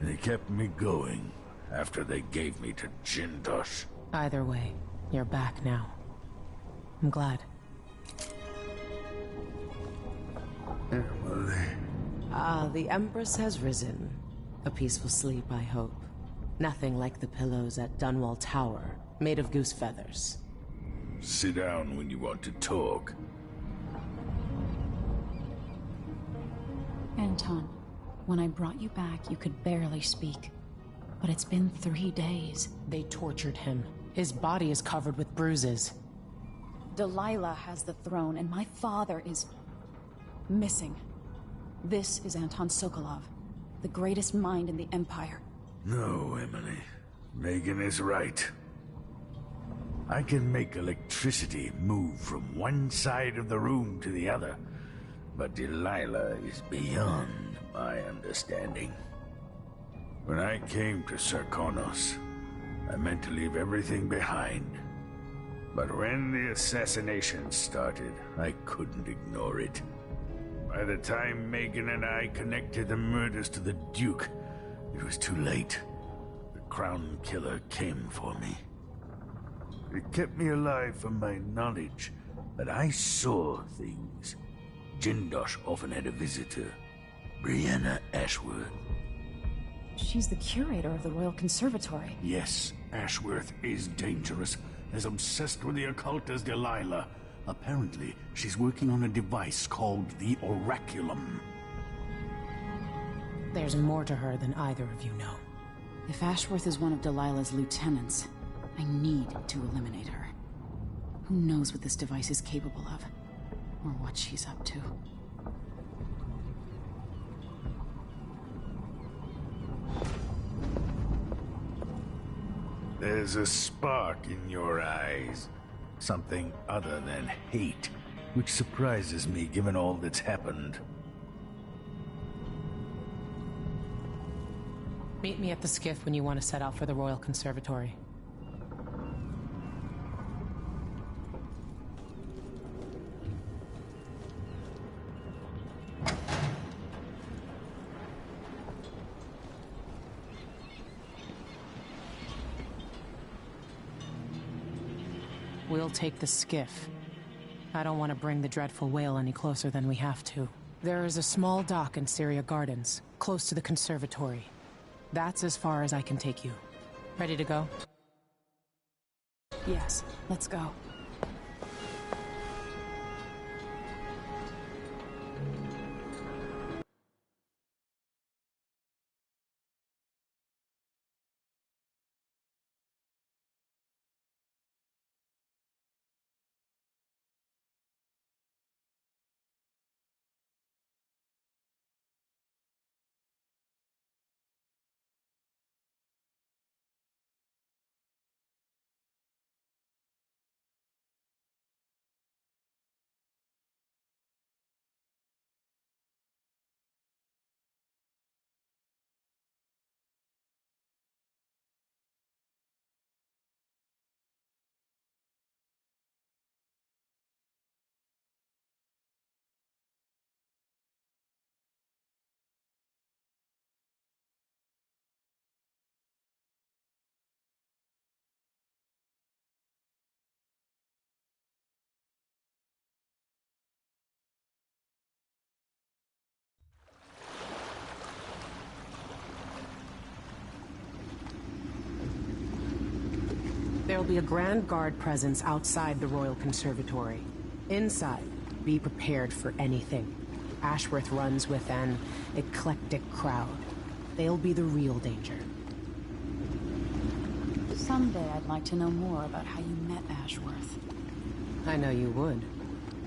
They kept me going after they gave me to Jindosh. Either way, you're back now. I'm glad. Emily. Ah, the Empress has risen. A peaceful sleep, I hope. Nothing like the pillows at Dunwall Tower, made of goose feathers. Sit down when you want to talk. Anton, when I brought you back, you could barely speak. But it's been 3 days. They tortured him. His body is covered with bruises. Delilah has the throne, and my father is missing. This is Anton Sokolov, the greatest mind in the Empire. No, Emily. Megan is right. I can make electricity move from one side of the room to the other, but Delilah is beyond my understanding. When I came to Sarkonos, I meant to leave everything behind. But when the assassination started, I couldn't ignore it. By the time Megan and I connected the murders to the Duke, it was too late. The Crown Killer came for me. It kept me alive from my knowledge that I saw things. Jindosh often had a visitor, Brianna Ashworth. She's the curator of the Royal Conservatory. Yes, Ashworth is dangerous, as obsessed with the occult as Delilah. Apparently, she's working on a device called the Oraculum. There's more to her than either of you know. If Ashworth is one of Delilah's lieutenants, I need to eliminate her. Who knows what this device is capable of, or what she's up to. There's a spark in your eyes. Something other than hate, which surprises me given all that's happened. Meet me at the skiff when you want to set out for the Royal Conservatory. We'll take the skiff. I don't want to bring the dreadful whale any closer than we have to. There is a small dock in Syria Gardens, close to the conservatory. That's as far as I can take you. Ready to go? Yes, let's go. There'll be a Grand Guard presence outside the Royal Conservatory. Inside, be prepared for anything. Ashworth runs with an eclectic crowd. They'll be the real danger. Someday I'd like to know more about how you met Ashworth. I know you would.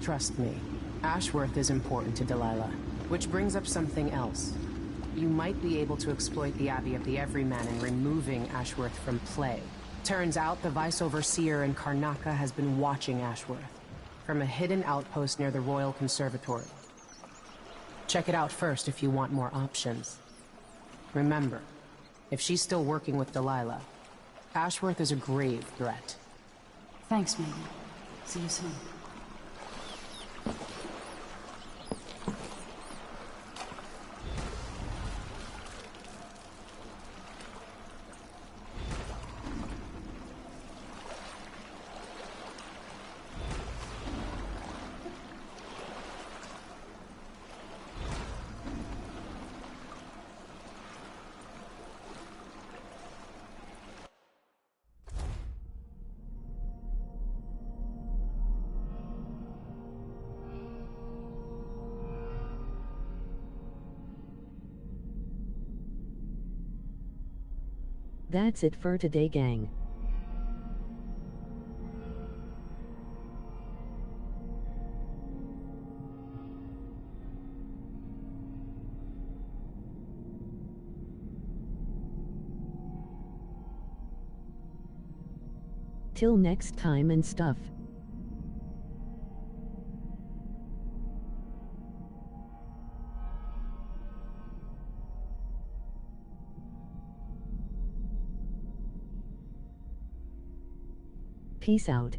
Trust me. Ashworth is important to Delilah. Which brings up something else. You might be able to exploit the Abbey of the Everyman in removing Ashworth from play. Turns out the Vice Overseer in Karnaca has been watching Ashworth from a hidden outpost near the Royal Conservatory. Check it out first if you want more options. Remember, if she's still working with Delilah, Ashworth is a grave threat. Thanks, Megan. See you soon. That's it for today, gang. Till next time and stuff. Peace out.